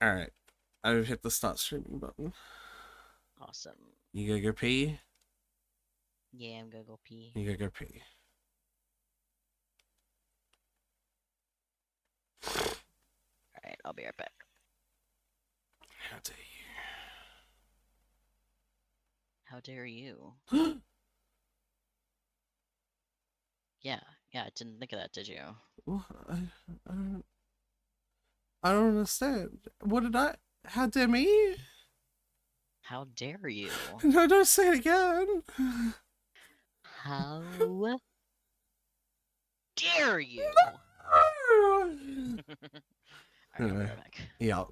Alright. I've hit the start streaming button. Awesome. You gotta go pee? Yeah, I'm gonna go pee. You gotta go pee. Alright, I'll be right back. How dare How dare you? you? Yeah, I didn't think of that, did you? Well, I don't I don't understand. What did I how dare me? How dare you? No, don't say it again. How dare you? Alright, I'll be right back. Yeah.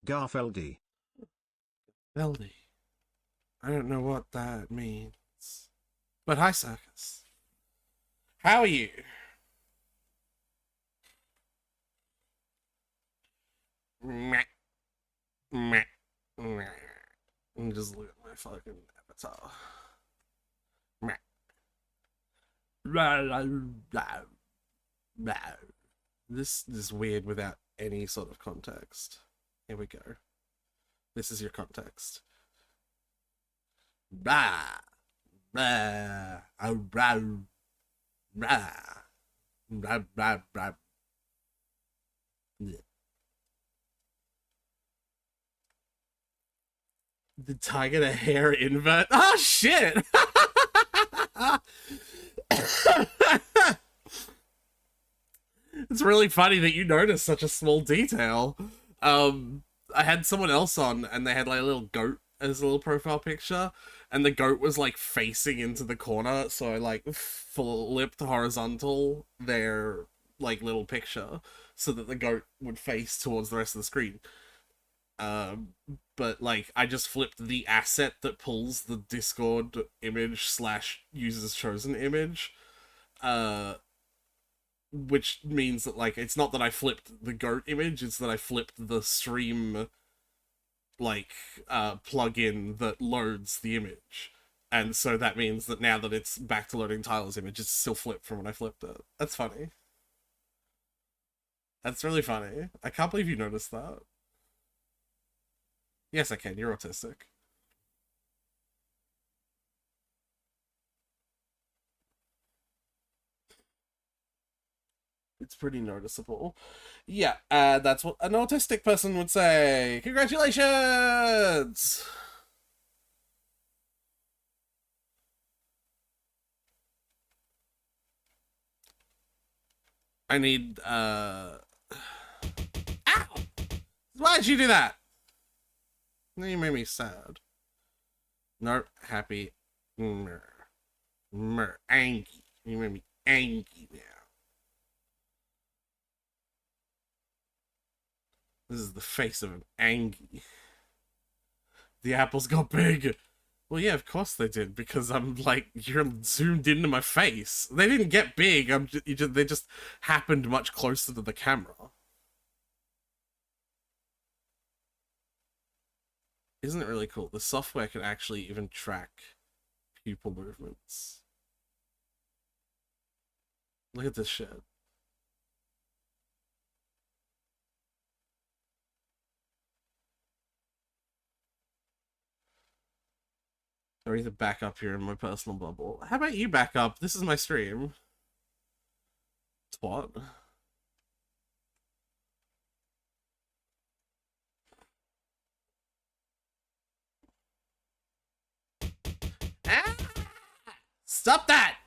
Garfeldy. Veldy. I don't know what that means. But hi, Circus. How are you? Meh. Meh. Meh. Just look at my fucking avatar. Meh. This is weird without any sort of context. Here we go. This is your context. Blah. Blah. Oh, blah. Blah. Blah, blah, blah. The tiger the hair invert. Oh shit! It's really funny that you noticed such a small detail. I had someone else on and they had like a little goat as a little profile picture, and the goat was like facing into the corner, so I like flipped horizontal their like little picture so that the goat would face towards the rest of the screen. Um, but like I just flipped the asset that pulls the Discord image slash users chosen image, uh, which means that like it's not that I flipped the goat image, it's that I flipped the stream like plugin that loads the image. And so that means that now that it's back to loading Tyler's image, it's still flipped from when I flipped it. That's funny. That's really funny. I can't believe you noticed that. Yes, I can. You're autistic. It's pretty noticeable. Yeah, that's what an autistic person would say. Congratulations! I need, Ow! Why'd you do that? You made me sad. Not happy. Mer. Angry. You made me angry now. This is the face of an Angie. The apples got big. Well, yeah, of course they did, because I'm like, you're zoomed into my face. They didn't get big. They just happened much closer to the camera. Isn't it really cool? The software can actually even track pupil movements. Look at this shit. Or either back up here in my personal bubble. How about you back up? This is my stream. Twat. Ah! Stop that!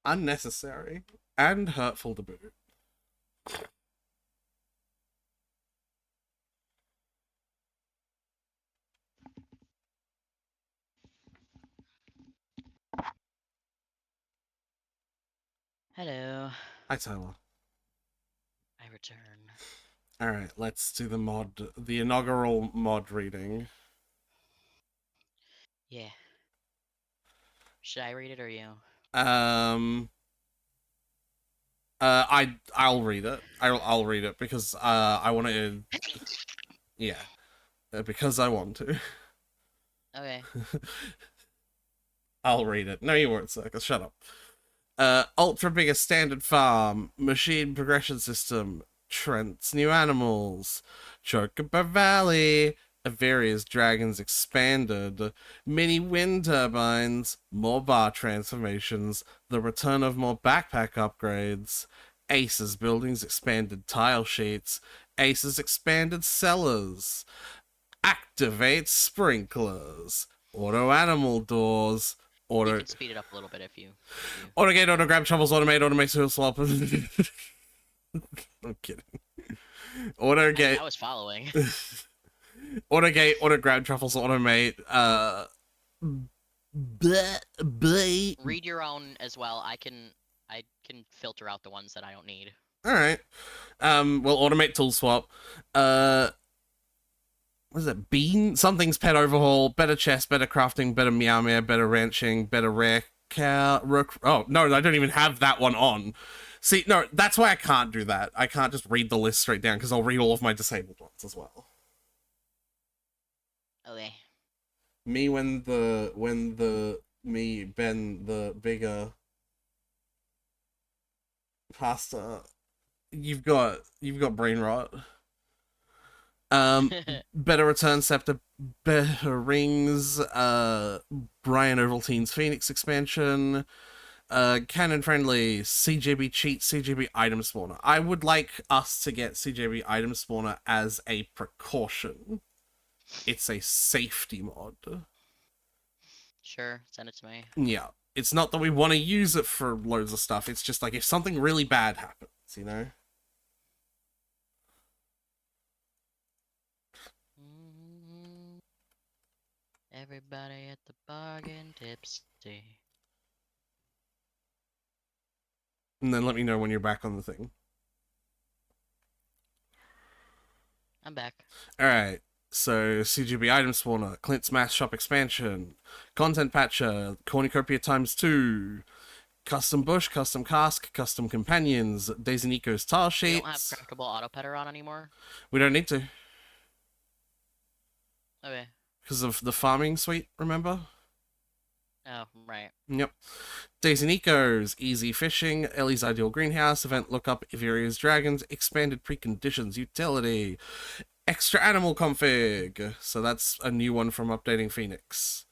Unnecessary and hurtful to boot. Hello. Hi, Tyler. I return. Alright, let's do the inaugural mod reading. Yeah. Should I read it or you? I'll read it. I'll read it because I want to. Yeah, because I want to. Okay. I'll read it. No, you weren't, Circus. Shut up. Ultra Bigger Standard Farm, Machine Progression System, Trent's New Animals, Chocobo Valley, various dragons expanded, mini wind turbines, more bar transformations, the return of more backpack upgrades, Aces buildings expanded tile sheets, Aces expanded cellars, activate sprinklers, auto animal doors, You auto can speed it up a little bit if you. auto gate, auto grab shovels, automate, automate seal swap. I'm kidding. Auto gate. I was following. Auto gate, auto grab truffles, automate, Read your own as well. I can filter out the ones that I don't need. Alright. Well, automate tool swap. What is it? Bean? Something's pet overhaul, better chest, better crafting, better meow meow, better ranching, better rare cow. Oh, no, I don't even have that one on. See, no, that's why I can't do that. I can't just read the list straight down, because I'll read all of my disabled ones as well. Okay. Me me Ben the bigger pasta. You've got brain rot. Better return scepter, better rings. Brian Ovaltine's Phoenix expansion. Canon friendly CJB cheat, CJB item spawner. I would like us to get CJB item spawner as a precaution. It's a safety mod. Sure, send it to me. Yeah. It's not that we want to use it for loads of stuff. It's just like if something really bad happens, you know? Everybody at the bar getting tipsy. And then let me know when you're back on the thing. I'm back. Alright. So, CGB item spawner, Clint's Mass Shop expansion, content patcher, cornucopia times 2, custom bush, custom cask, custom companions, Daisy Nico's tile We don't have sheets. craftable auto petter on anymore. We don't need to. Okay. Because of the farming suite, remember? Oh, right. Yep. Daisy Nico's, easy fishing, Ellie's ideal greenhouse, event lookup, Iveria's dragons, expanded preconditions, utility, extra animal config. So that's a new one from updating Phoenix.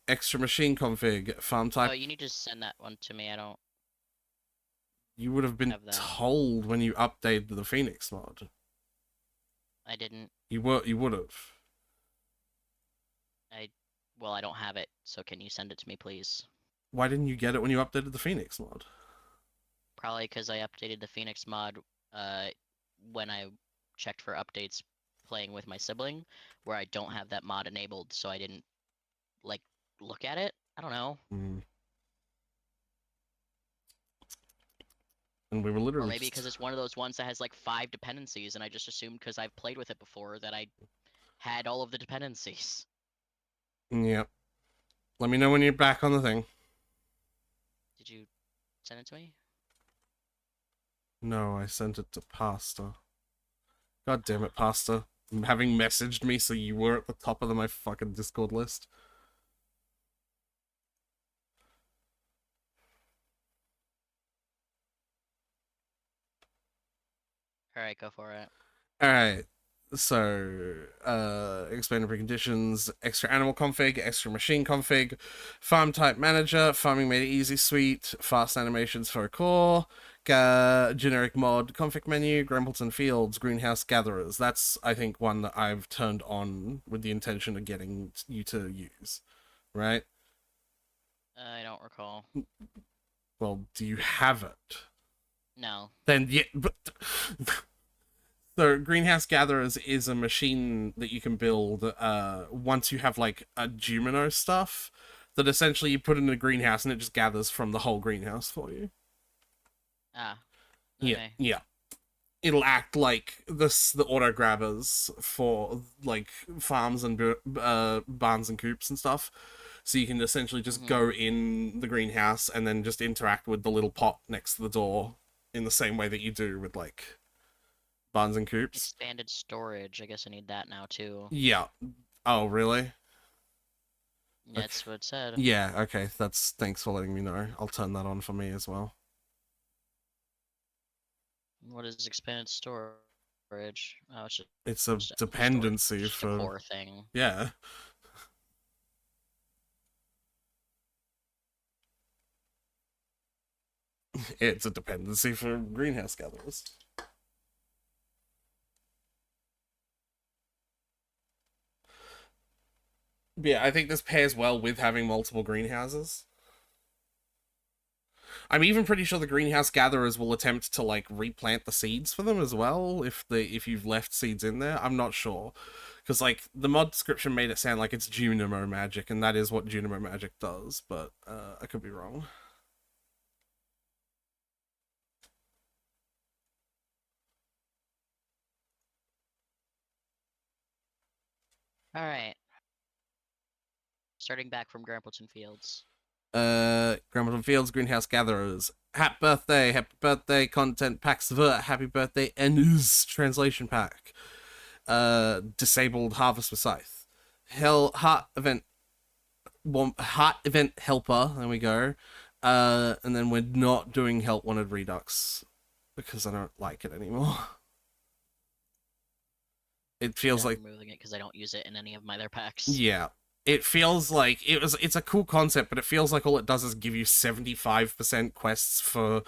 Extra machine config, farm type. Oh, you need to send that one to me. I don't. You would have been have that. told when you updated the Phoenix mod. I didn't. You would have. Well, I don't have it. So can you send it to me, please? Why didn't you get it when you updated the Phoenix mod? Probably because I updated the Phoenix mod when I checked for updates playing with my sibling, where I don't have that mod enabled, so I didn't like look at it. I don't know. Mm. And we were Or literally maybe just... because it's one of those ones that has like 5 dependencies, and I just assumed because I've played with it before that I had all of the dependencies. Yep. Let me know when you're back on the thing. Did you send it to me? No, I sent it to Pasta. God damn it, Pasta. Having messaged me so you were at the top of my fucking Discord list. Alright, go for it. Alright. So, expanded preconditions, extra animal config, extra machine config, farm type manager, farming made easy suite, fast animations for a core, generic mod, config menu, Grambleton Fields, greenhouse gatherers. That's, I think, one that I've turned on with the intention of getting you to use, right? I don't recall. Well, do you have it? No. Then, yeah, but... So greenhouse gatherers is a machine that you can build once you have like a Dumino stuff that essentially you put in a greenhouse and it just gathers from the whole greenhouse for you. Ah. Yeah, Okay. yeah. It'll act like the auto grabbers for like farms and barns and coops and stuff. So you can essentially just go in the greenhouse and then just interact with the little pot next to the door in the same way that you do with like barns and coops. Expanded storage. I guess I need that now too. Yeah. Oh, really? That's what it said. Yeah, okay. Thanks for letting me know. I'll turn that on for me as well. What is expanded storage? Oh, It's a dependency just for a core thing. Yeah. It's a dependency for greenhouse gatherers. But yeah, I think this pairs well with having multiple greenhouses. I'm even pretty sure the greenhouse gatherers will attempt to like replant the seeds for them as well if you've left seeds in there. I'm not sure. Because like the mod description made it sound like it's Junimo magic, and that is what Junimo magic does, but I could be wrong. Alright. Starting back from Grambleton Fields. Grambleton Fields Greenhouse Gatherers. Happy birthday, content packs happy birthday, Enus translation pack. Disabled Harvest with Scythe. Heart event helper, there we go. And then we're not doing help wanted redux because I don't like it anymore. It feels like removing it because I don't use it in any of my other packs. Yeah. It feels like it's a cool concept, but it feels like all it does is give you 75% quests for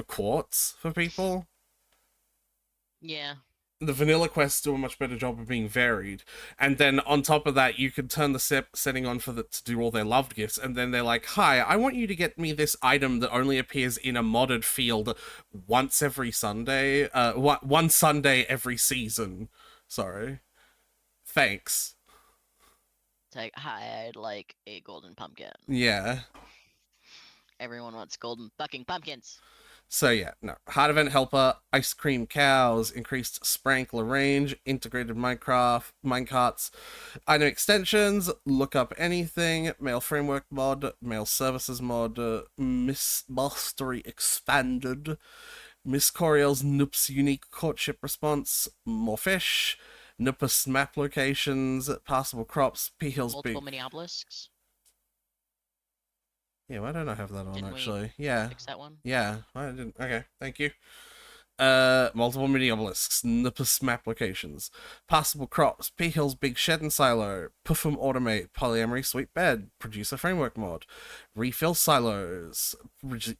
quartz for people. Yeah. The vanilla quests do a much better job of being varied, and then on top of that, you could turn the setting on for to do all their loved gifts, and then they're like, "Hi, I want you to get me this item that only appears in a modded field once every Sunday. One Sunday every season. Sorry, thanks." It's like, hi, I'd like a golden pumpkin. Yeah. Everyone wants golden fucking pumpkins. So yeah, no. Heart Event Helper, Ice Cream Cows, increased Sprankler range, integrated minecarts, item extensions, look up anything, mail framework mod, mail services mod, Miss Mastery expanded, Miss Coriel's Noops unique courtship response, more fish, Noopus map locations, passable crops, P Hills Multiple big. mini obelisks. Yeah, why don't I have that on Didn't actually? Yeah. Fix that one. Yeah, I didn't. Okay, thank you. Multiple mini obelisks, Nippus map locations, passable crops, P Hill's big shed and silo, Puffum automate, polyamory sweet bed, producer framework mod, refill silos,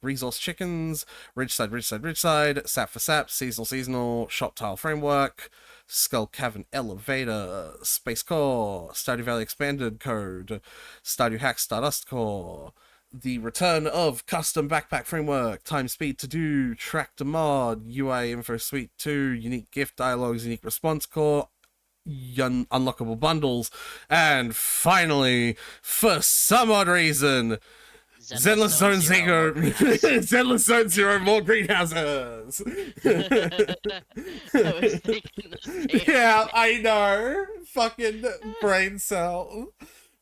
resource chickens, ridgeside, sap for sap, seasonal, shop tile framework, Skull Cavern elevator, space core, Stardew Valley expanded code, Stardew Hack Stardust core, the return of custom backpack framework, time speed to do, tractor mod, UI info suite 2, unique gift dialogues, unique response core, unlockable bundles, and finally, for some odd reason, Zenless Zone Zero, Zenless Zone Zero more greenhouses. I was thinking the same Yeah, thing. I know. Fucking brain cell.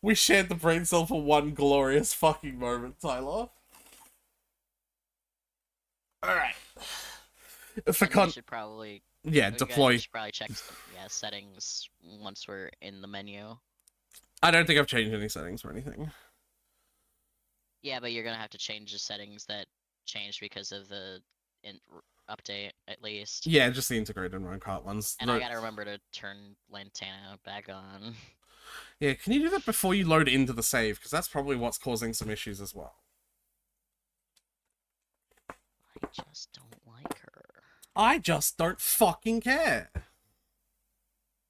We shared the brain cell for one glorious fucking moment, Tyler. Alright. For And we should probably yeah, deploy. we should probably check some settings once we're in the menu. I don't think I've changed any settings or anything. Yeah, but you're gonna have to change the settings that changed because of the update, at least. Yeah, just the integrated run cart ones. And I gotta remember to turn Lantana back on. Yeah, can you do that before you load into the save? Because that's probably what's causing some issues as well. I just don't like her. I just don't fucking care.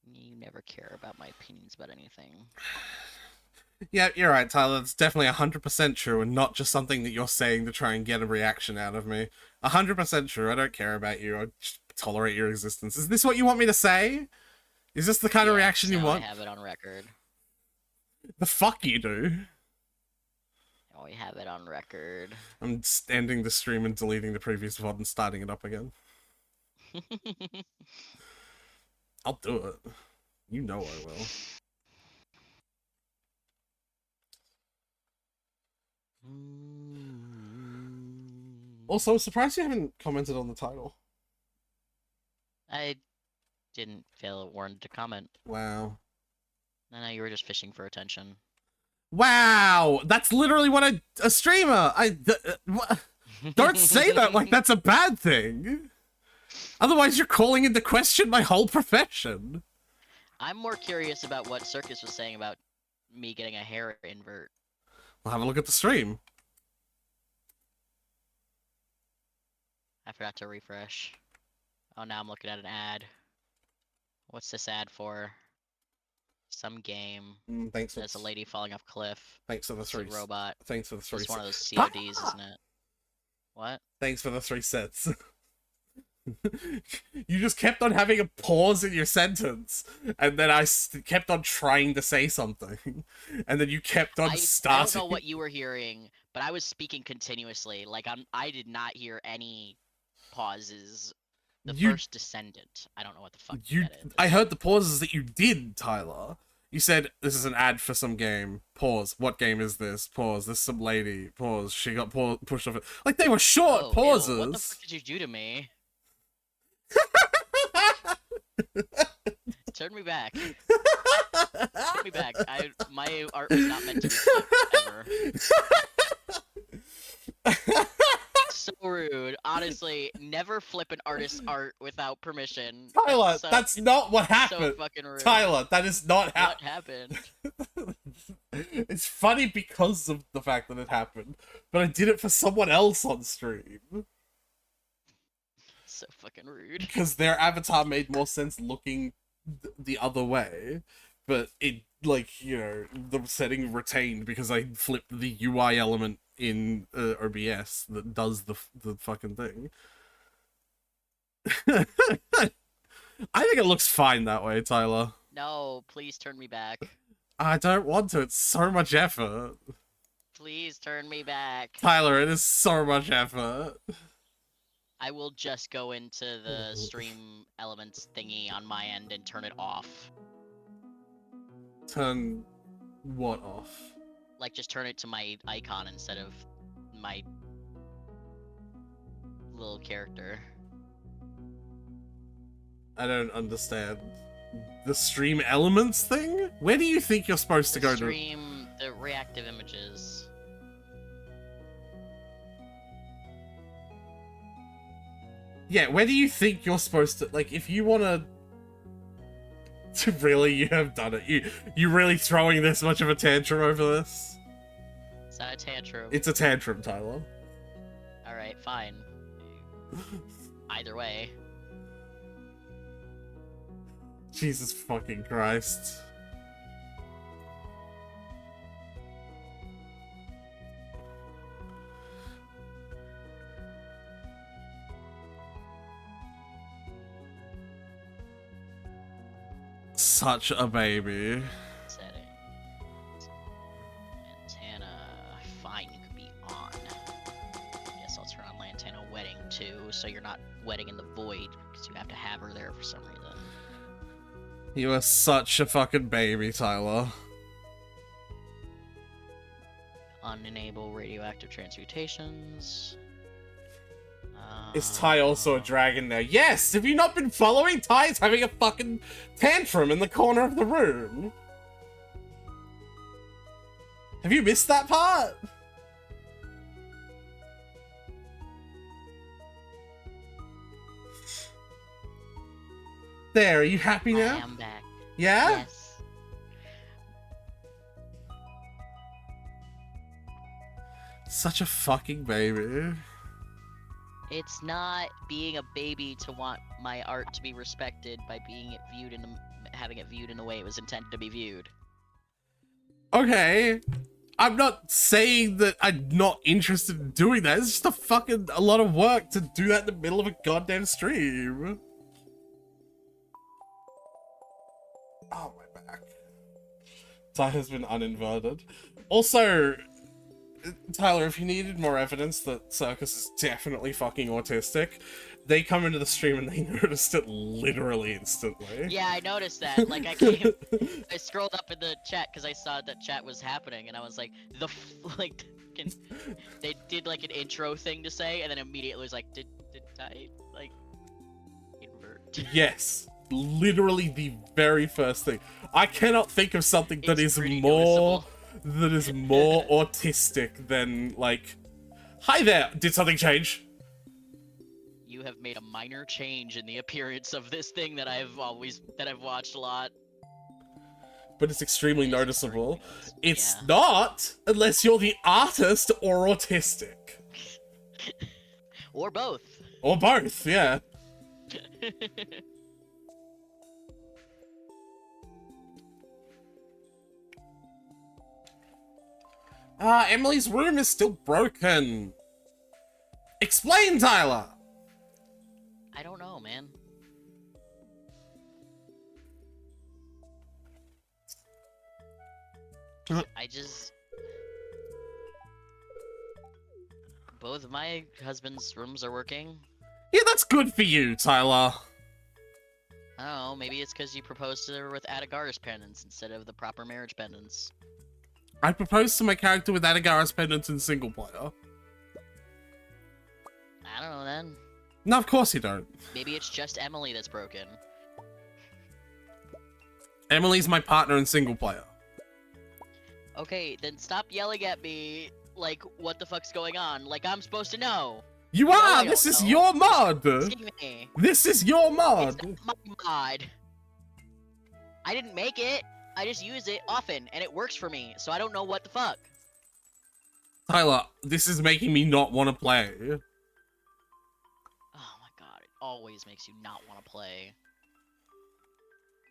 You never care about my opinions about anything. Yeah, you're right, Tyler. It's definitely 100% true, and not just something that you're saying to try and get a reaction out of me. 100% true. I don't care about you. I just tolerate your existence. Is this what you want me to say? Is this the kind of reaction you want? I have it on record. The fuck you do. Oh, I have it on record. I'm ending the stream and deleting the previous VOD and starting it up again. I'll do it. You know I will. Also, surprised you haven't commented on the title. I didn't feel it warranted to comment. Wow. No, you were just fishing for attention. Wow! That's literally what a streamer... Don't say that like that's a bad thing! Otherwise you're calling into question my whole profession. I'm more curious about what Circus was saying about me getting a hair invert. We'll have a look at the stream. I forgot to refresh. Oh, now I'm looking at an ad. What's this ad for? Some game. Thanks for There's a lady falling off cliff. Thanks for the It's three. a robot. Thanks for the three. It's one of those CODs, isn't it? What? Thanks for the 3 sets. You just kept on having a pause in your sentence, and then I kept on trying to say something, and then you kept on starting. I don't know what you were hearing, but I was speaking continuously. Like I did not hear any pauses. The first descendant. I don't know what the fuck that is. I heard the pauses that you did, Tyler. You said, this is an ad for some game. Pause. What game is this? Pause. This is some lady. Pause. She got pushed off it. Like, they were short pauses. Ew, what the fuck did you do to me? Turn me back. Turn me back. My art was not meant to be flipped, ever. So rude. Honestly, never flip an artist's art without permission. Tyler, that's not what happened. So fucking rude. Tyler, that is not what happened. It's funny because of the fact that it happened, but I did it for someone else on stream. So fucking rude. Because their avatar made more sense looking the other way, but it, like, you know, the setting retained because I flipped the UI element in OBS that does the fucking thing. I think it looks fine that way, Tyler. No, please turn me back. I don't want to. It's so much effort. Please turn me back. Tyler, it is so much effort. I will just go into the stream elements thingy on my end and turn it off. Turn what off? Like, just turn it to my icon instead of my little character. I don't understand. The stream elements thing? Where do you think you're supposed to go stream, the reactive images. Yeah, where do you think you're supposed to... Like, if you want to... Really, you have done it. You really throwing this much of a tantrum over this? It's not a tantrum. It's a tantrum, Tyler. Alright, fine. Either way. Jesus fucking Christ. Such a baby. Settings. Lantana. Fine, you can be on. Guess I'll turn on Lantana wedding too, so you're not wedding in the void, because you have to have her there for some reason. You are such a fucking baby, Tyler. Unenable radioactive transmutations. Is Ty also a dragon now? Yes! Have you not been following? Ty's having a fucking tantrum in the corner of the room. Have you missed that part? There, are you happy now? I am back. Yeah? Yes. Such a fucking baby. It's not being a baby to want my art to be respected by being it viewed in the, having it viewed in the way it was intended to be viewed. Okay. I'm not saying that I'm not interested in doing that. It's just a lot of work to do that in the middle of a goddamn stream. Oh, my back. Ty has been uninverted. Also, Tyler, if you needed more evidence that Circus is definitely fucking autistic, they come into the stream and they noticed it literally instantly. Yeah, I noticed that. Like, I scrolled up in the chat because I saw that chat was happening, and I was like, they did like an intro thing to say, and then immediately was like, did I like invert? Yes, literally the very first thing. I cannot think of something that It's is pretty more noticeable. autistic than like, hi there, did something change? You have made a minor change in the appearance of this thing that I've watched a lot. But it's extremely It's noticeable. very- It's yeah. not unless you're the artist or autistic. Or both. Or both, yeah. Emily's room is still broken. Explain, Tyler! I don't know, man. I just... Both of my husband's rooms are working. Yeah, that's good for you, Tyler. I don't know, maybe it's because you proposed to her with Adagara's pendants instead of the proper marriage pendants. I proposed to my character with Adagara's pendants in single player. I don't know then. No, of course you don't. Maybe it's just Emily that's broken. Emily's my partner in single player. Okay, then stop yelling at me like, what the fuck's going on? Like I'm supposed to know. You No, are! I This don't is know. your mod! Excuse me. This is your mod! It's not my mod. I didn't make it. I just use it often, and it works for me, so I don't know what the fuck. Tyler, this is making me not want to play. Oh my god, it always makes you not want to play.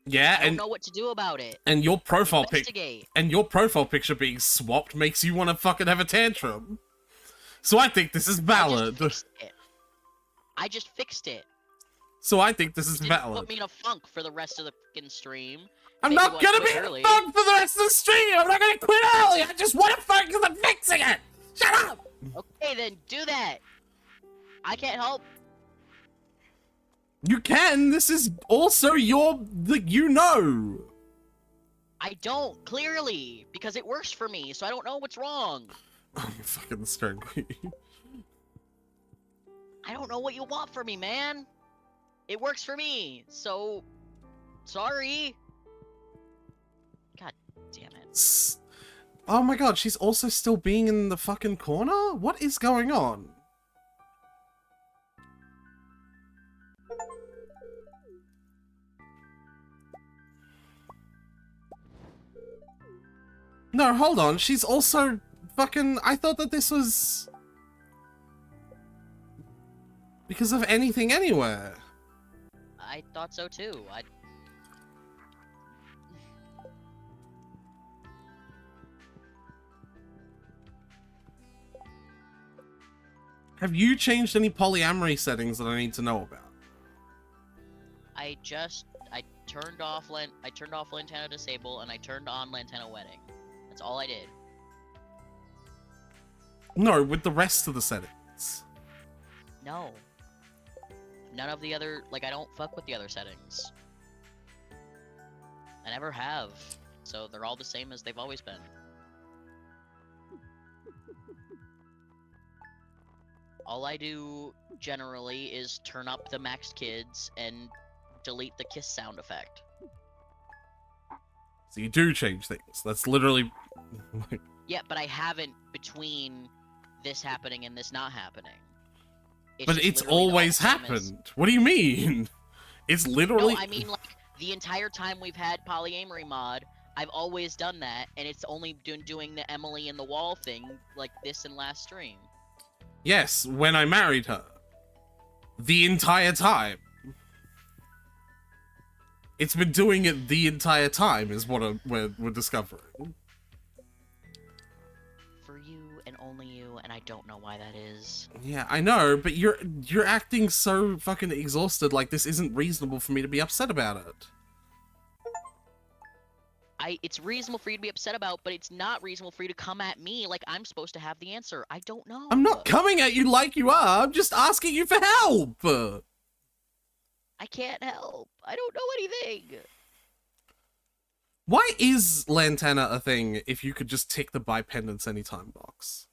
Yeah, I don't and know what to do about it. and your profile pic Investigate. and your profile picture being swapped makes you want to fucking have a tantrum. So I think this is valid. I just fixed it. So I think this is It didn't valid. put me in a funk for the rest of the fucking stream. I'm Made me not wanna gonna quit be early. fucked for the rest of the stream! I'm not gonna quit early! I just want to fuck because I'm fixing it! Shut up! Okay, then do that. I can't help. You can! This is also your... you know! I don't, clearly, because it works for me, so I don't know what's wrong. Oh, you fucking stone queen. I don't know what you want from me, man. It works for me, so... Sorry. God damn it. Oh my god, she's also still being in the fucking corner? What is going on? No, hold on. She's also fucking... I thought that this was... because of anything anywhere. I thought so too. Have you changed any polyamory settings that I need to know about? I I turned off Lantana Disable and I turned on Lantana Wedding. That's all I did. No, with the rest of the settings. No. None of the other, like, I don't fuck with the other settings. I never have. So they're all the same as they've always been. All I do generally is turn up the maxed kids and delete the kiss sound effect. So you do change things. That's literally... Yeah, but I haven't between this happening and this not happening. But just it's literally all always the same as- happened. What do you mean? It's literally... No, I mean, like, the entire time we've had polyamory mod, I've always done that, and it's only been doing the Emily and the wall thing, like this and last stream. Yes, when I married her. The entire time. It's been doing it the entire time, is what we're discovering. For you and only you, and I don't know why that is. Yeah, I know, but you're acting so fucking exhausted, like this isn't reasonable for me to be upset about it. It's reasonable for you to be upset about, but it's not reasonable for you to come at me like I'm supposed to have the answer. I don't know. I'm not coming at you like you are, I'm just asking you for help! I can't help. I don't know anything. Why is Lantana a thing if you could just tick the buy pendants anytime box?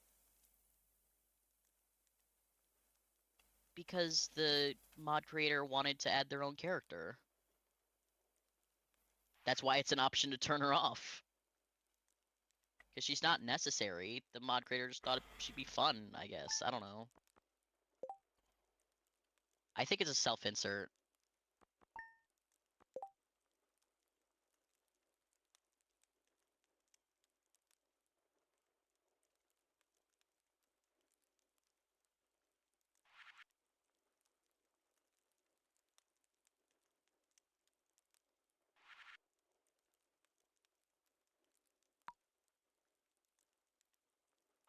Because the mod creator wanted to add their own character. That's why it's an option to turn her off. Because she's not necessary. The mod creator just thought she'd be fun, I guess. I don't know. I think it's a self-insert.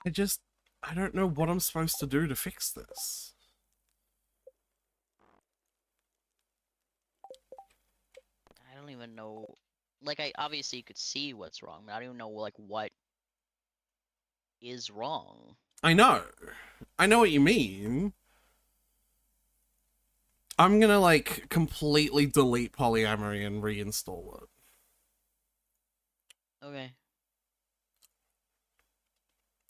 I don't know what I'm supposed to do to fix this. I don't even know. Like, obviously you could see what's wrong, but I don't even know, like, what is wrong. I know what you mean. I'm gonna, like, completely delete polyamory and reinstall it. Okay.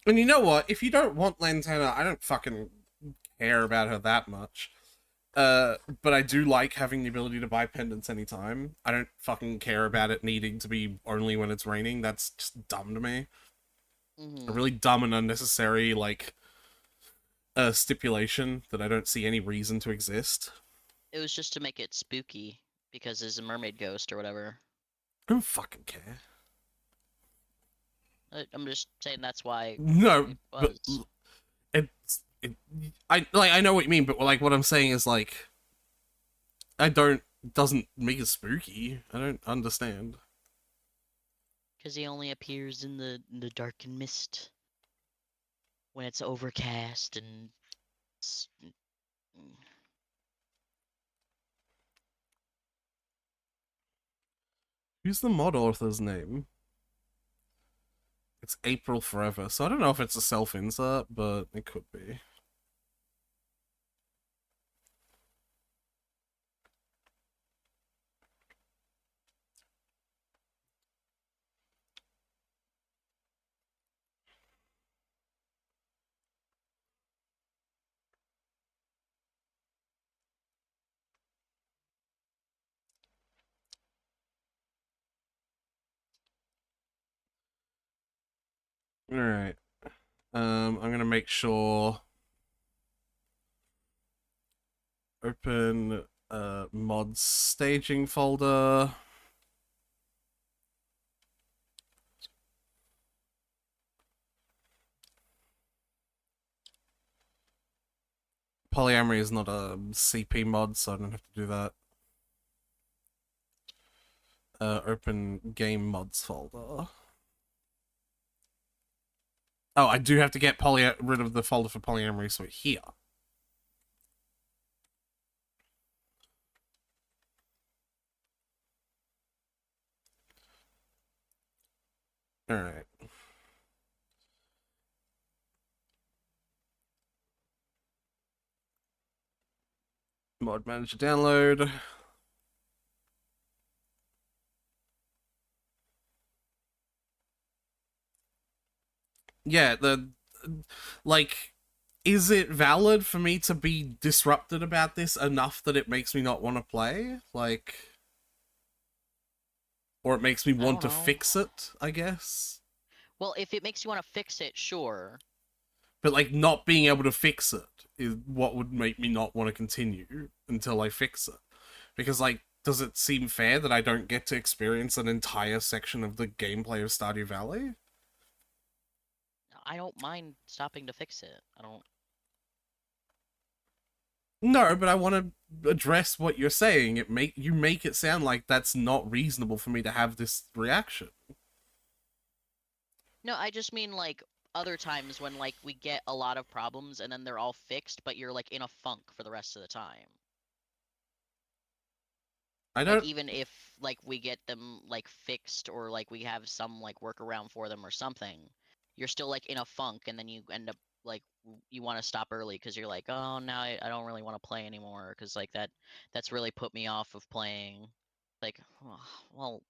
And you know what? If you don't want Lantana, I don't fucking care about her that much. But I do like having the ability to buy pendants anytime. I don't fucking care about it needing to be only when it's raining. That's just dumb to me. A really dumb and unnecessary, like, stipulation that I don't see any reason to exist. It was just to make it spooky, because there's a mermaid ghost or whatever. I don't fucking care. I'm just saying that's why. No, it but I know what you mean, but like what I'm saying is like doesn't make it spooky. I don't understand. Because he only appears in the darkened mist when it's overcast and. Who's the mod author's name? It's April Forever, so I don't know if it's a self-insert, but it could be. Alright. I'm gonna make sure open mods staging folder. Polyamory is not a CP mod, so I don't have to do that. Open game mods folder. Oh, I do have to get rid of the folder for polyamory, so here. Alright. Mod manager download. Yeah, like, is it valid for me to be disrupted about this enough that it makes me not want to play? Like, or it makes me I want don't to know. fix it, I guess? Well, if it makes you want to fix it, sure. But, like, not being able to fix it is what would make me not want to continue until I fix it. Because, like, does it seem fair that I don't get to experience an entire section of the gameplay of Stardew Valley? I don't mind stopping to fix it. I don't. No, but I want to address what you're saying. You make it sound like that's not reasonable for me to have this reaction. No, I just mean like other times when like we get a lot of problems and then they're all fixed, but you're like in a funk for the rest of the time. I Like don't. even if like we get them like fixed or like we have some like workaround for them or something, you're still like in a funk and then you end up like you want to stop early because you're like, oh, now I don't really want to play anymore because like that's really put me off of playing. Like, oh, well,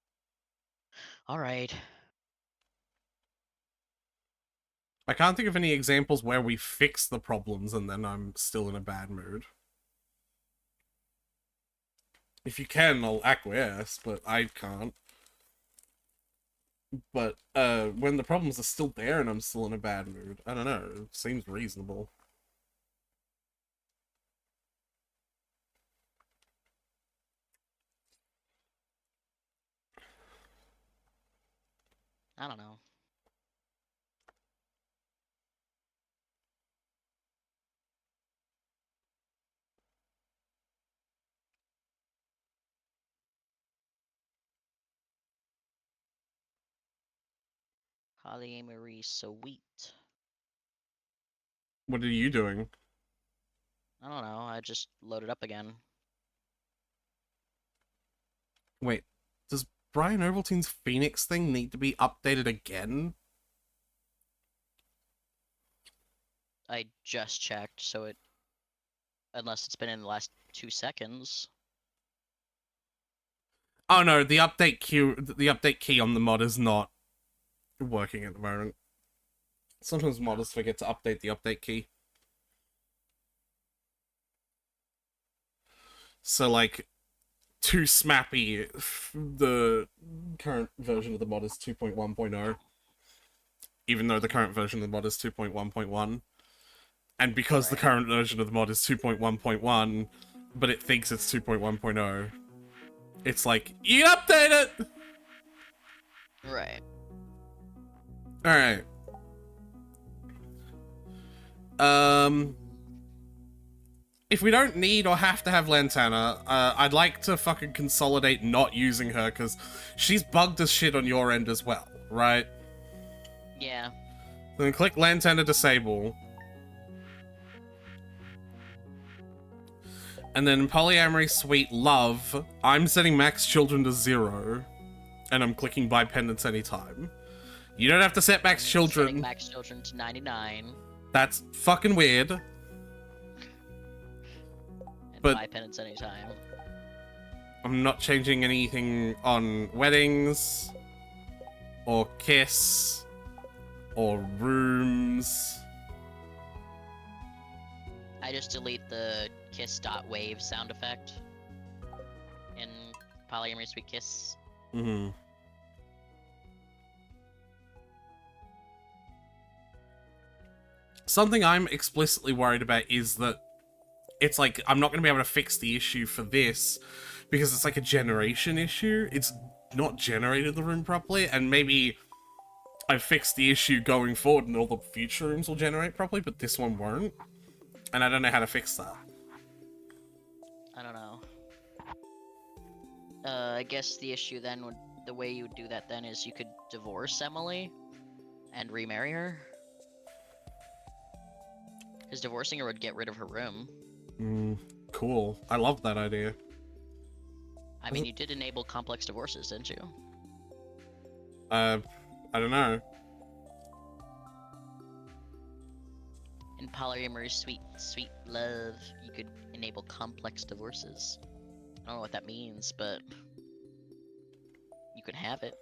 all right. I can't think of any examples where we fix the problems and then I'm still in a bad mood. If you can, I'll acquiesce, but I can't. But when the problems are still there and I'm still in a bad mood, I don't know. It seems reasonable. I don't know. Polyamory sweet. What are you doing? I don't know. I just loaded up again. Wait, does Brian Ovaltine's Phoenix thing need to be updated again? I just checked, so it unless it's been in the last 2 seconds. Oh no, the update key on the mod is not working at the moment. Sometimes modders forget to update the update key. So, like, too smappy, the current version of the mod is 2.1.0, even though the current version of the mod is 2.1.1. And because the Right. current version of the mod is 2.1.1, but it thinks it's 2.1.0, it's like, you update it! Right. Alright. If we don't need or have to have Lantana, I'd like to fucking consolidate not using her, because she's bugged as shit on your end as well, right? Yeah. Then click Lantana Disable. And then Polyamory Sweet Love, I'm setting max children to 0, and I'm clicking buy pendants anytime. You don't have to set max children. Setting max children to 99. That's fucking weird. And But buy penance anytime. I'm not changing anything on weddings, or kiss, or rooms. I just delete the kiss.wave sound effect in Polyamory Sweet Kiss. Mm-hmm. Something I'm explicitly worried about is that it's like, I'm not going to be able to fix the issue for this because it's like a generation issue. It's not generated the room properly, and maybe I fixed the issue going forward and all the future rooms will generate properly, but this one won't. And I don't know how to fix that. I don't know. I guess the issue then would, the way you would do that then is you could divorce Emily and remarry her. Because divorcing her would get rid of her room. Cool. I love that idea. I mean, you did enable complex divorces, didn't you? I I don't know. In polyamorous sweet love, you could enable complex divorces. I don't know what that means, but you can have it.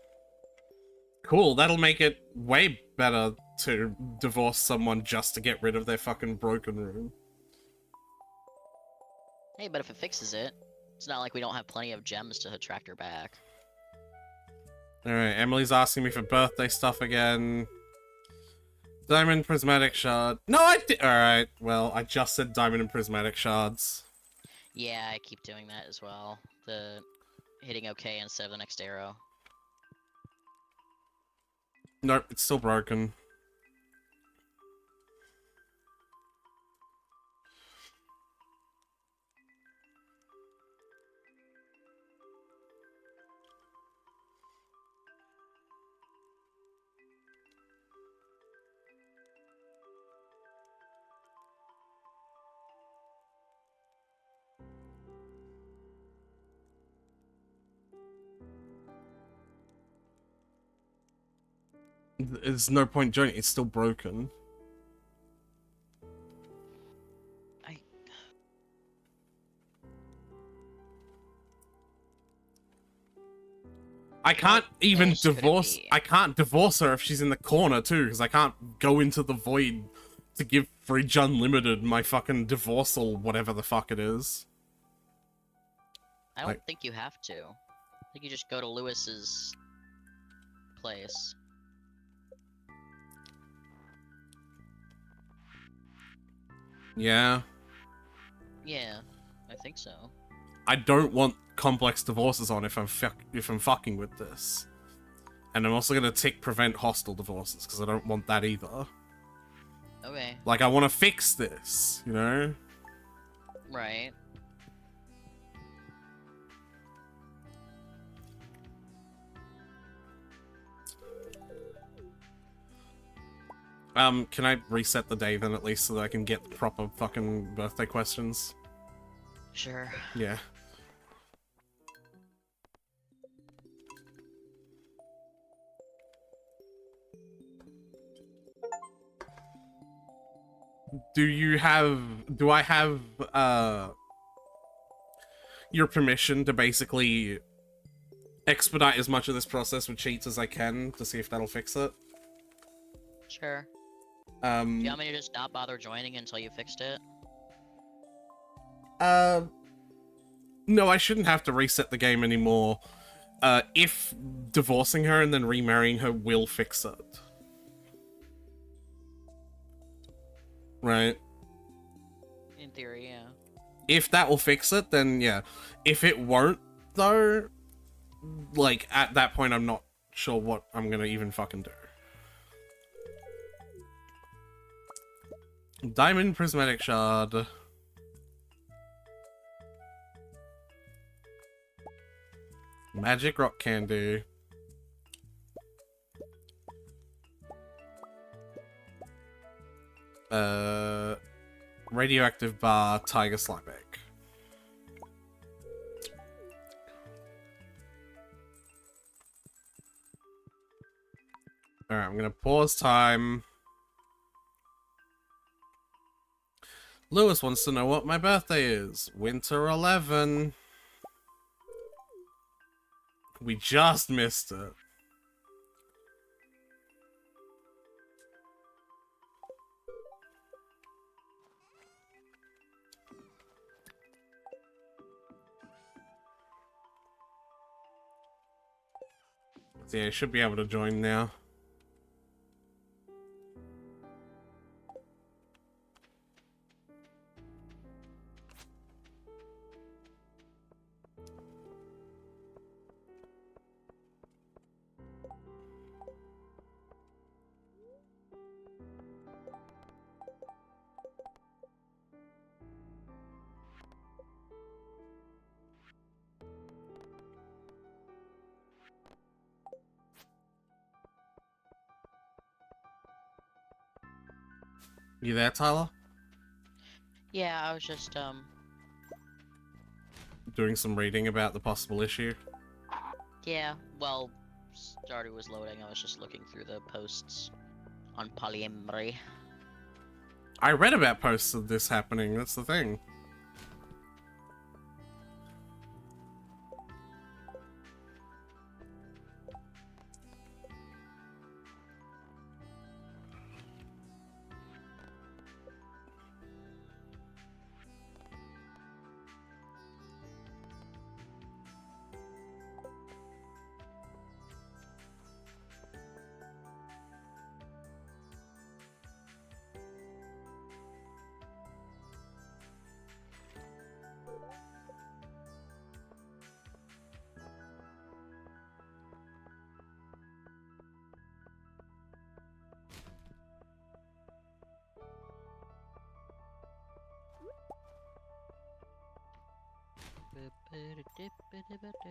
Cool, that'll make it way better to divorce someone just to get rid of their fucking broken room. Hey, but if it fixes it, it's not like we don't have plenty of gems to attract her back. Alright, Emily's asking me for birthday stuff again. Diamond prismatic shard. No, I did. Alright, well, I just said diamond and prismatic shards. Yeah, I keep doing that as well. The hitting OK instead of the next arrow. Nope, it's still broken. There's no point joining, it's still broken. I can't even fish could it divorce. be? I can't divorce her if she's in the corner too, because I can't go into the void to give Fridge Unlimited my fucking divorceal, whatever the fuck it is. I don't Like- think you have to. I think you just go to Lewis's place. Yeah. Yeah, I think so. I don't want complex divorces on if I'm fucking with this. And I'm also gonna tick prevent hostile divorces, because I don't want that either. Okay. Like, I want to fix this, you know? Right. Can I reset the day then at least so that I can get the proper fucking birthday questions? Sure. Yeah. Do I have, your permission to basically expedite as much of this process with cheats as I can to see if that'll fix it? Sure. Do you want me to just not bother joining until you fixed it? No, I shouldn't have to reset the game anymore. If divorcing her and then remarrying her will fix it. Right? In theory, yeah. If that will fix it, then yeah. If it won't, though, like, at that point, I'm not sure what I'm gonna even fucking do. Diamond prismatic shard. Magic rock candy. Radioactive bar, tiger slime egg. Alright, I'm gonna pause time. Lewis wants to know what my birthday is. Winter 11. We just missed it. So yeah, I should be able to join now. You there, Tyler? Yeah, I was just, Doing some reading about the possible issue. yeah, well, Stardew was loading, I was just looking through the posts on polyamory. I read about posts of this happening, that's the thing.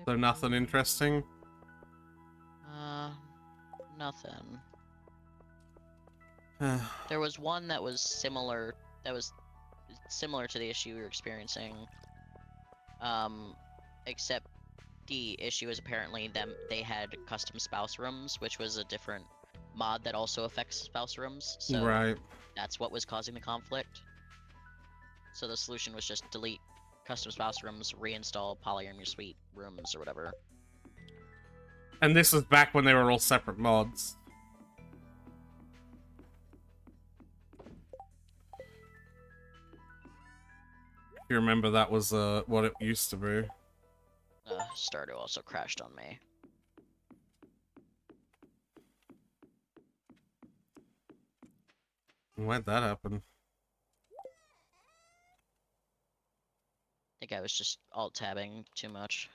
So nothing interesting? Nothing. There was one that was similar to the issue we were experiencing. Except the issue is apparently they had custom spouse rooms, which was a different mod that also affects spouse rooms, so Right. that's what was causing the conflict. So the solution was just delete custom spouse rooms, reinstall polyamory suite rooms or whatever. And this was back when they were all separate mods. You remember that was what it used to be. Stardew also crashed on me. Why'd that happen? I think I was just alt-tabbing too much.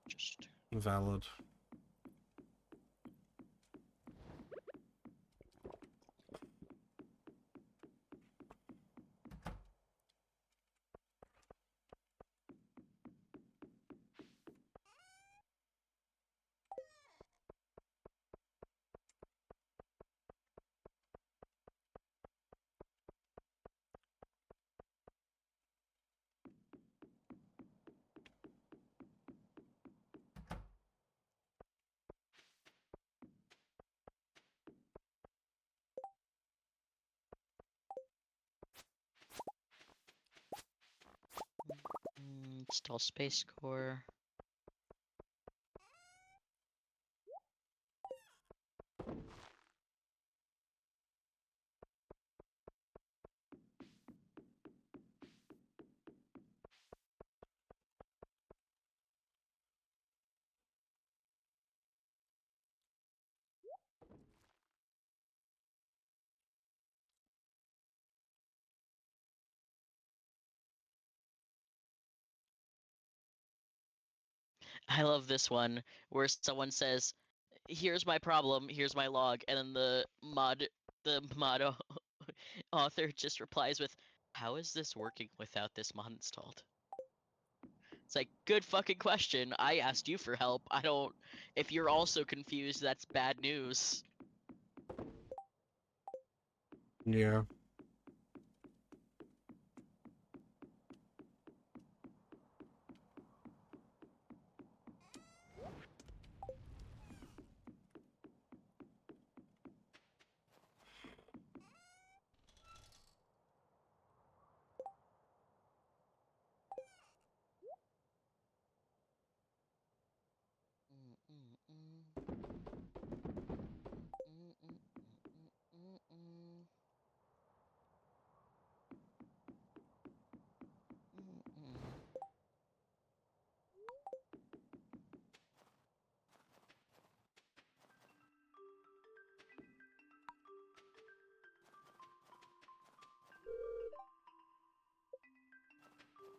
Just... Valid. Install Space Core. I love this one where someone says, "Here's my problem, here's my log," and then the mod author just replies with, "How is this working without this mod installed?" It's like, good fucking question. I asked you for help. I don't. If you're also confused, that's bad news. Yeah.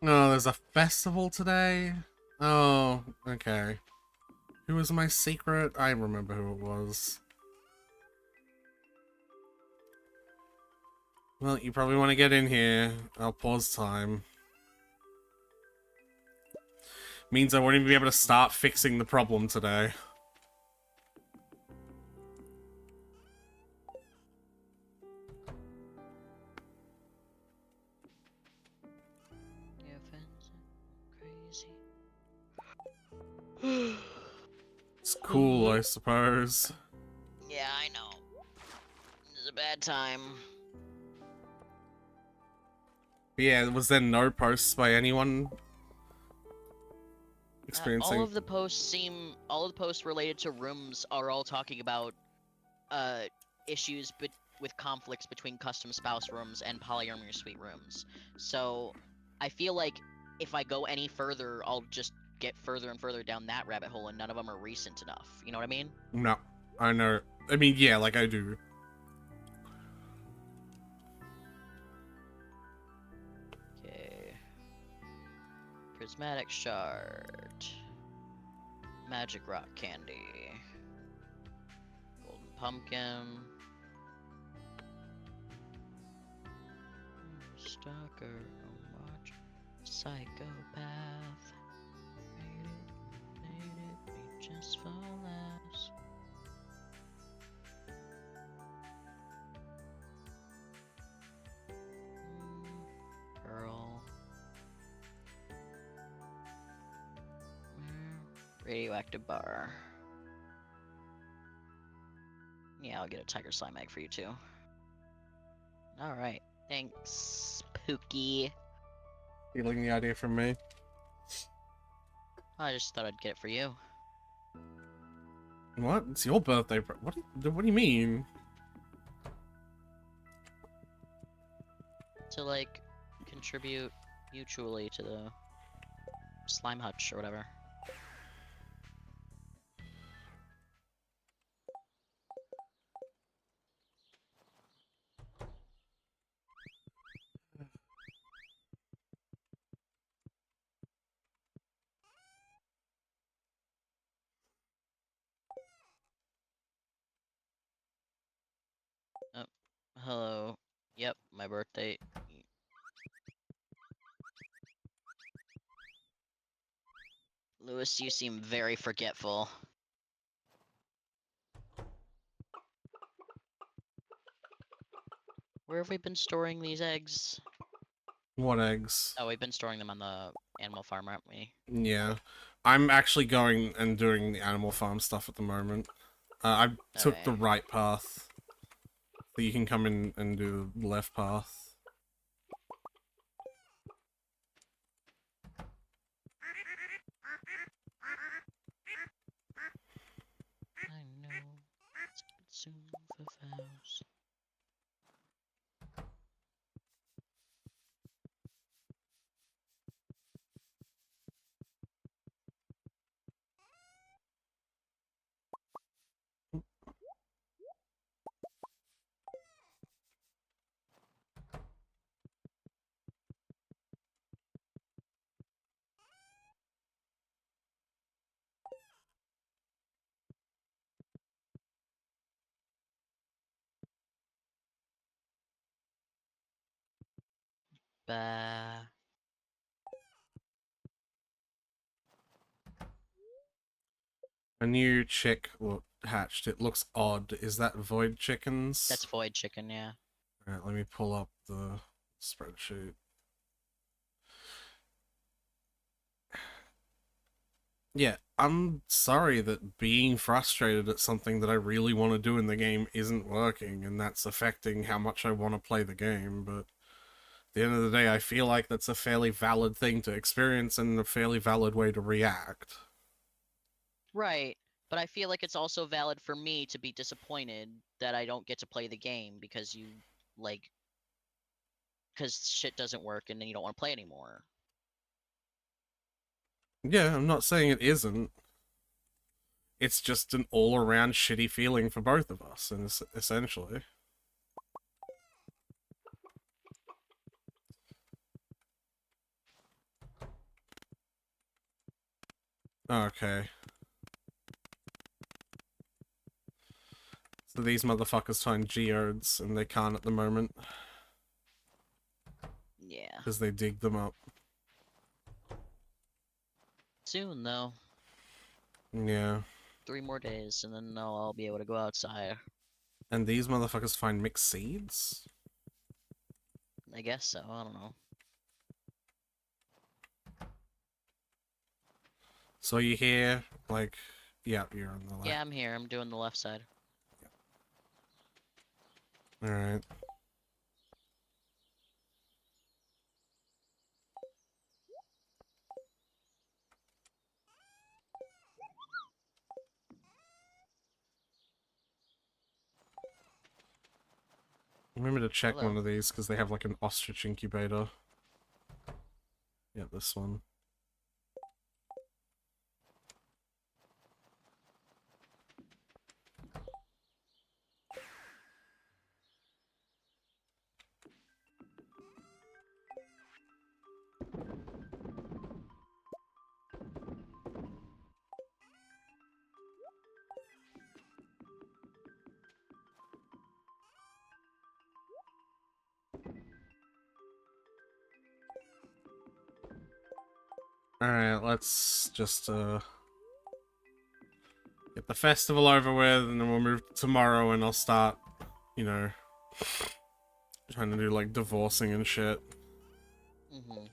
Oh, there's a festival today? Oh, okay. Who was my secret? I remember who it was. Well, you probably want to get in here. I'll pause time. Means I won't even be able to start fixing the problem today. Crazy. It's cool, I suppose. Yeah, I know. It's a bad time. But yeah, was there no posts by anyone All experiencing? of the posts related to rooms are all talking about issues with conflicts between custom spouse rooms and polyamorous suite rooms. So I feel like if I go any further, I'll just get further and further down that rabbit hole, and none of them are recent enough. You know what I mean? No, I know. I mean, yeah, like I do. Okay. Prismatic shard. Magic rock candy. Golden pumpkin. Stalker, watch, psychopath. Made it be just for laughs. Pearl. Radioactive bar. Yeah, I'll get a tiger slime egg for you too. Alright. Thanks, Pookie. Stealing the idea from me. I just thought I'd get it for you. What? It's your birthday. What do you mean? To, like, contribute mutually to the slime hutch or whatever. Oh, hello. Yep, my birthday. Lewis, you seem very forgetful. Where have we been storing these eggs? What eggs? Oh, we've been storing them on the animal farm, aren't we? Yeah. I'm actually going and doing the Animal Farm stuff at the moment. I took the Okay. right path. So you can come in and do the left path. I know. It's soon for vows. Bah. A new chick hatched. It looks odd. Is that void chickens? That's void chicken, yeah. Alright, let me pull up the spreadsheet. Yeah, I'm sorry that being frustrated at something that I really want to do in the game isn't working, and that's affecting how much I want to play the game, but at the end of the day, I feel like that's a fairly valid thing to experience and a fairly valid way to react. Right. But I feel like it's also valid for me to be disappointed that I don't get to play the game because because shit doesn't work and then you don't want to play anymore. Yeah, I'm not saying it isn't. It's just an all-around shitty feeling for both of us, and essentially. Okay. So these motherfuckers find geodes, and they can't at the moment. Yeah. Because they dig them up. Soon, though. Yeah. 3 more days, and then I'll be able to go outside. And these motherfuckers find mixed seeds? I guess so. I don't know. So you hear, like, Yeah, you're on the left. Yeah, I'm here. I'm doing the left side. Alright. Remember to check Hello. one of these because they have like an ostrich incubator. Yeah, this one. Alright, let's just get the festival over with, and then we'll move tomorrow, and I'll start, you know, trying to do like divorcing and shit. Mm-hmm.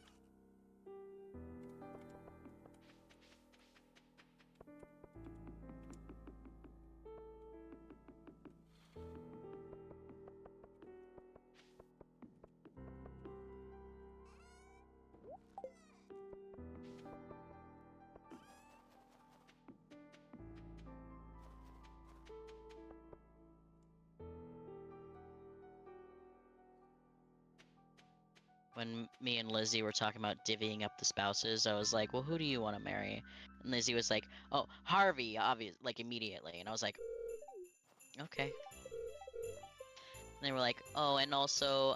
When me and Lizzie were talking about divvying up the spouses, I was like, well, who do you want to marry? And Lizzie was like, oh, Harvey, obvious, like immediately. And I was like, okay. And they were like, oh, and also,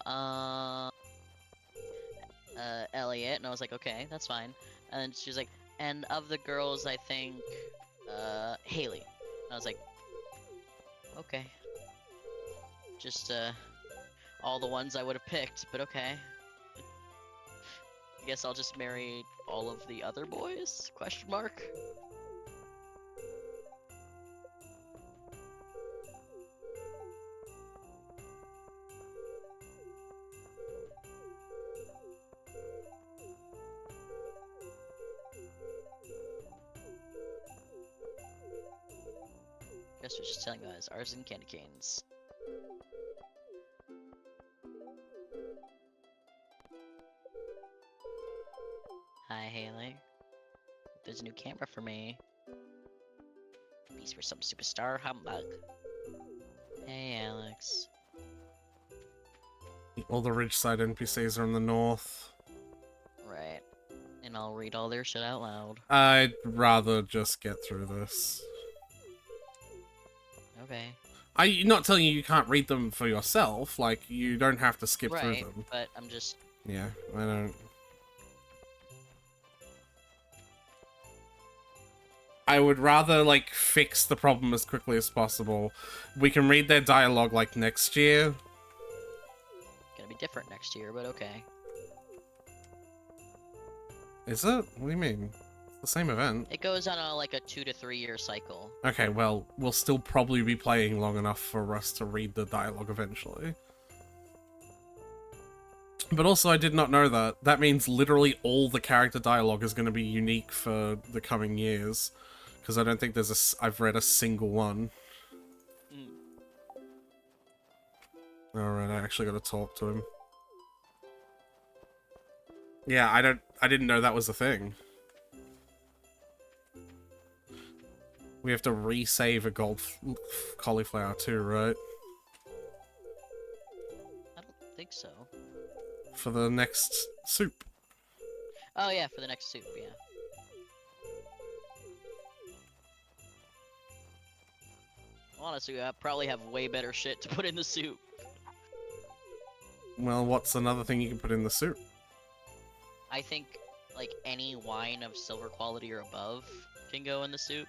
Elliot. And I was like, okay, that's fine. And then she was like, and of the girls, I think, Haley. And I was like, okay. Just, all the ones I would have picked, but okay. I guess I'll just marry all of the other boys? Question mark. Guess we're just telling guys ours and candy canes. Hi Haley. There's a new camera for me. These for some superstar humbug. Hey Alex. All the Ridgeside NPCs are in the north. Right. And I'll read all their shit out loud. I'd rather just get through this. Okay. I'm not telling you can't read them for yourself, like, you don't have to skip through Right, them. but I'm just... Yeah, I don't... I would rather, like, fix the problem as quickly as possible. We can read their dialogue, like, next year. Gonna be different next year, but okay. Is it? What do you mean? It's the same event. It goes on a, like a 2 to 3 year cycle. Okay, well, we'll still probably be playing long enough for us to read the dialogue eventually. But also, I did not know that. That means literally all the character dialogue is going to be unique for the coming years. Because I don't think I've read a single one. Mm. Alright, I actually got to talk to him. Yeah, I didn't know that was a thing. We have to resave a gold cauliflower too, right? I don't think so. For the next soup. Oh yeah, for the next soup, yeah. Honestly, I probably have way better shit to put in the soup. Well, what's another thing you can put in the soup? I think, like, any wine of silver quality or above can go in the soup.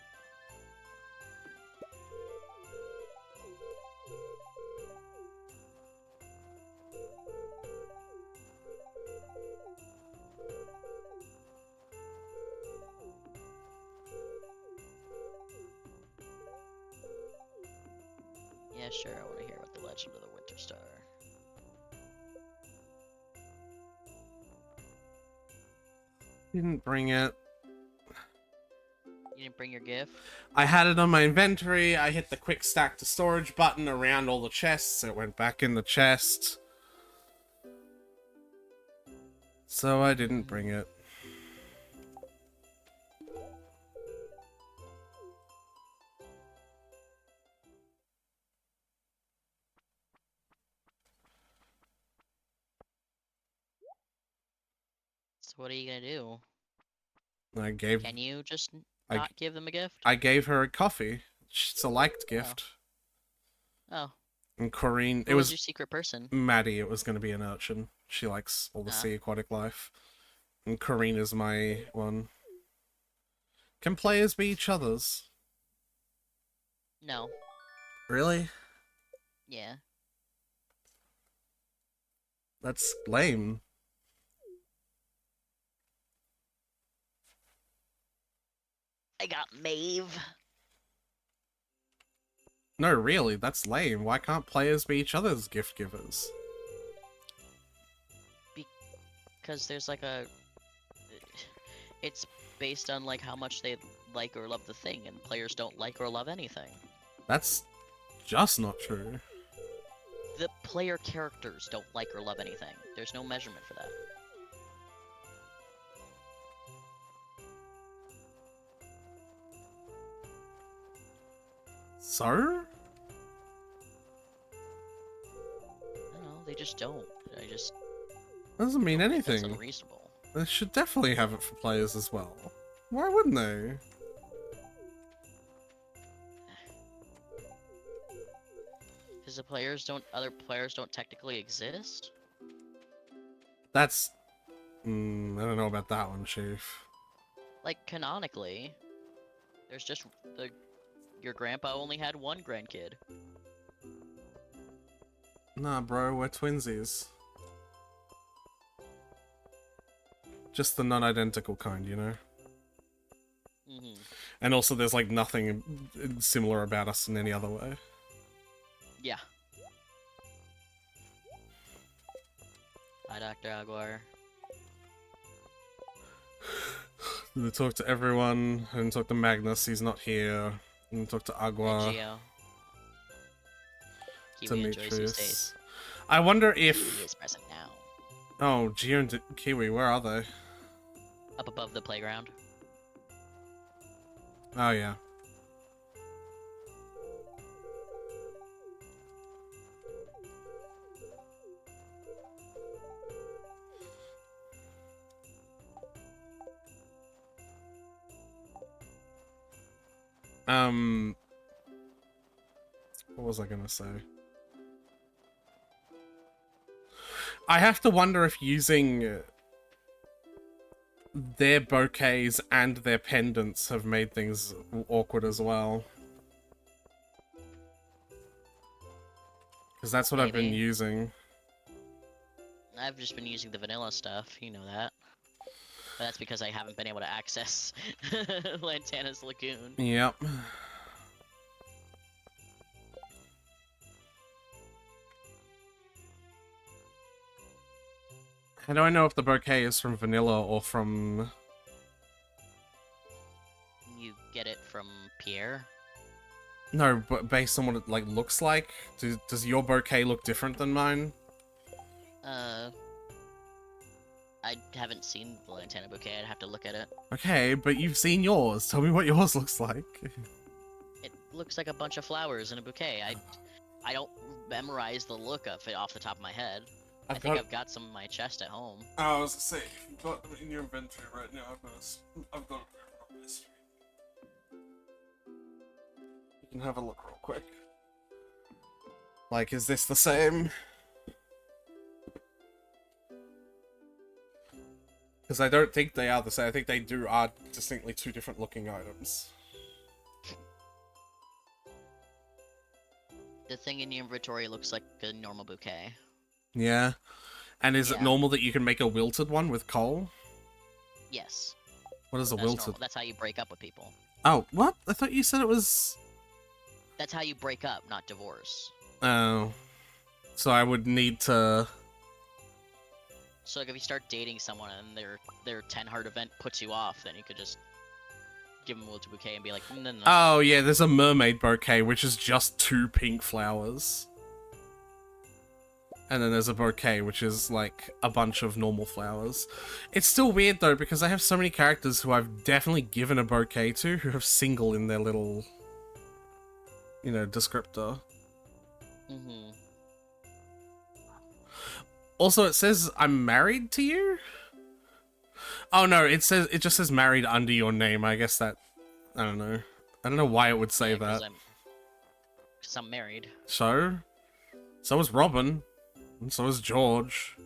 Yeah, sure, I want to hear about the Legend of the Winter Star. Didn't bring it. You You didn't bring your gift? I had it on my inventory. I hit the quick stack to storage button around all the chests. It went back in the chest. So I didn't bring it. So what are you gonna do? I gave Can you just I, not give them a gift? I gave her a coffee. It's a liked Oh. gift. Oh. And Corrine, Who it was was your secret person? Maddie. It was going to be an urchin. She likes all the sea aquatic life. And Corrine is my one. Can players be each other's? No. Really? Yeah. That's lame. I got Maeve. No, really, that's lame. Why can't players be each other's gift givers? Because there's like a... It's based on like how much they like or love the thing, and players don't like or love anything. That's just not true. The player characters don't like or love anything. There's no measurement for that. So? I don't know, they just don't. Doesn't mean That's anything. unreasonable. They should definitely have it for players as well. Why wouldn't they? Because other players don't technically exist? That's... I don't know about that one, Chief. Like, canonically, there's just your grandpa only had one grandkid. Nah, bro, we're twinsies. Just the non-identical kind, you know? Mm-hmm. And also there's, like, nothing similar about us in any other way. Yeah. Hi, Dr. Aguar. I talked to everyone. I didn't talk to Magnus, he's not here. I didn't talk to Agua. Geo. Kiwi enjoys these days. I wonder Kiwi if... is present now. Oh, Geo and Kiwi, where are they? Up above the playground. Oh, yeah. What was I gonna say? I have to wonder if using their bouquets and their pendants have made things awkward as well. Because that's what I've been Maybe. using. I've just been using the vanilla stuff, you know that. But that's because I haven't been able to access Lantana's Lagoon. Yep. How do I know if the bouquet is from vanilla or from... You get it from Pierre? No, but based on what it, like, looks like? Does your bouquet look different than mine? I haven't seen the Lantana bouquet, I'd have to look at it. Okay, but you've seen yours. Tell me what yours looks like. It looks like a bunch of flowers in a bouquet. I don't memorize the look of it off the top of my head. I think I've got some in my chest at home. I was gonna say, if you've got them in your inventory right now, I've got it on this. You can have a look real quick. Like, is this the same? Because I don't think they are the same. I think they are distinctly two different looking items. The thing in your inventory looks like a normal bouquet. Yeah. And is it Yeah. normal that you can make a wilted one with coal? Yes. What is a That's wilted? normal. That's how you break up with people. Oh, what? I thought you said it was... That's how you break up, not divorce. Oh. So I would need to... So like if you start dating someone and their 10 heart event puts you off, then you could just give him a little bouquet and be like, no, no, no. Oh, yeah, there's a mermaid bouquet, which is just 2 pink flowers. And then there's a bouquet, which is, like, a bunch of normal flowers. It's still weird, though, because I have so many characters who I've definitely given a bouquet to who have single in their little, you know, descriptor. Mm-hmm. Also, it says, I'm married to you? Oh, no, it just says married under your name. I guess that, I don't know. I don't know why it would say Yeah, that. Because I'm married. So is Robin. And so is George.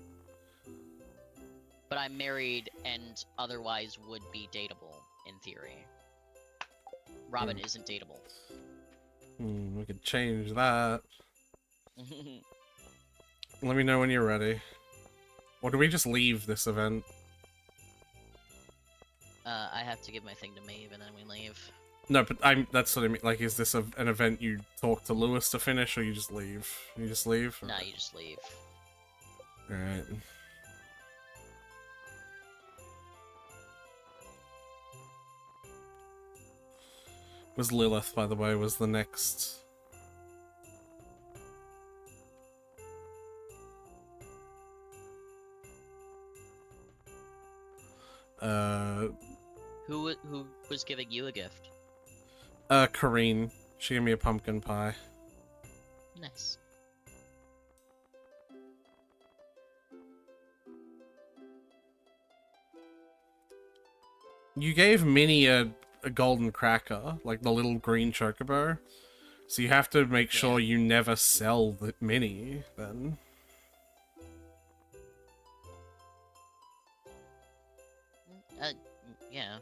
But I'm married and otherwise would be dateable, in theory. Robin isn't dateable. We could change that. Let me know when you're ready. Or do we just leave this event? I have to give my thing to Maeve and then we leave. No, but that's what I mean. Like, is this an event you talk to Lewis to finish, or you just leave? You just leave? Nah, you just leave. Alright. Was Lilith, by the way, was the next... Who was giving you a gift? Kareen. She gave me a pumpkin pie. Nice. You gave Minnie a golden cracker, like the little green chocobo. So you have to make sure you never sell the Minnie, then. Yeah.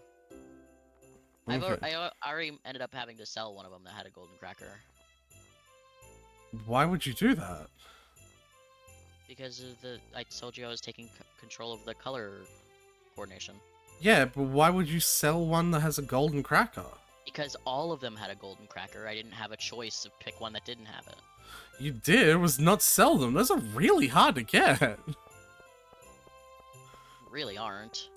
Okay. I already ended up having to sell one of them that had a golden cracker. Why would you do that? Because of I told you I was taking control of the color coordination. Yeah, but why would you sell one that has a golden cracker? Because all of them had a golden cracker, I didn't have a choice to pick one that didn't have it. You did, it was not sell them. Those are really hard to get. Really aren't.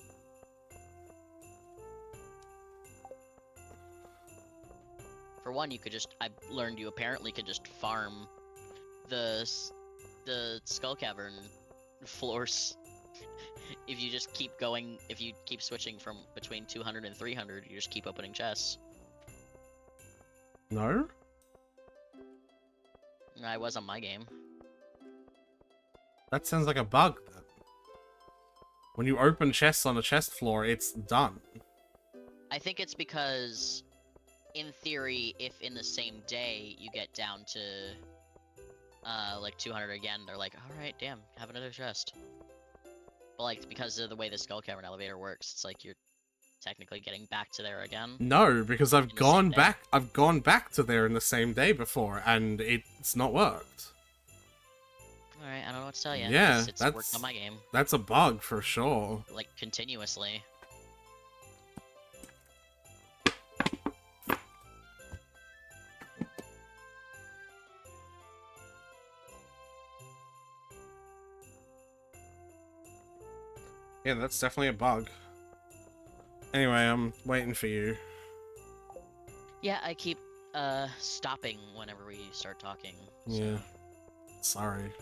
For one, you could just... I learned you apparently could just farm the Skull Cavern floors. If you just keep going, if you keep switching from between 200 and 300, you just keep opening chests. No? I was on my game. That sounds like a bug, then. When you open chests on a chest floor, it's done. I think it's because, in theory, if in the same day you get down to, like 200 again, they're like, alright, damn, have another chest. But, like, because of the way the Skull Cavern elevator works, it's like you're technically getting back to there again. No, because I've gone back to there in the same day before, and it's not worked. Alright, I don't know what to tell you. Yeah, it's worked on my game. That's a bug for sure. Like, continuously. Yeah, that's definitely a bug. Anyway, I'm waiting for you. Yeah, I keep, stopping whenever we start talking. So. Yeah. Sorry.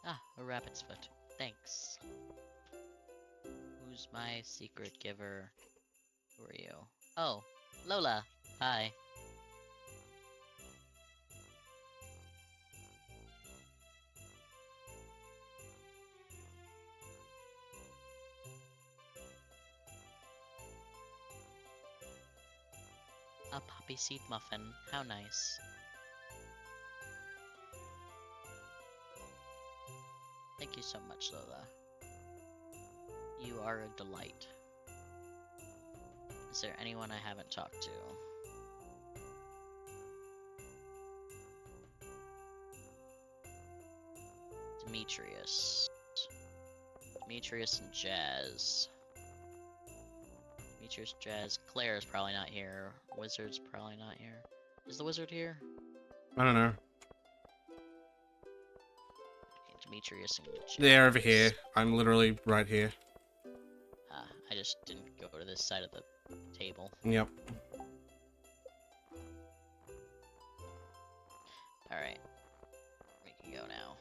Ah, a rabbit's foot. Thanks. Who's my secret giver? Who are you? Oh, Lola. Hi. A poppy seed muffin. How nice. Thank you so much, Lola. You are a delight. Is there anyone I haven't talked to? Demetrius. Demetrius and Jazz. Demetrius, Jazz. Claire's probably not here. Wizard's probably not here. Is the wizard here? I don't know. Okay, Demetrius and Jazz. They're over here. I'm literally right here. I just didn't go to this side of the table. Yep. Alright. We can go now.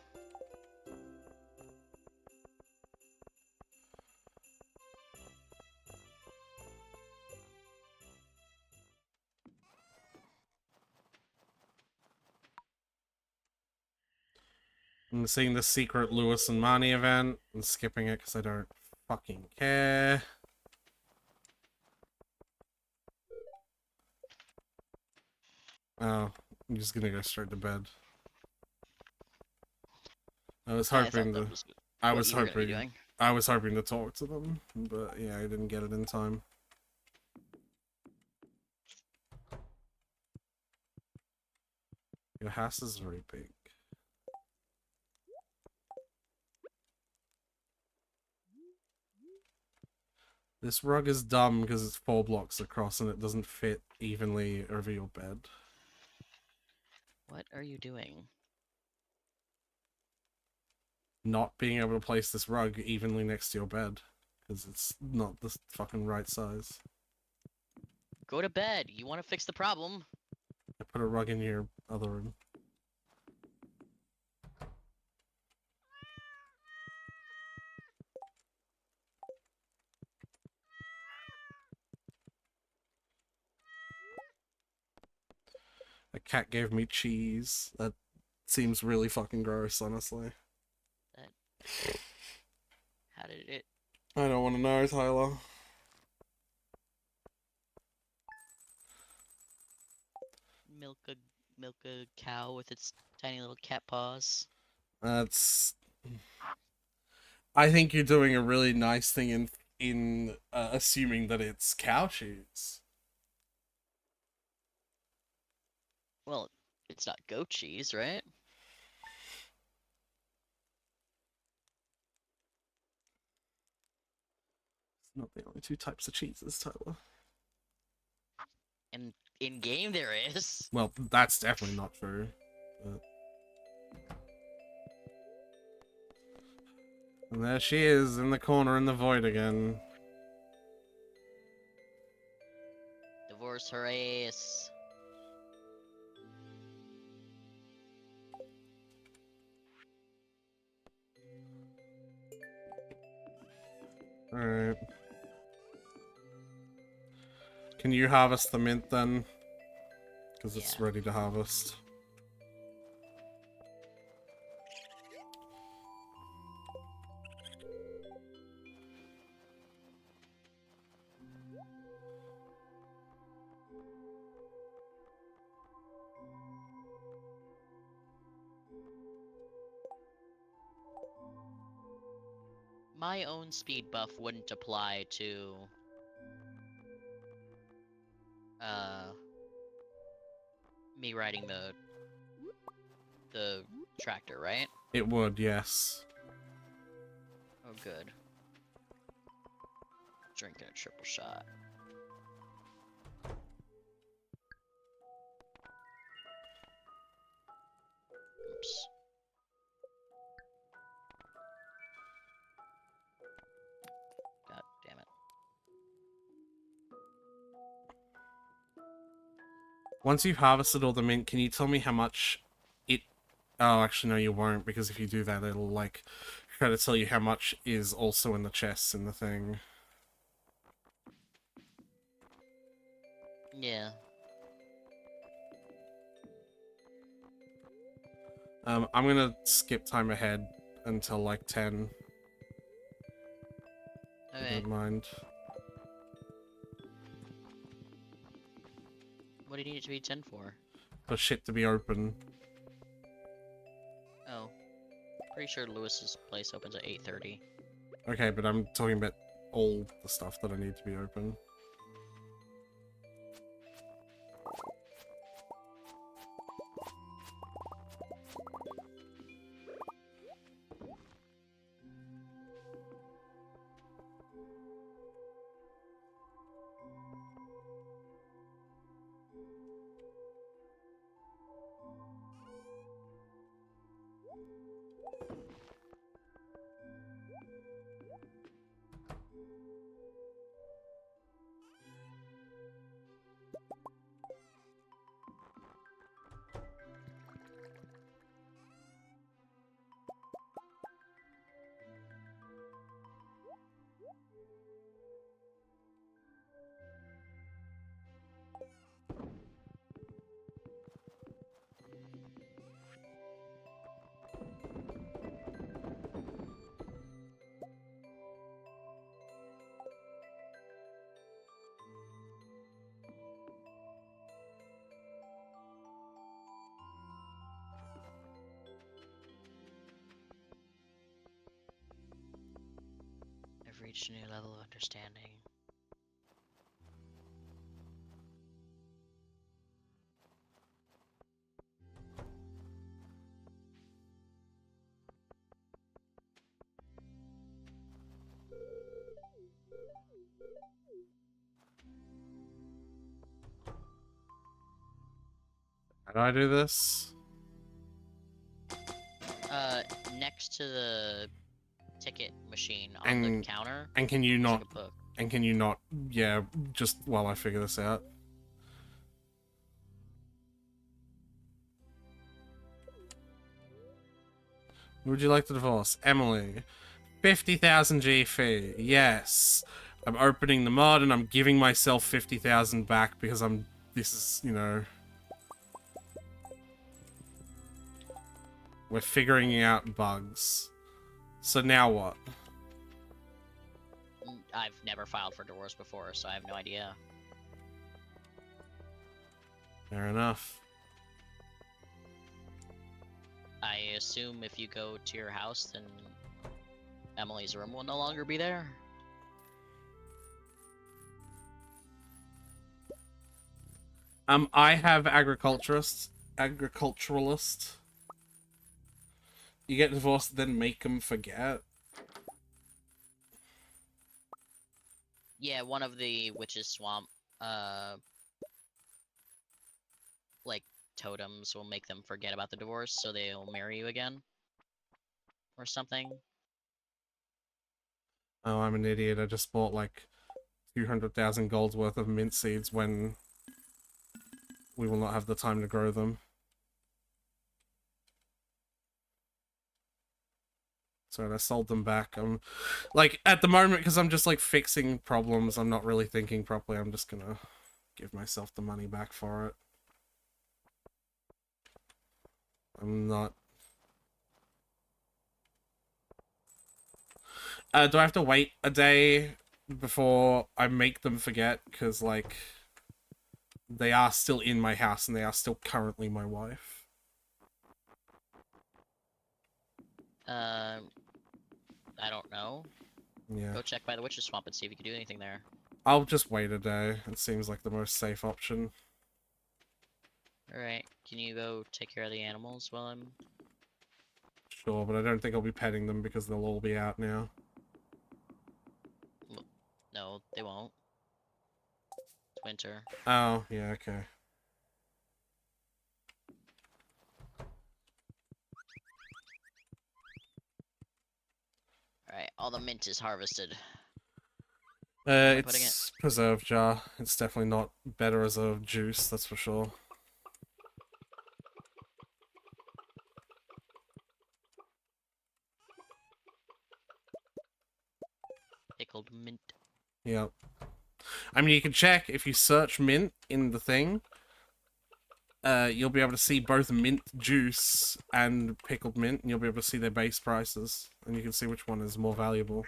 I'm seeing the secret Lewis and Marnie event and skipping it because I don't fucking care. Oh, I'm just gonna go straight to bed. I was hoping to. I was hoping. I was hoping to talk to them, but yeah, I didn't get it in time. Your house is very big. This rug is dumb because it's 4 blocks across and it doesn't fit evenly over your bed. What are you doing? Not being able to place this rug evenly next to your bed because it's not the fucking right size. Go to bed. You want to fix the problem. I put a rug in your other room. A cat gave me cheese. That seems really fucking gross, honestly. How did it... I don't want to know, Tyler. Milk a cow with its tiny little cat paws? That's... I think you're doing a really nice thing in assuming that it's cow cheese. Well, it's not goat cheese, right? It's not the only 2 types of cheeses, Tyler. And in game there is. Well, that's definitely not true. But... And there she is in the corner in the void again. Divorce her ass. Alright. Can you harvest the mint then? Because it's ready to harvest. My own speed buff wouldn't apply to me riding the tractor, right? It would, yes. Oh, good. Drinking a triple shot. Oops. God damn it. Once you've harvested all the mint, can you tell me how much it... Oh, actually, no, you won't, because if you do that, it'll, like, try to tell you how much is also in the chests in the thing. Yeah. I'm gonna skip time ahead until, like, 10. Okay. I don't mind. What do you need it to be 10 for? For shit to be open. Oh. Pretty sure Lewis's place opens at 8:30. Okay, but I'm talking about all the stuff that I need to be open. Reach a new level of understanding. How do I do this? Next to the ticket machine on the And counter, and can you there's not? like a book. And can you not? Yeah, just while I figure this out. Would you like to divorce? Emily. 50,000 G fee. Yes. I'm opening the mod and I'm giving myself 50,000 back because I'm... This is, you know... We're figuring out bugs. So now what? I've never filed for divorce before, so I have no idea. Fair enough. I assume if you go to your house, then Emily's room will no longer be there. I have agriculturalist. You get divorced, then make them forget. Yeah, one of the witch's swamp, uh, like totems will make them forget about the divorce, so they'll marry you again, or something. Oh, I'm an idiot. I just bought like 200,000 gold's worth of mint seeds when we will not have the time to grow them. So I sold them back. I'm like at the moment because I'm just like fixing problems. I'm not really thinking properly. I'm just gonna give myself the money back for it. I'm not. Do I have to wait a day before I make them forget? Because like they are still in my house and they are still currently my wife. Um, I don't know. Yeah. Go check by the witch's swamp and see if you can do anything there. I'll just wait a day. It seems like the most safe option. Alright, can you go take care of the animals while I'm... Sure, but I don't think I'll be petting them because they'll all be out now. No, they won't. It's winter. Oh, yeah, okay. Alright, all the mint is harvested. Where am I putting it? It's preserve jar. It's definitely not better as a juice, that's for sure. Pickled mint. Yep. I mean, you can check if you search mint in the thing. You'll be able to see both mint juice and pickled mint, and you'll be able to see their base prices, and you can see which one is more valuable.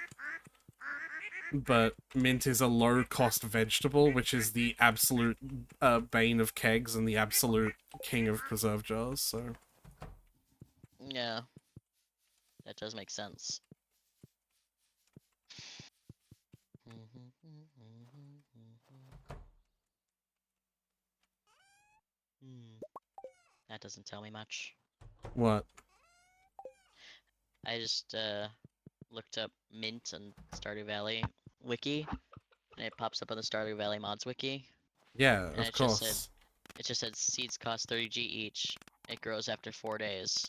But mint is a low-cost vegetable, which is the absolute bane of kegs and the absolute king of preserve jars, so... Yeah. That does make sense. That doesn't tell me much. What? I just looked up mint and Stardew Valley wiki, and it pops up on the Stardew Valley mods wiki. Yeah, And of course. it just said seeds cost 30G each. It grows after 4 days.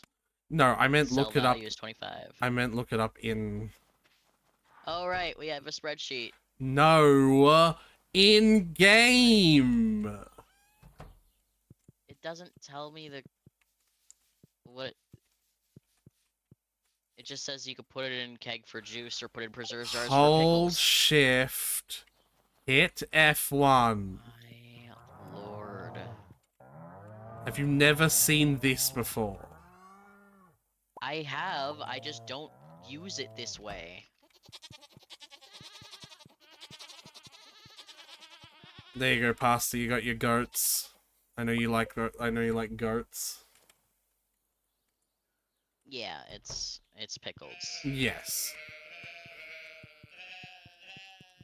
No, I meant Sell look it up. value is 25. I meant look it up in... Oh right, we have a spreadsheet. No, in-game! It doesn't tell me what it just says you could put it in keg for juice or put it in preserve jars for Hold pickles. shift. Hit F1. My lord. Have you never seen this before? I have, I just don't use it this way. There you go, Pastor. You got your goats. I know you like goats. Yeah, it's pickles. Yes.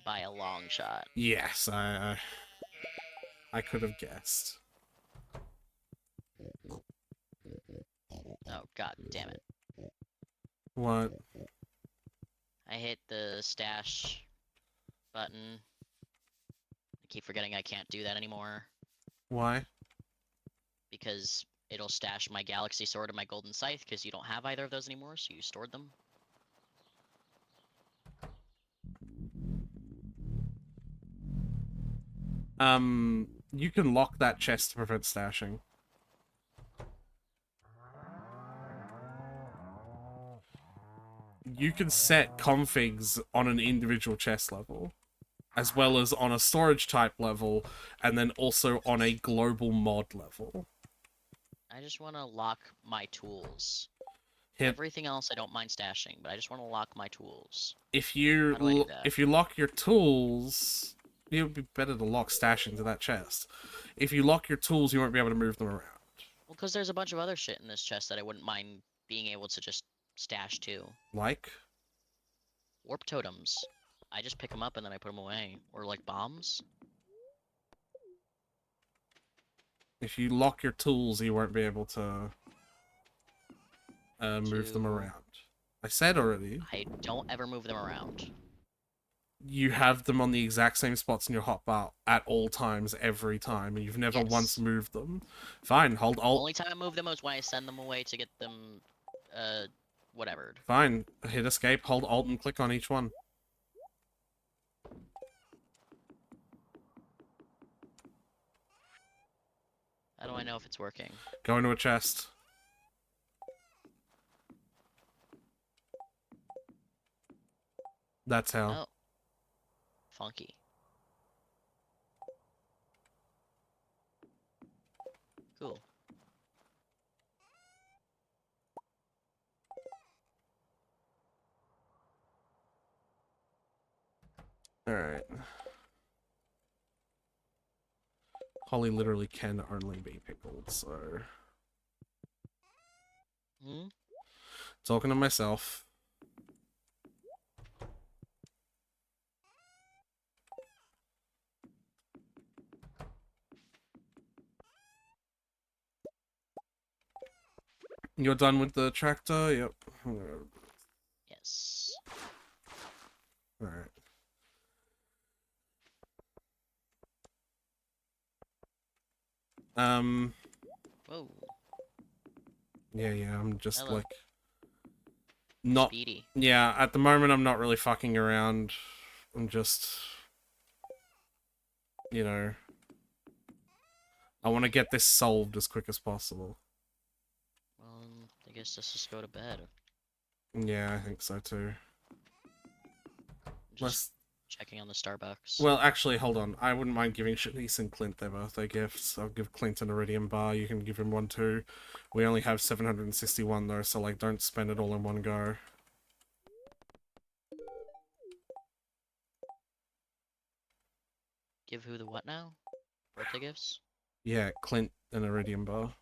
by a long shot. Yes, I could have guessed. Oh god damn it. What? I hit the stash button. I keep forgetting I can't do that anymore Why? because it'll stash my galaxy sword and my golden scythe because you don't have either of those anymore, so you stored them. You can lock that chest to prevent stashing. You can set configs on an individual chest level, as well as on a storage type level, and then also on a global mod level. I just want to lock my tools. Hit Everything else I don't mind stashing, but I just want to lock my tools. if How do I do that? if you lock your tools, it would be better to lock stashing to that chest. If you lock your tools, you won't be able to move them around. Well, because there's a bunch of other shit in this chest that I wouldn't mind being able to just stash too. Like, Warp totems. I just pick them up and then I put them away. Or like bombs. if you lock your tools, you won't be able to move them around. I said already. I don't ever move them around. You have them on the exact same spots in your hotbar at all times, every time, and you've never Yes. once moved them. Fine, hold The alt. only time I move them is when I send them away to get them, whatever. Fine, hit escape, hold alt, and click on each one. How do I know if it's working? Go into a chest. That's how. Oh. Funky. Cool. Alright. Holly literally can only be pickled, so... Hmm? Talking to myself. You're done with the tractor? Yep. Yes. Alright. Whoa. Yeah, I'm just Hello. like... Not... Speedy. Yeah, at the moment I'm not really fucking around. I'm just... You know... I want to get this solved as quick as possible. Well, I guess let's just go to bed. Yeah, I think so too. Just Let's... checking on the Starbucks. Well, actually, hold on. I wouldn't mind giving Shanice and Clint their birthday gifts. I'll give Clint an Iridium bar. You can give him one too. We only have 761 though, so like, don't spend it all in one go. Give who the what now? Birthday gifts? Yeah, Clint an Iridium bar.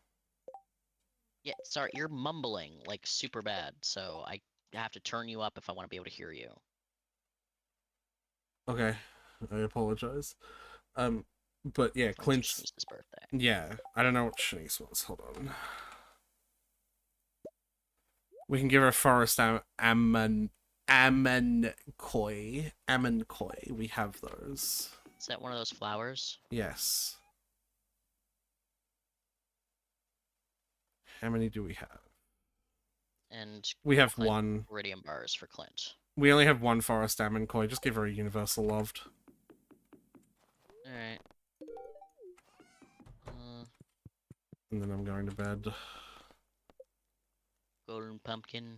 Yeah, sorry, you're mumbling like super bad, so I have to turn you up if I want to be able to hear you. Okay, I apologize. But yeah, It's Clint's... Shanice's birthday. Yeah, I don't know what Shanice was. Hold on. We can give her Forest Amonkoi. Amonkoi. We have those. Is that one of those flowers? Yes. How many do we have? And We have Clint one. Iridium bars for Clint. We only have one Forest Amonkoi. Just give her a Universal Loved. Alright. And then I'm going to bed. Golden pumpkin.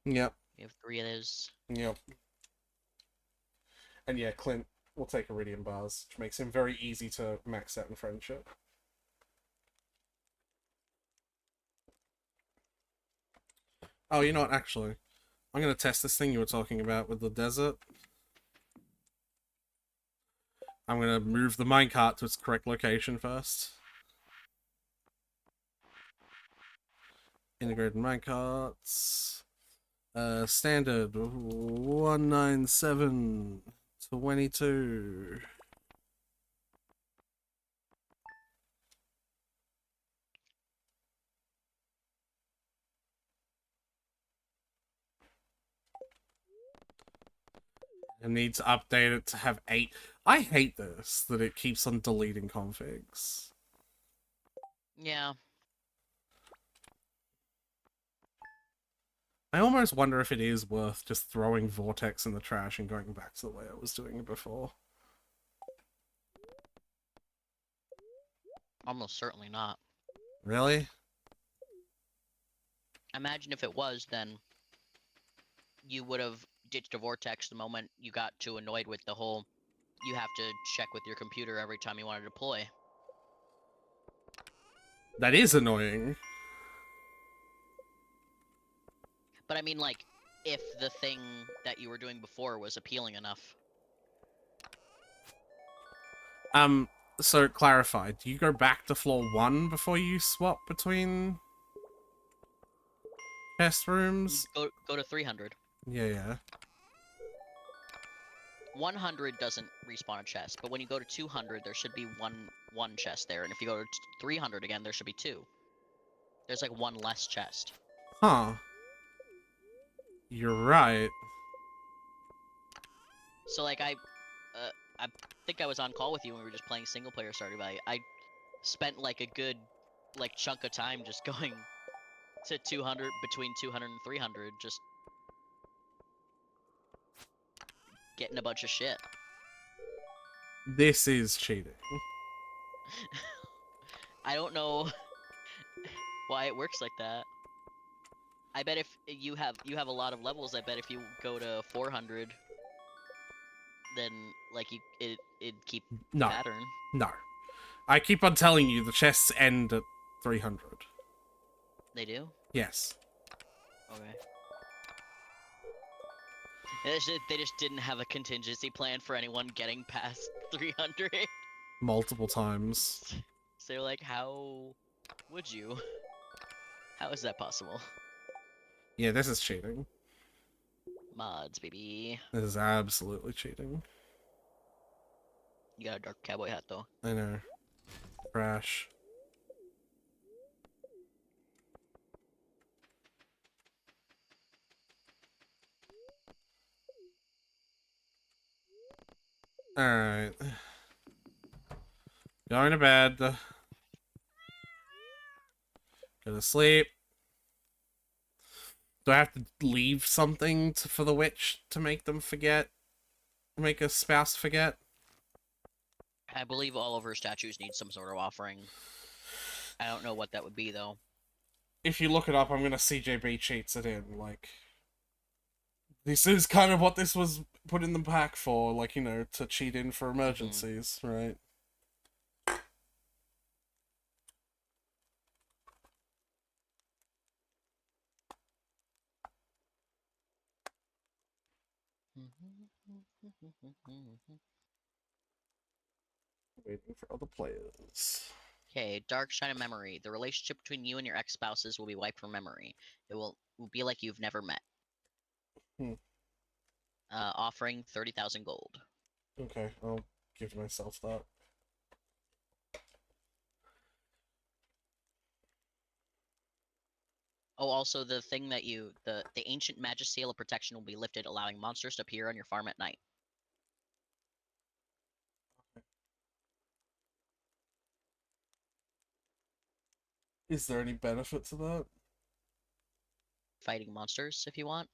Yep. We have 3 of those. Yep. And yeah, Clint will take Iridium bars, which makes him very easy to max out in friendship. Oh, you know what, actually? I'm going to test this thing you were talking about with the desert. I'm going to move the minecart to its correct location first. Integrated minecarts. Standard 197 22. It needs to update it to have 8. I hate this, that it keeps on deleting configs. Yeah. I almost wonder if it is worth just throwing Vortex in the trash and going back to the way I was doing it before. Almost certainly not. Really? Imagine if it was, then you would have ditched a vortex the moment you got too annoyed with the whole you have to check with your computer every time you want to deploy. That is annoying. But I mean, like, if the thing that you were doing before was appealing enough. So clarify, do you go back to floor 1 before you swap between test rooms? Go to 300. Yeah. 100 doesn't respawn a chest, but when you go to 200, there should be one chest there, and if you go to 300 again, there should be 2. There's like 1 less chest. Huh. You're right. So like I think I was on call with you when we were just playing single player Stardew Valley. I spent like a good like chunk of time just going to 200 between 200 and 300, just getting a bunch of shit. This is cheating. I don't know why it works like that. I bet if you have a lot of levels, I bet if you go to 400, then like it'd keep No. pattern. No. I keep on telling you the chests end at 300. They do? Yes. Okay. They just didn't have a contingency plan for anyone getting past 300. Multiple times. So they're like, how would you? How is that possible? Yeah, this is cheating. Mods, baby. This is absolutely cheating. You got a dark cowboy hat, though. I know. Crash. Alright. Going to bed. Go to sleep. Do I have to leave something for the witch to make them forget? Make a spouse forget? I believe all of her statues need some sort of offering. I don't know what that would be, though. If you look it up, I'm gonna CJB cheats it in. Like, this is kind of what this was put in the pack for. Like, you know, to cheat in for emergencies, right? Waiting for other players. Okay, Dark Shine of Memory. The relationship between you and your ex-spouses will be wiped from memory. It will be like you've never met. Offering 30,000 gold. Okay, I'll give myself that. Oh, also the thing that the ancient magic seal of protection will be lifted, allowing monsters to appear on your farm at night. Is there any benefit to that? Fighting monsters, if you want.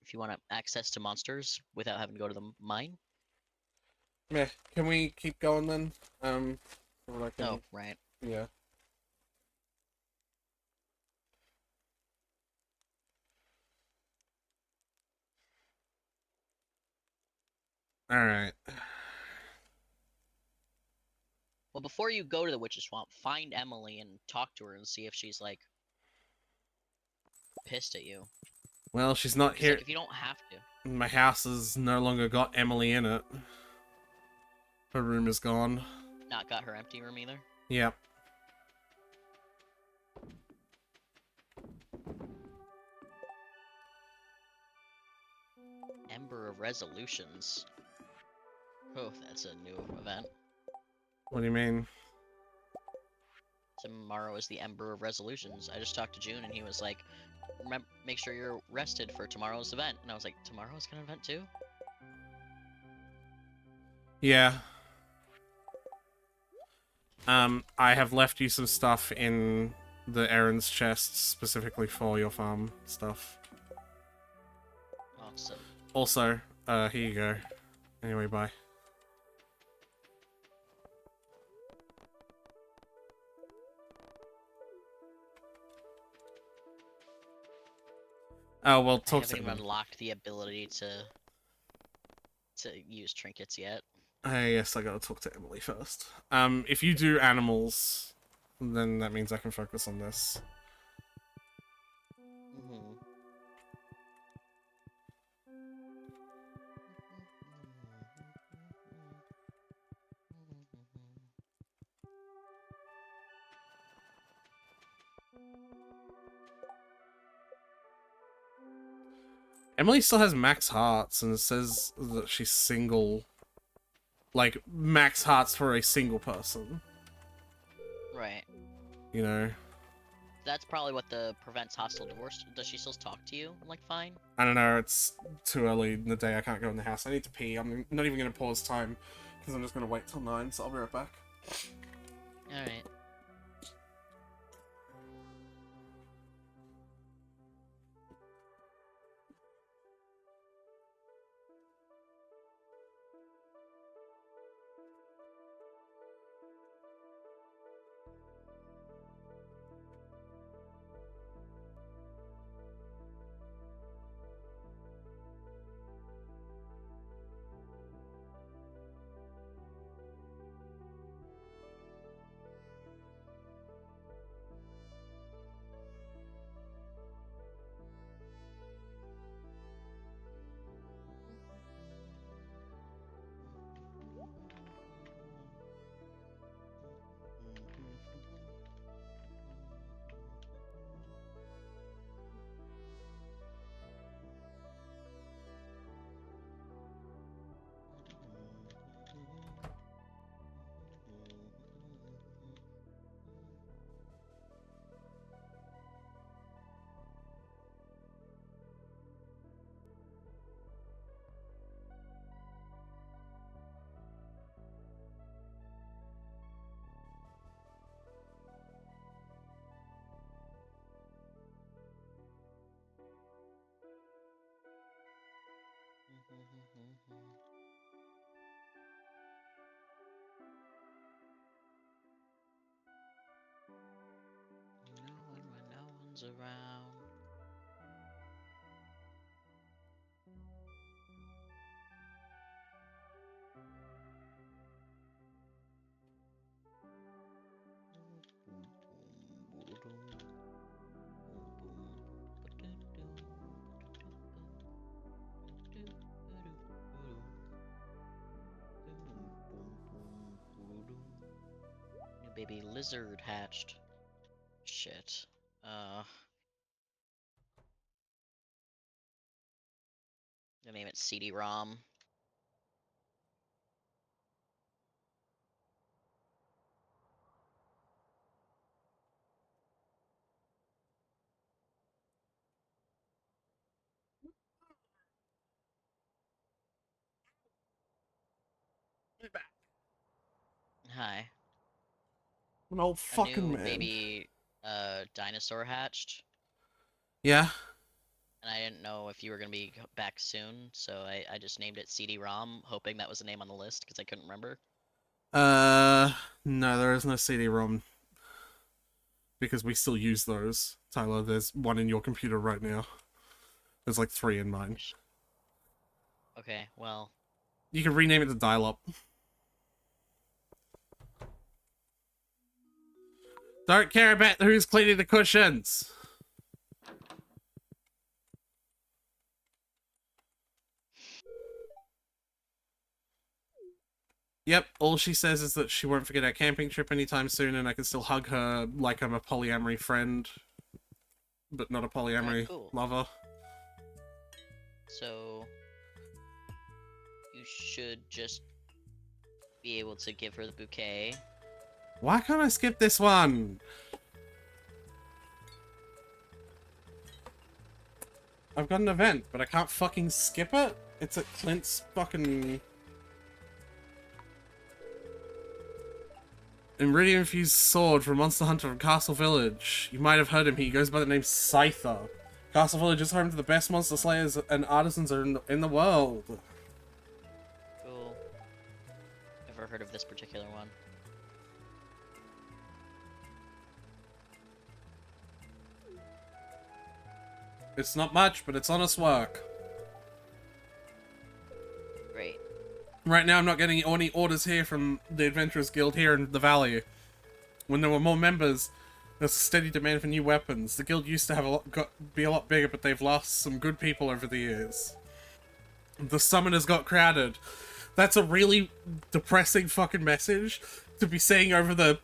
If you want access to monsters without having to go to the mine. Meh. Can we keep going then? Oh, right. Yeah. Alright. Well, before you go to the Witch's Swamp, find Emily and talk to her and see if she's, like, pissed at you. Well, she's not here. Like, if you don't have to. My house has no longer got Emily in it. Her room is gone. Not got her empty room either? Yep. Ember of Resolutions. Oh, that's a new event. What do you mean? Tomorrow is the Ember of Resolutions. I just talked to June and he was like, make sure you're rested for tomorrow's event. And I was like, tomorrow's gonna event too? Yeah. I have left you some stuff in the errands chest specifically for your farm stuff. Awesome. Also, here you go. Anyway, bye. Oh, well, I talk haven't to even him. unlocked the ability to use trinkets yet. Yes, I gotta talk to Emily first. If you do animals, then that means I can focus on this. Mm-hmm. Emily still has max hearts, and it says that she's single. Like, max hearts for a single person. Right. You know? That's probably what the prevents hostile divorce. Does she still talk to you? Like, fine? I don't know, it's too early in the day, I can't go in the house. I need to pee, I'm not even gonna pause time, because I'm just gonna wait till 9, so I'll be right back. Alright. No one when no one's around. New baby lizard hatched. Shit. Gonna name it CD-ROM. Hi. An old A fucking new man. baby dinosaur hatched. Yeah? And I didn't know if you were gonna be back soon, so I just named it CD-ROM, hoping that was the name on the list because I couldn't remember. No, there is no CD-ROM. Because we still use those. Tyler, there's one in your computer right now. There's like 3 in mine. Okay, well, You can rename it to dial-up. Don't care about who's cleaning the cushions! Yep, all she says is that she won't forget our camping trip anytime soon, and I can still hug her like I'm a polyamory friend, but not a alright, polyamory cool. lover. So, you should just be able to give her the bouquet. Why can't I skip this one? I've got an event, but I can't fucking skip it? It's at Clint's fucking... Iridium Fused Sword from Monster Hunter from Castle Village. You might have heard him. He goes by the name Scyther. Castle Village is home to the best monster slayers and artisans in the world. Cool. Never heard of this particular one. It's not much, but it's honest work. Great. Right now, I'm not getting any orders here from the Adventurers Guild here in the Valley. When there were more members, there's a steady demand for new weapons. The guild used to have be a lot bigger, but they've lost some good people over the years. The summoners got crowded. That's a really depressing fucking message to be saying over the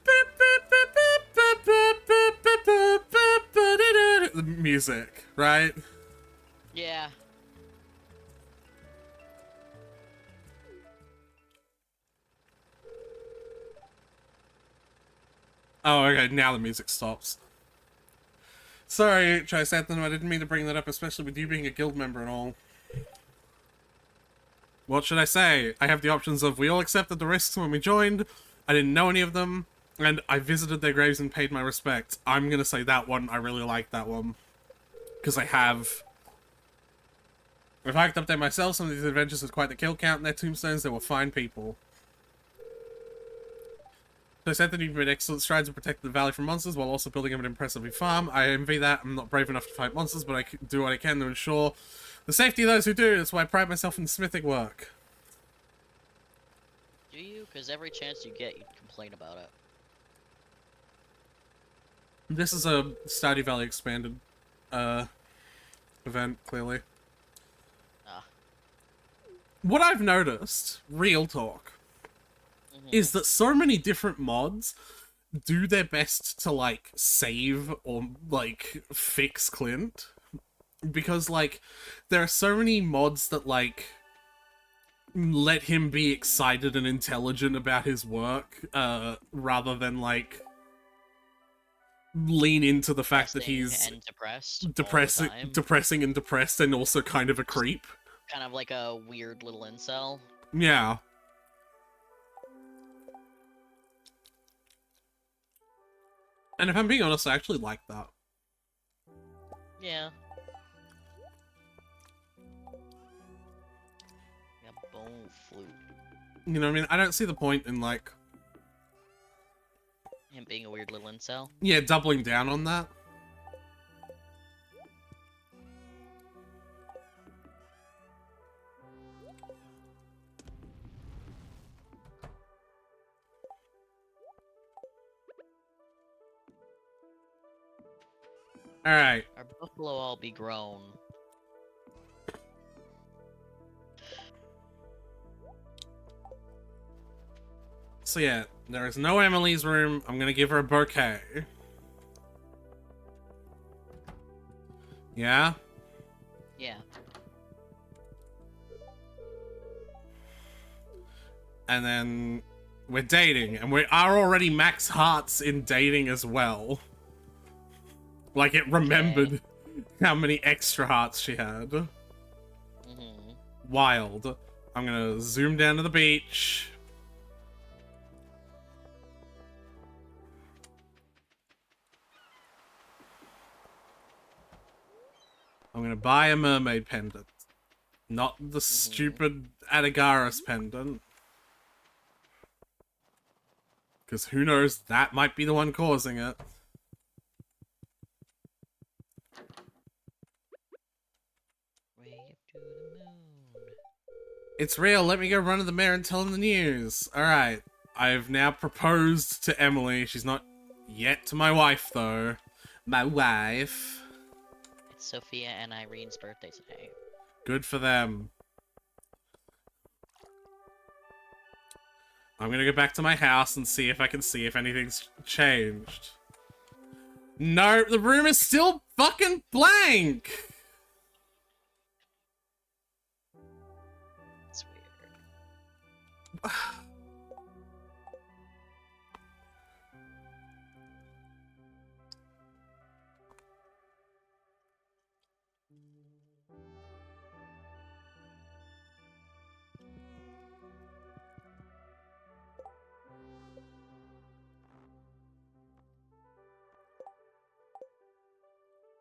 music, right? Yeah. Oh, okay, now the music stops. Sorry, Chrysanthemum, I didn't mean to bring that up, especially with you being a guild member and all. What should I say? I have the options of we all accepted the risks when we joined, I didn't know any of them, and I visited their graves and paid my respects. I'm gonna say that one, I really like that one. Because I have. If I could update myself, some of these adventures had quite the kill count in their tombstones, they were fine people. So I said that you've made excellent strides in protecting the valley from monsters while also building up an impressive farm. I envy that. I'm not brave enough to fight monsters, but I do what I can to ensure the safety of those who do. That's why I pride myself in smithing work. Do you? Because every chance you get, you complain about it. This is a Stardew Valley expanded event, clearly. Ah. What I've noticed, real talk, is that so many different mods do their best to, like, save or, like, fix Clint. Because, like, there are so many mods that, like, let him be excited and intelligent about his work, rather than, like, lean into the fact that he's and depressed depressing and depressed and also kind of a creep. Kind of like a weird little incel. Yeah. And if I'm being honest, I actually like that. Yeah. Yeah, bone flute. You know what I mean? I don't see the point in, like... Him being a weird little incel. Yeah, doubling down on that. Alright. Our buffalo all be grown. So yeah, there is no Emily's room. I'm gonna give her a bouquet. Yeah? Yeah. And then we're dating, and we are already max hearts in dating as well. Like, it remembered how many extra hearts she had. Wild. I'm gonna zoom down to the beach. I'm gonna buy a mermaid pendant. Not the stupid Adagaris pendant. Because who knows, that might be the one causing it. Way up to the moon. It's real, let me go run to the mayor and tell him the news. Alright, I've now proposed to Emily. She's not yet to my wife, though. My wife. It's Sophia and Irene's birthday today. Good for them. I'm gonna go back to my house and see if I can see if anything's changed. No, the room is still fucking blank! It's weird.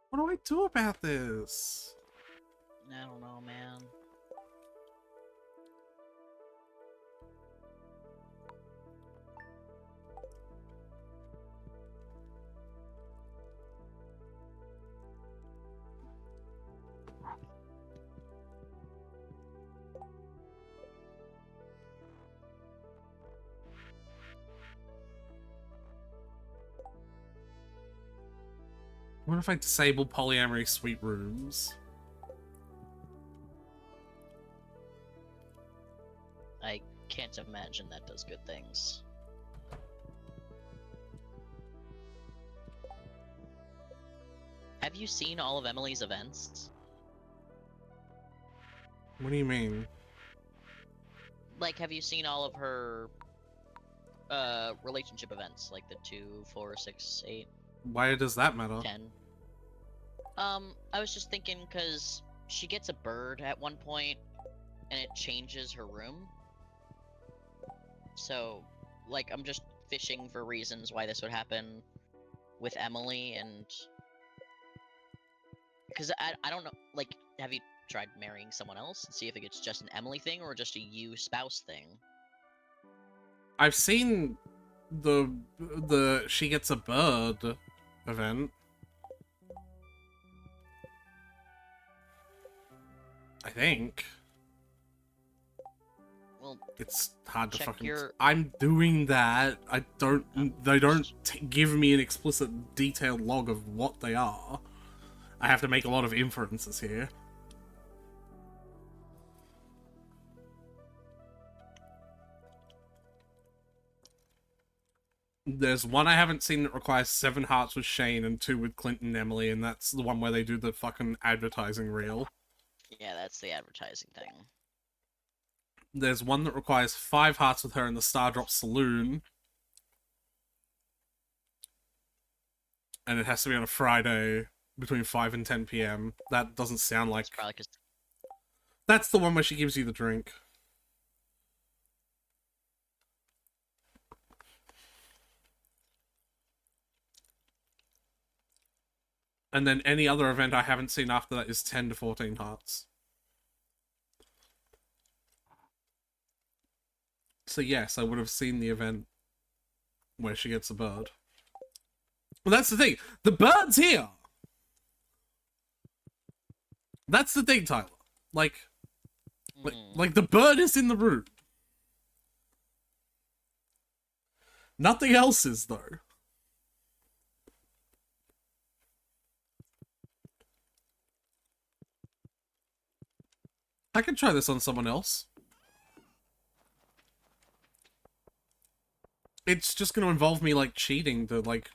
What do I do about this? I don't know, man. What if I disable polyamory suite rooms? I can't imagine that does good things. Have you seen all of Emily's events? What do you mean? Like, have you seen all of her relationship events? Like the 2, 4, 6, 8, Why does that matter? 10? I was just thinking because she gets a bird at one point and it changes her room. So, like, I'm just fishing for reasons why this would happen with Emily, and because I don't know, like, have you tried marrying someone else and see if it's just an Emily thing or just a you spouse thing? I've seen the she gets a bird event. I think. Well, It's hard to check fucking. your- I'm doing that. I don't. They don't give me an explicit, detailed log of what they are. I have to make a lot of inferences here. There's one I haven't seen that requires 7 hearts with Shane and 2 with Clint and Emily, and that's the one where they do the fucking advertising reel. Yeah, that's the advertising thing. There's one that requires 5 hearts with her in the Stardrop Saloon. And it has to be on a Friday between 5 and 10 p.m. That doesn't sound like... It's probably because That's the one where she gives you the drink. And then any other event I haven't seen after that is 10 to 14 hearts. So yes, I would have seen the event where she gets a bird. Well, that's the thing. The bird's here! That's the thing, Tyler. Like the bird is in the room. Nothing else is, though. I can try this on someone else. It's just going to involve me, like, cheating to, like,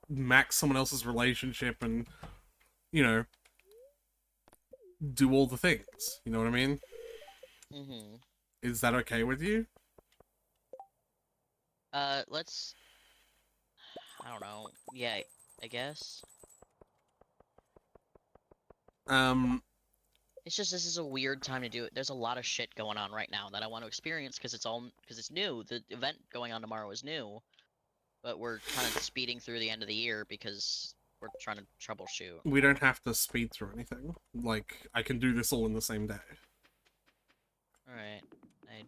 max someone else's relationship and, you know, do all the things. You know what I mean? Mm-hmm. Is that okay with you? Let's... I don't know. Yeah, I guess. It's just, this is a weird time to do it. There's a lot of shit going on right now that I want to experience because it's new. The event going on tomorrow is new, but we're kind of speeding through the end of the year because we're trying to troubleshoot. We don't have to speed through anything. Like, I can do this all in the same day. Alright. I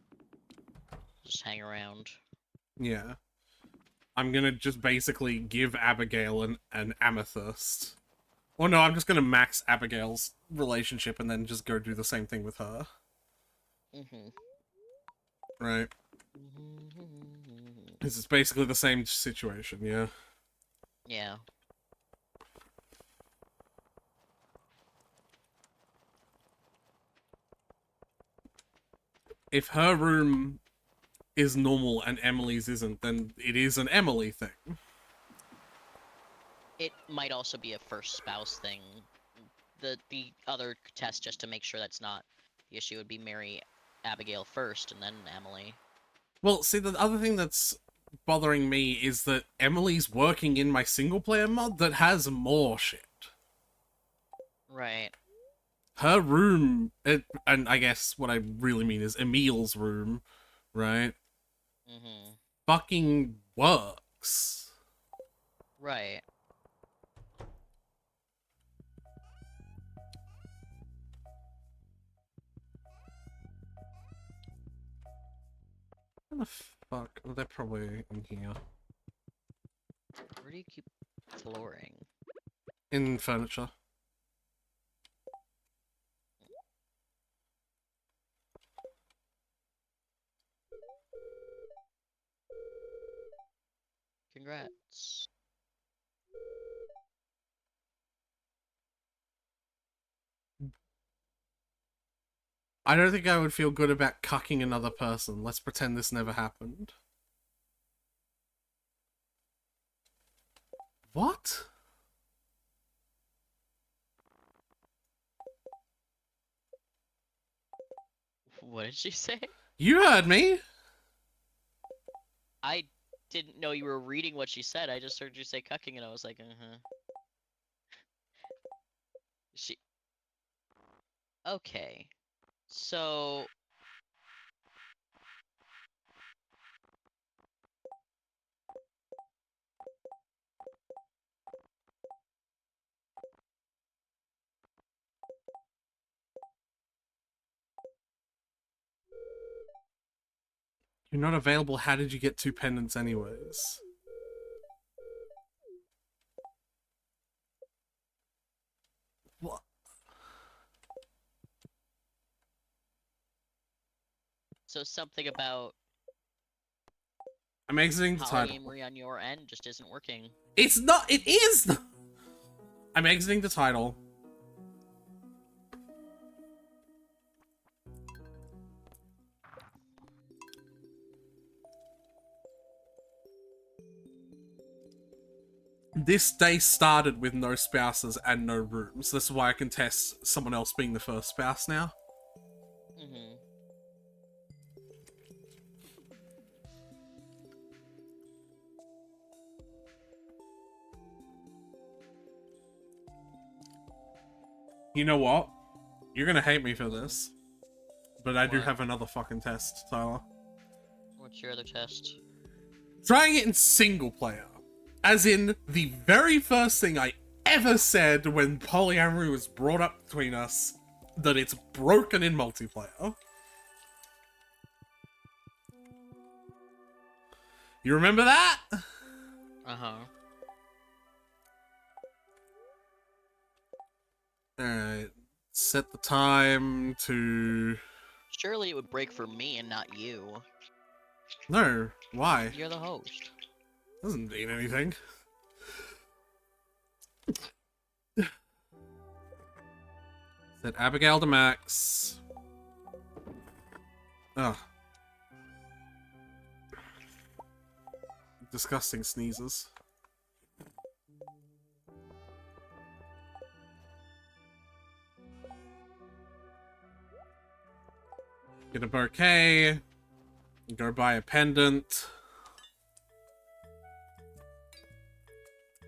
just hang around. Yeah. I'm gonna just basically give Abigail an amethyst. Or no, I'm just gonna max Abigail's relationship and then just go do the same thing with her. Mm-hmm. Right? Because it's basically the same situation, yeah? Yeah. If her room is normal and Emily's isn't, then it is an Emily thing. It might also be a first spouse thing. The other test, just to make sure that's not the issue, would be marry Abigail first and then Emily. Well, see, the other thing that's bothering me is that Emily's working in my single player mod that has more shit. Right. Her room, and I guess what I really mean is Emil's room, right? Mm-hmm. Fucking works. Right. What the fuck? Oh, they're probably in here. Where do you keep flooring? In furniture. Congrats. I don't think I would feel good about cucking another person. Let's pretend this never happened. What? What did she say? You heard me! I didn't know you were reading what she said. I just heard you say cucking, and I was like, uh-huh. She. Okay. So. You're not available, how did you get 2 pendants anyways? What? So something about I'm exiting the title. polyamory on your end just isn't working. It's not, it is! I'm exiting the title. This day started with no spouses and no rooms. This is why I can test someone else being the first spouse now. Mm-hmm. You know what? You're gonna hate me for this. But I do What? have another fucking test, Tyler. What's your other test? Trying it in single player. As in, the very first thing I ever said when polyamory was brought up between us, that it's broken in multiplayer. You remember that? Uh-huh. Alright. Set the time to... Surely it would break for me and not you. No. Why? You're the host. Doesn't mean anything. Set Abigail to max. Ugh. Disgusting sneezes. Get a bouquet. Go buy a pendant.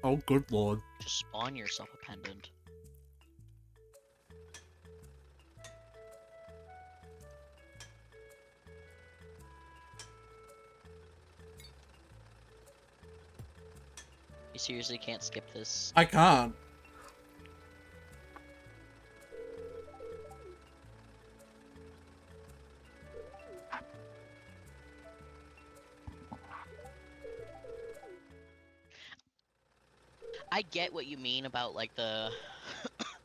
Oh, good lord. Just spawn yourself a pendant. You seriously can't skip this. I can't. I get what you mean about like the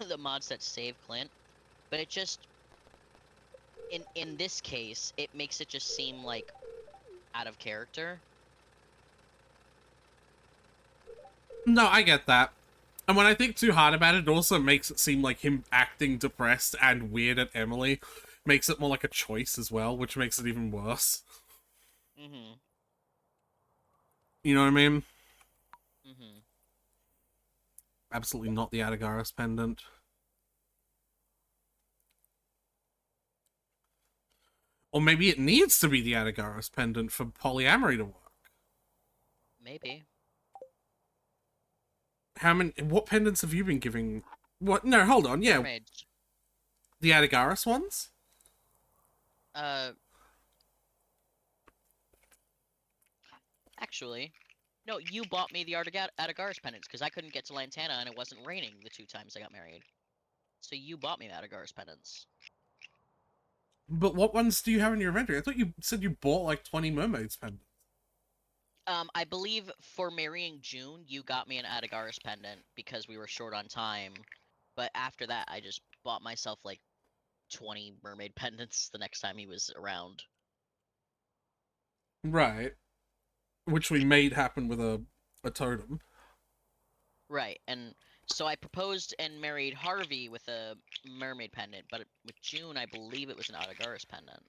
the mods that save Clint, but it just in this case it makes it just seem like out of character. No, I get that. And when I think too hard about it, it also makes it seem like him acting depressed and weird at Emily makes it more like a choice as well, which makes it even worse. Mm-hmm. You know what I mean? Mm-hmm. Absolutely not the Adagaris pendant. Or maybe it needs to be the Adagaris pendant for polyamory to work. Maybe. What pendants have you been giving? What? No, hold on. Yeah, Mermaids. the Adagaris ones? Uh, actually, no, you bought me the Adagaris pendants because I couldn't get to Lantana and it wasn't raining the 2 times I got married. So you bought me the Adagaris pendants. But what ones do you have in your inventory? I thought you said you bought like 20 mermaids pendants. I believe for marrying June, you got me an Adagaris pendant because we were short on time. But after that, I just bought myself like 20 mermaid pendants the next time he was around. Right. Which we made happen with a totem. Right, and so I proposed and married Harvey with a mermaid pendant, but with June, I believe it was an Adagaris pendant.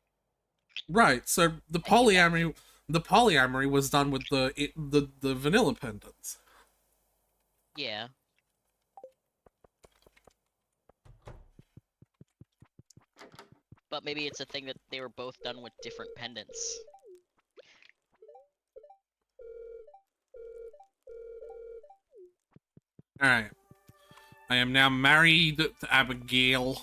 Right. So And you got me. the polyamory was done with the vanilla pendants. Yeah. But maybe it's a thing that they were both done with different pendants. All right. I am now married to Abigail.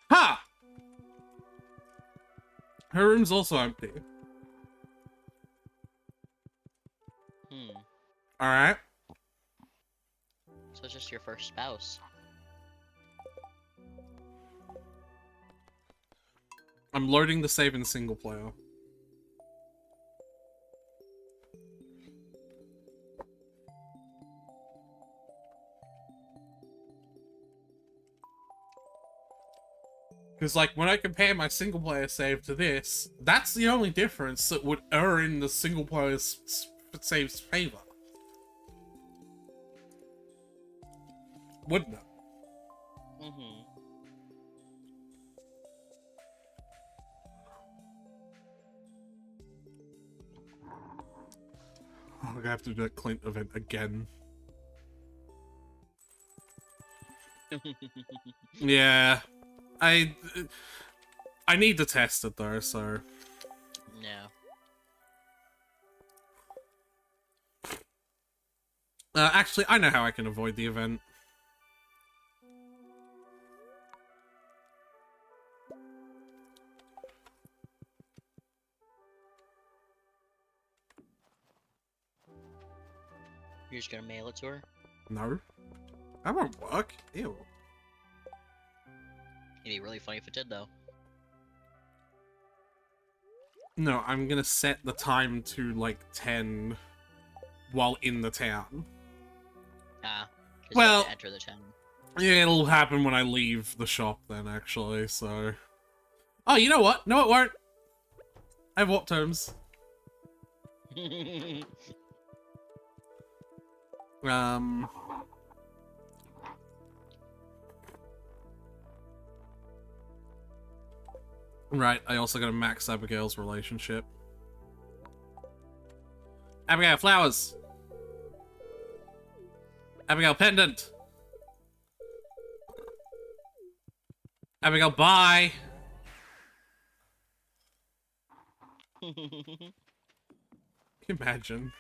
Ha! Her room's also empty. Alright. So it's just your first spouse. I'm loading the save in single player. Because, like, when I compare my single player save to this, that's the only difference that would err in the single player's save's favor. Wouldn't it? Mm-hmm. Oh, I'm gonna have to do that Clint event again. Yeah. I need to test it, though, so... No. Actually, I know how I can avoid the event. You're just gonna mail it to her? No. That won't work. Ew. It'd be really funny if it did, though. No, I'm gonna set the time to, like, 10 while in the town. Ah. 'Cause you have Well, to enter the town. yeah, it'll happen when I leave the shop then, actually, so... Oh, you know what? No, it won't. I have warp tomes. Right, I also gotta max Abigail's relationship. Abigail, flowers! Abigail, pendant! Abigail, bye! Imagine.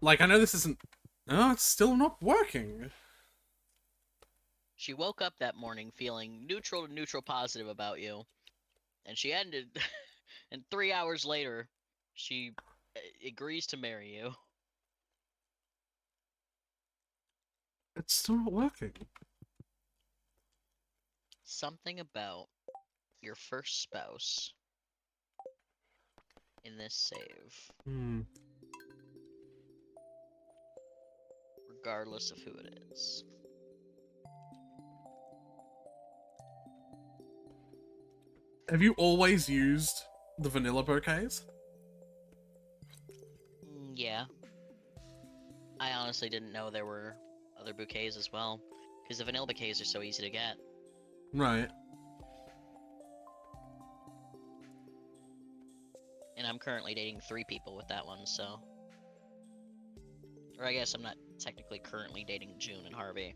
Like, I know this isn't... Oh, it's still not working. She woke up that morning feeling neutral to neutral positive about you. And she ended... and 3 hours later, she agrees to marry you. It's still not working. Something about your first spouse in this save. Regardless of who it is. Have you always used the vanilla bouquets? Yeah. I honestly didn't know there were other bouquets as well. Because the vanilla bouquets are so easy to get. Right. And I'm currently dating 3 people with that one, so. Or I guess I'm not technically currently dating June and Harvey.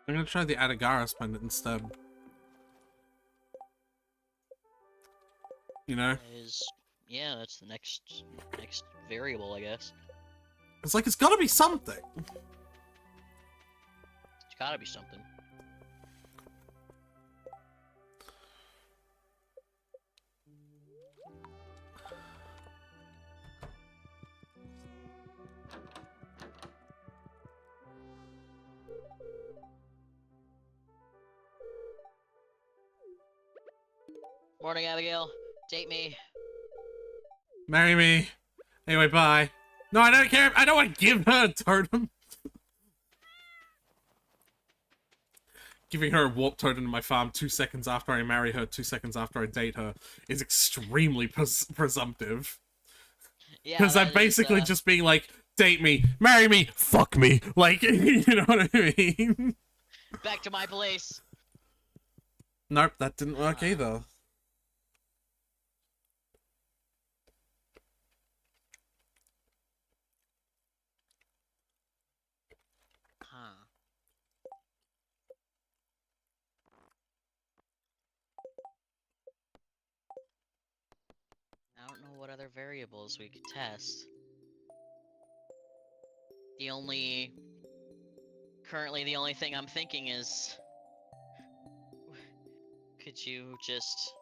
I'm gonna try the Adagaris pendant instead. You know? That is, yeah, that's the next variable, I guess. It's like, it's gotta be something. It's gotta be something. Morning, Abigail. Date me. Marry me. Anyway, bye. No, I don't care. I don't want to give her a totem. Giving her a warp totem in my farm 2 seconds after I marry her, 2 seconds after I date her, is extremely presumptive. Yeah, Because I'm that basically is, just being like, date me, marry me, fuck me. Like, you know what I mean? back to my place. Nope, that didn't work either. Huh. I don't know what other variables we could test. Currently the only thing I'm thinking is, could you just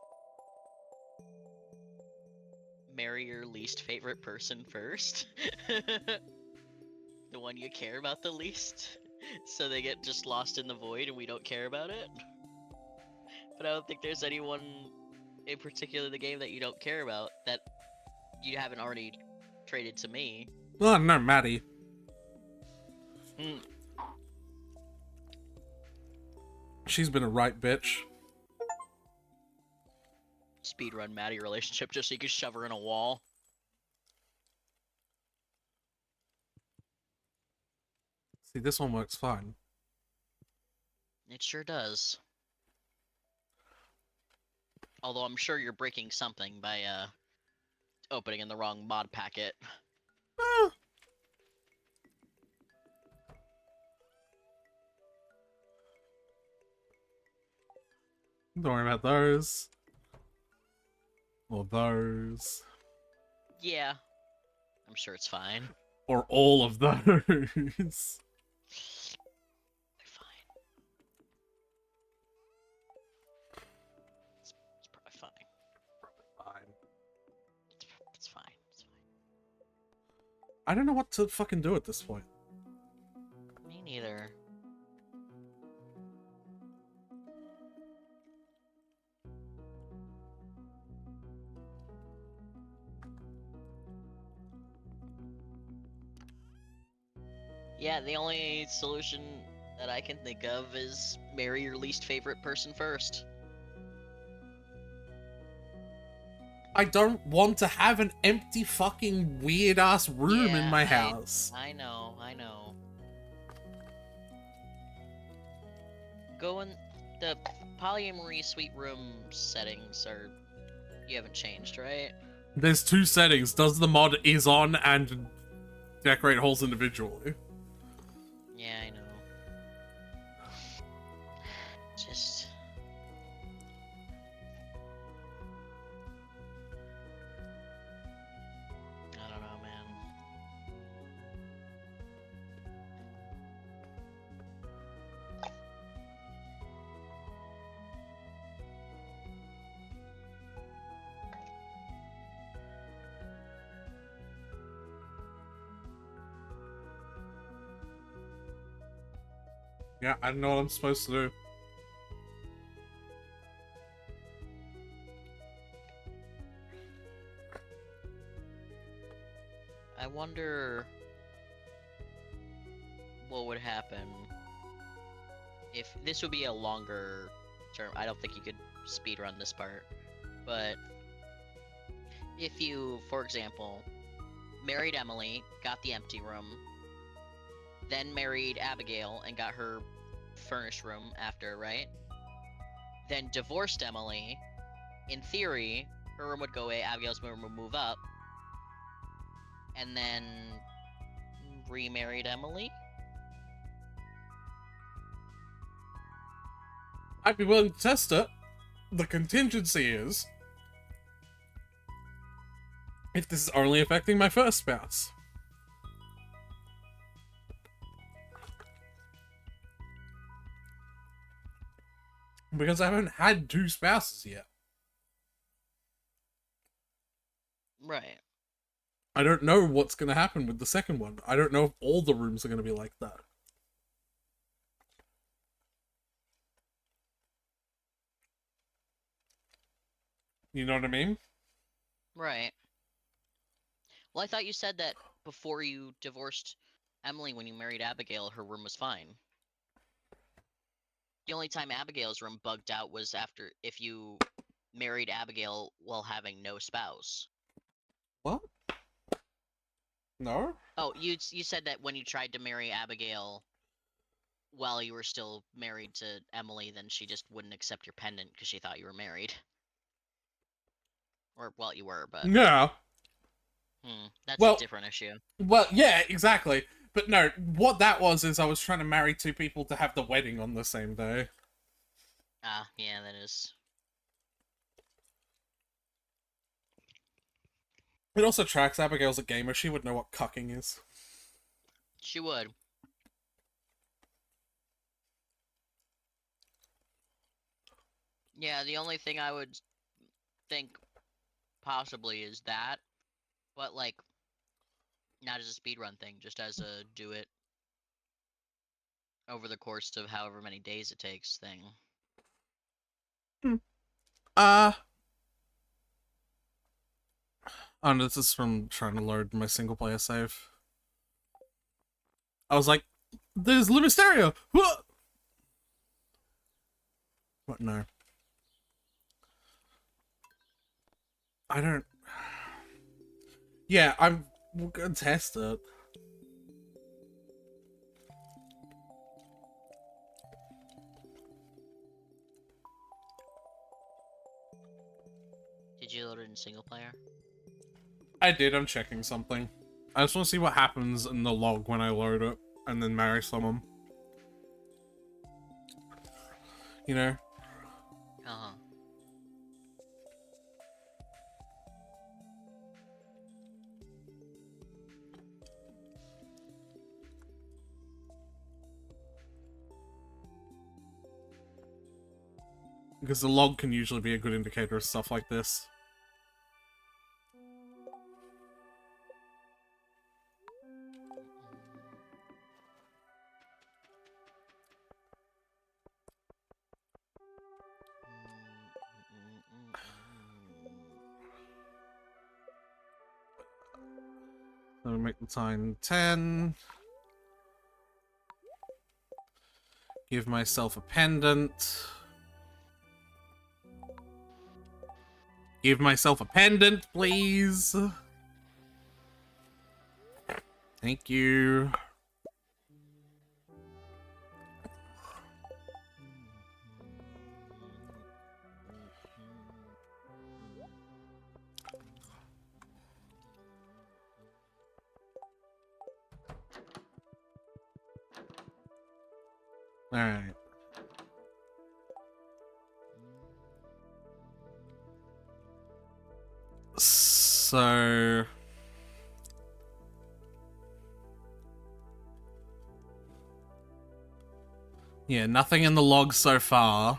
marry your least favorite person first? The one you care about the least? So they get just lost in the void and we don't care about it? But I don't think there's anyone in particular in the game that you don't care about that you haven't already traded to me. Oh, no, Maddie. Hmm. She's been a right bitch. Speedrun Maddie relationship just so you can shove her in a wall. See, this one works fine. It sure does. Although I'm sure you're breaking something by opening in the wrong mod packet. Don't worry about those. Or those. Yeah, I'm sure it's fine. Or all of those. They're fine. It's probably fine. Fine. It's fine. It's fine. I don't know what to fucking do at this point. Me neither. Yeah, the only solution that I can think of is marry your least favorite person first. I don't want to have an empty fucking weird ass room in Yeah, my house. I know, I know. Go in the polyamory suite room settings are you haven't changed, right? There's 2 settings. Does the mod is on and decorate holes individually. Yeah, I know. Just I don't know, man. Yeah, I don't know what I'm supposed to do. I wonder what would happen if this would be a longer term, I don't think you could speedrun this part, but if you, for example, married Emily, got the empty room, then married Abigail and got her furnished room after, right? Then divorced Emily, in theory, her room would go away, Abigail's room would move up, and then remarried Emily? I'd be willing to test it. The contingency is if this is only affecting my first spouse. Because I haven't had 2 spouses yet. Right. I don't know what's going to happen with the second one. I don't know if all the rooms are going to be like that. You know what I mean? Right. Well, I thought you said that before you divorced Emily, when you married Abigail, her room was fine. The only time Abigail's room bugged out was after if you married Abigail while having no spouse. What? No? Oh, you said that when you tried to marry Abigail while you were still married to Emily, then she just wouldn't accept your pendant because she thought you were married. Or, well, you were, but... Yeah. That's Well, a different issue. Well, yeah, exactly. But no, what that was is I was trying to marry 2 people to have the wedding on the same day. Ah, yeah, that is... It also tracks Abigail's a gamer. She would know what cucking is. She would. Yeah, the only thing I would think possibly is that, but like, not as a speedrun thing, just as a do it over the course of however many days it takes thing. Oh no, this is from trying to load my single player save. I was like, there's Lumisteria! What? What? No. I don't... Yeah, I'm gonna test it. Did you load it in single player? I did, I'm checking something. I just want to see what happens in the log when I load it, and then marry someone. You know? Uh-huh. Because the log can usually be a good indicator of stuff like this. So make the time 10. Give myself a pendant. Give myself a pendant, please. Thank you. Alright. So... yeah, nothing in the log so far.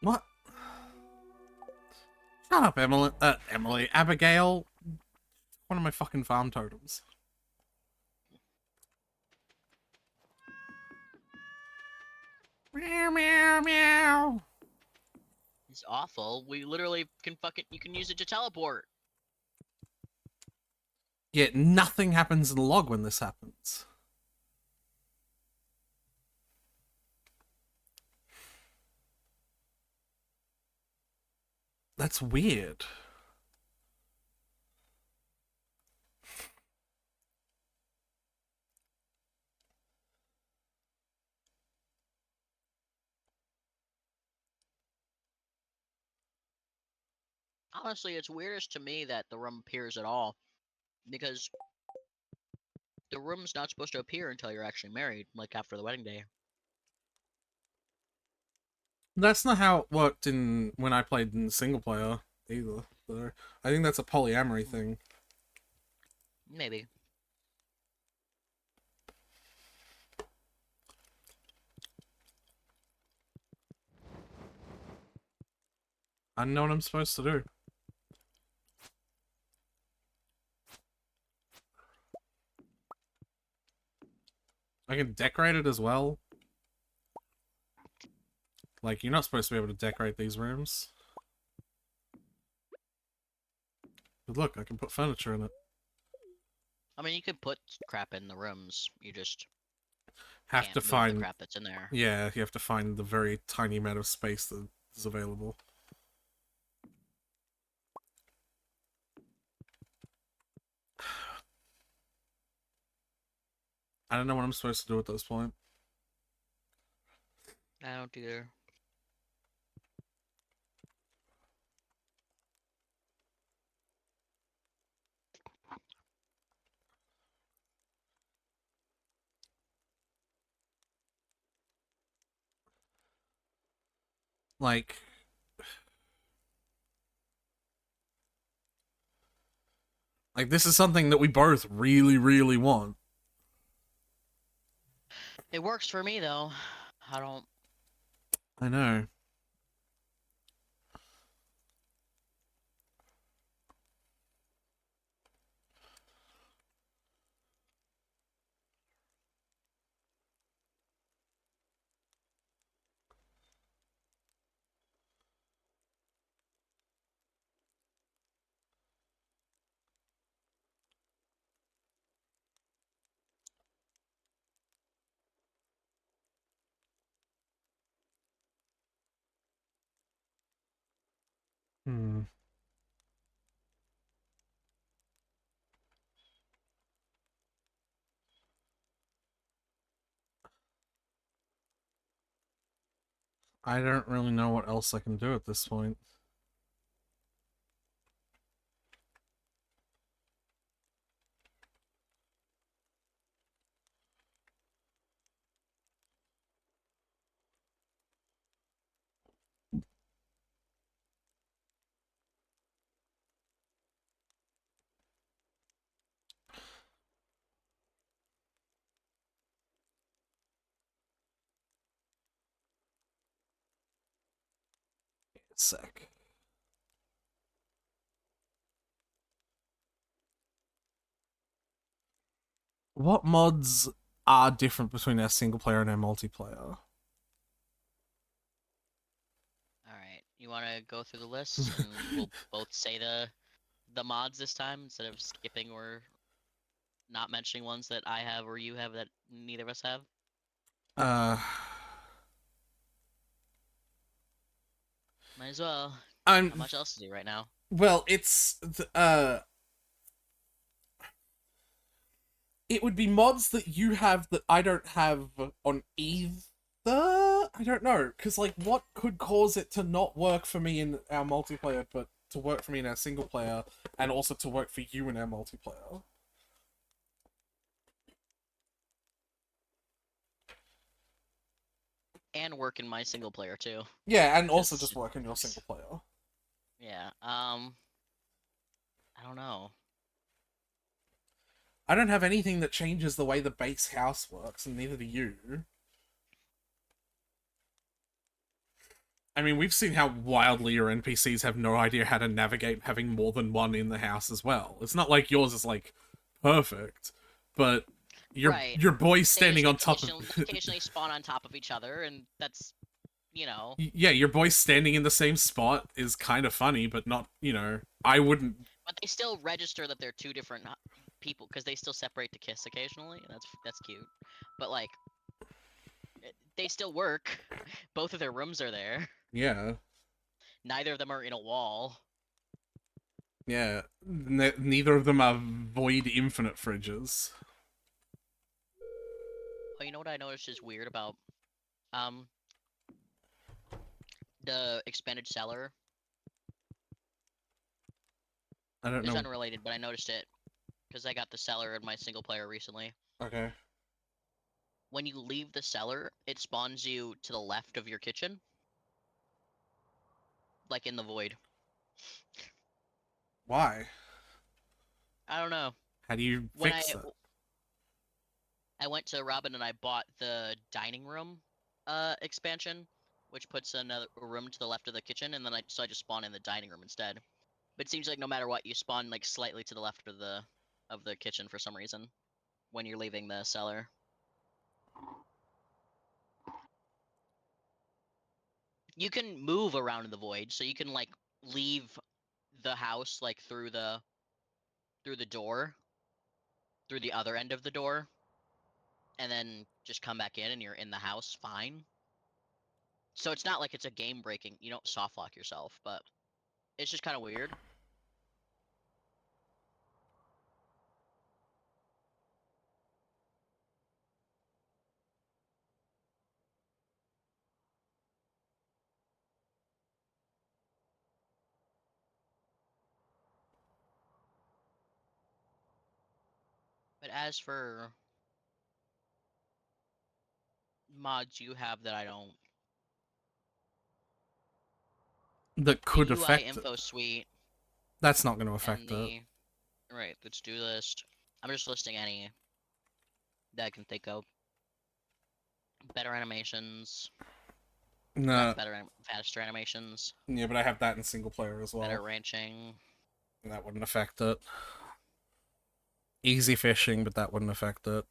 What? Shut up, Emily. Abigail. One of my fucking farm totems. Meow, meow. It's awful. We literally can you can use it to teleport. Yet nothing happens in the log when this happens. That's weird. Honestly, it's weirdest to me that the room appears at all, because the room's not supposed to appear until you're actually married, like after the wedding day. That's not how it worked in when I played in single player either. Though. I think that's a polyamory thing. Maybe. I don't know what I'm supposed to do. I can decorate it as well. Like, you're not supposed to be able to decorate these rooms. But look, I can put furniture in it. I mean, you could put crap in the rooms. You just Have can't to move the find... crap that's in there. Yeah, you have to find the very tiny amount of space that is available. I don't know what I'm supposed to do at this point. I don't either. Like... Like, this is something that we both really, really want. It works for me, though. I don't... I know. Hmm. I don't really know what else I can do at this point. A sec. What mods are different between our single player and our multiplayer? Alright, you want to go through the list, and we'll both say the mods this time, instead of skipping or not mentioning ones that I have or you have that neither of us have? Uh, Might as well. I'm Not much else to do right now. well. It would be mods that you have that I don't have on either. I don't know, because like, what could cause it to not work for me in our multiplayer, but to work for me in our single player, and also to work for you in our multiplayer? And work in my single player too. Yeah, and also Yes. just work in your single player. Yeah. I don't know. I don't have anything that changes the way the base house works, and neither do you. I mean, we've seen how wildly your NPCs have no idea how to navigate having more than one in the house as well. It's not like yours is, like, perfect, but your Right. your boy's They standing just on top of... occasionally spawn on top of each other, and that's you know. Yeah, your boy standing in the same spot is kind of funny, but not, I wouldn't. But they still register that they're two different people because they still separate to kiss occasionally. And that's cute. But like, they still work. Both of their rooms are there. Yeah, Neither of them are in a wall. yeah. Neither of them are void infinite fridges. Oh, you know what I noticed is weird about um the expanded cellar? I don't It's know. unrelated, but I noticed it because I got the cellar in my single player recently. Okay. When you leave the cellar, it spawns you to the left of your kitchen, like in the void. Why? I don't know. How do you When fix it? I went to Robin and I bought the dining room expansion, which puts another room to the left of the kitchen, and then I just spawn in the dining room instead. But it seems like no matter what, you spawn like slightly to the left of the kitchen for some reason when you're leaving the cellar. You can move around in the void, so you can like leave the house like through the door, through the other end of the door, and then just come back in and you're in the house fine. So it's not like it's a game breaking, you don't soft lock yourself, but it's just kind of weird. But as for mods you have that I don't, That the could UI affect it. info suite That's not going to and affect it. the right, the to-do list. I'm just listing any that I can think of. Better animations, No. faster animations, Yeah, but I have that in single player as better well. ranching. And that wouldn't affect it. Easy fishing, but that wouldn't affect it.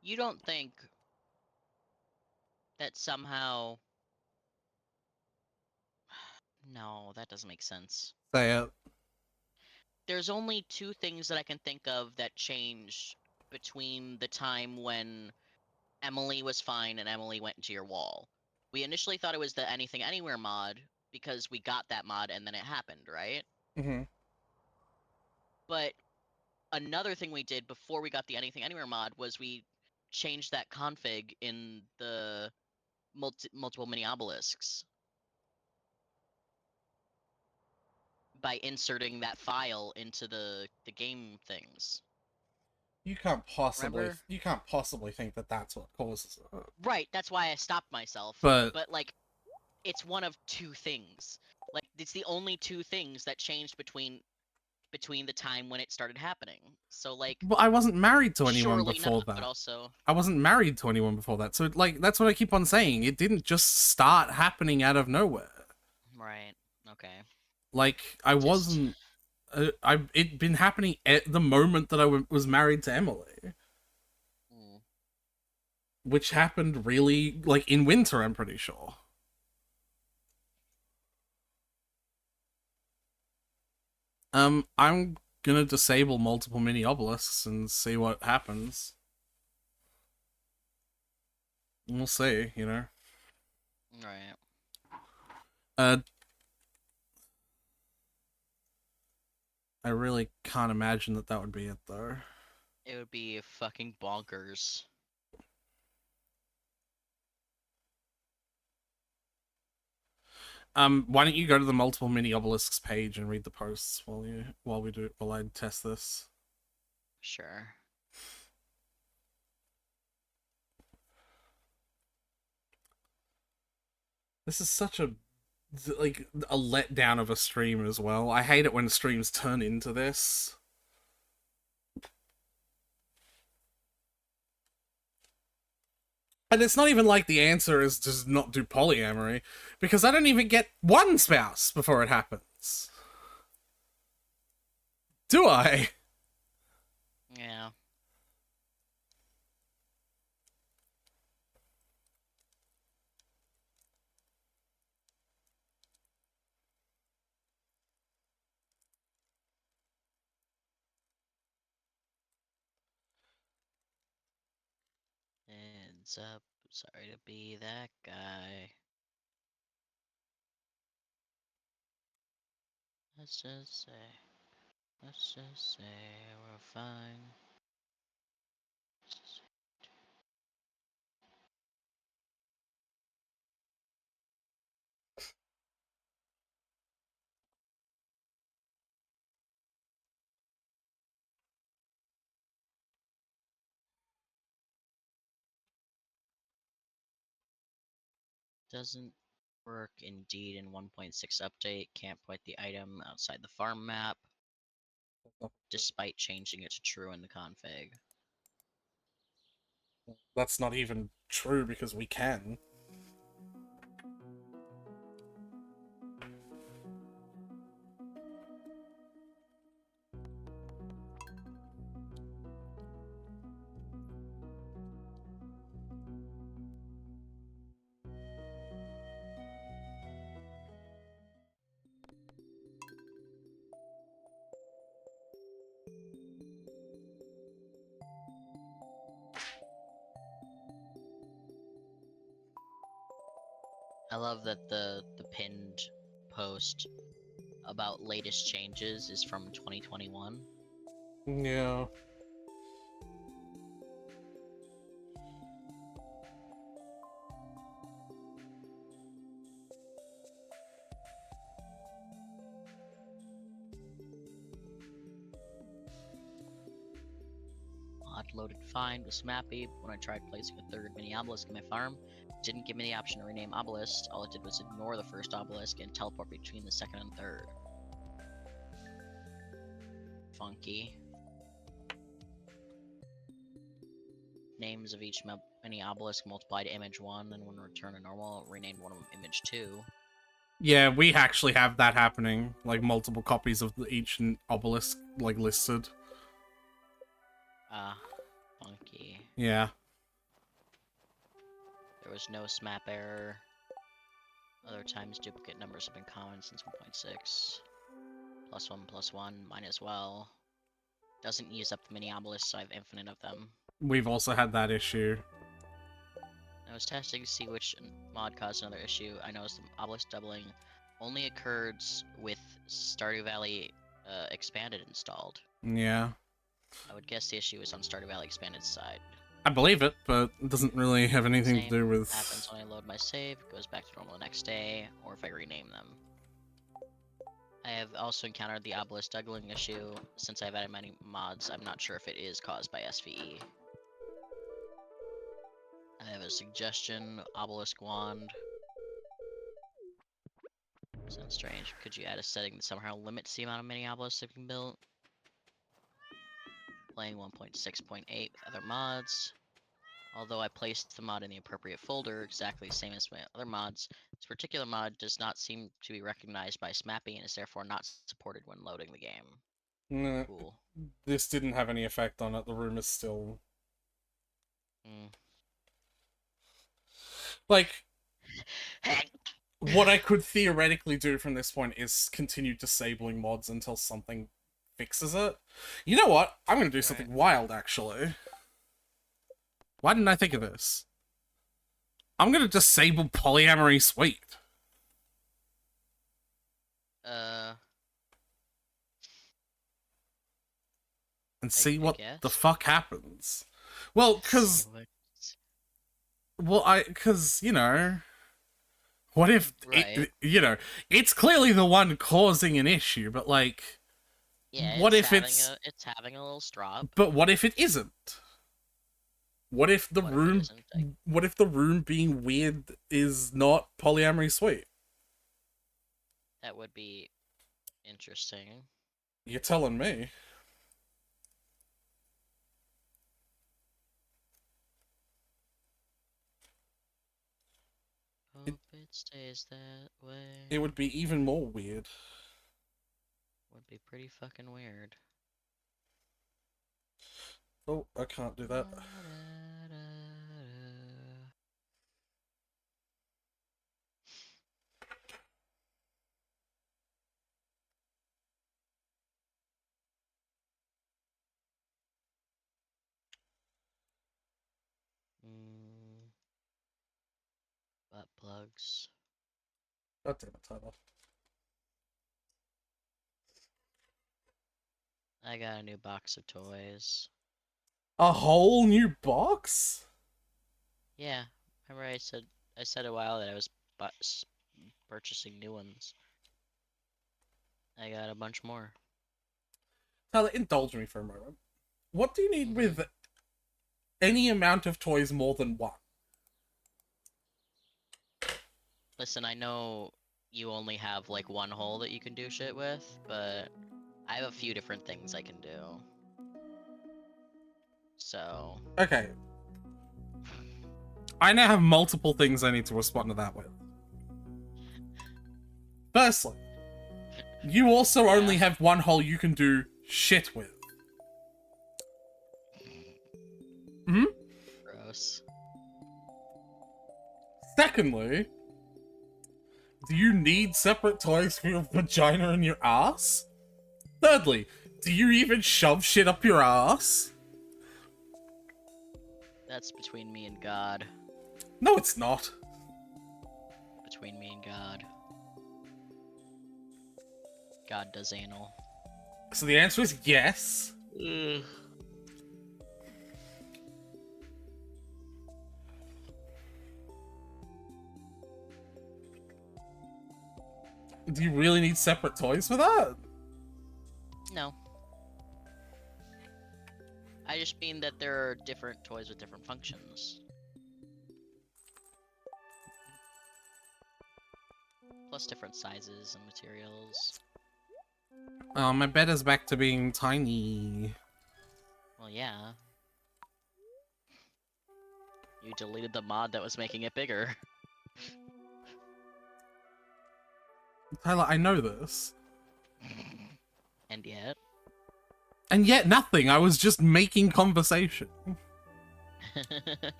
You don't think that somehow? No, that doesn't make sense. Say it. There's only two things that I can think of that changed between the time when Emily was fine and Emily went into your wall. We initially thought it was the Anything Anywhere mod because we got that mod and then it happened, right? Mm-hmm. But another thing we did before we got the Anything Anywhere mod was we changed that config in the multiple mini obelisks by inserting that file into the game things. You can't possibly. Remember? You can't possibly think that that's what causes it. Right, that's why I stopped myself. But But like it's one of two things. Like it's the only two things that changed between the time when it started happening. So like I wasn't married to anyone surely not, before but that. also I wasn't married to anyone before that. So like that's what I keep on saying. It didn't just start happening out of nowhere. right. Okay. Like I Just wasn't. It'd been happening at the moment that I was married to Emily, mm, which happened really like in winter. I'm pretty sure. I'm gonna disable multiple mini obelisks and see what happens. We'll see, right. Uh, I really can't imagine that would be it though. It would be fucking bonkers. Why don't you go to the multiple mini obelisks page and read the posts while I test this? Sure. This is such a like a letdown of a stream as well. I hate it when streams turn into this. And it's not even like the answer is just not do polyamory, because I don't even get one spouse before it happens. Do I? Yeah. Heads up. Sorry to be that guy. Let's just say. Let's just say we're fine. Doesn't work indeed in 1.6 update. Can't point the item outside the farm map, despite changing it to true in the config. That's not even true because we can. I love that the pinned post about latest changes is from 2021. Yeah. Mod loaded fine with Smappy. When I tried placing a third mini obelisk in my farm, it didn't give me the option to rename obelisks. All it did was ignore the first obelisk and teleport between the second and third. Funky. Names of each mini obelisk multiplied to image 1, and when returned to normal, renamed one of them image 2. Yeah, we actually have that happening. Like multiple copies of each obelisk like listed. Ah, funky. Yeah. There was no SMAP error. Other times duplicate numbers have been common since 1.6. +1 mine as well. Doesn't use up the mini obelisks, so I have infinite of them. We've also had that issue. I was testing to see which mod caused another issue. I noticed the obelisk doubling only occurs with Stardew Valley Expanded installed. Yeah. I would guess the issue is on Stardew Valley Expanded side. I believe it, but it doesn't really have anything Same to do with... happens when I load my save, it goes back to normal the next day, or if I rename them. I have also encountered the obelisk doubling issue. Since I've added many mods, I'm not sure if it is caused by SVE. I have a suggestion, obelisk wand. Sounds strange. Could you add a setting that somehow limits the amount of mini obelisks that can be built? Playing 1.6.8 with other mods. Although I placed the mod in the appropriate folder, exactly the same as my other mods, this particular mod does not seem to be recognized by Smappy and is therefore not supported when loading the game. Nah, Cool. this didn't have any effect on it. The room is still... Like, what I could theoretically do from this point is continue disabling mods until something fixes it. You know what? I'm gonna do something wild, actually. Why didn't I think of this? I'm gonna disable polyamory suite. And see what the fuck happens. Well, because... Well, because, you know... What if, right. it's clearly the one causing an issue, but like... Yeah, what if it's having a little strop. But what if it isn't? What if the room... What if the room being weird is not polyamory suite? That would be interesting. You're telling me. Hope it stays that way. It would be even more weird. Would be pretty fucking weird. Oh, I can't do that. Mm, butt plugs. God damn it, Tyler. I got a new box of toys. A whole new box? Yeah, remember I said a while that I was purchasing new ones. I got a bunch more. Tyler, indulge me for a moment. What do you need Mhm. with any amount of toys more than one? Listen, I know you only have like one hole that you can do shit with, but I have a few different things I can do. So, Okay. I now have multiple things I need to respond to that with. Firstly, you also yeah. only have one hole you can do shit with. Hmm? Gross. Secondly, do you need separate toys for your vagina and your ass? Thirdly, do you even shove shit up your ass? That's between me and God. No, it's not. Between me and God. God does anal. So the answer is yes. Ugh. Do you really need separate toys for that? No. I just mean that there are different toys with different functions. Plus different sizes and materials. Oh, my bed is back to being tiny. Well, yeah. You deleted the mod that was making it bigger. Tyler, I know this. And yet. And yet nothing, I was just making conversation.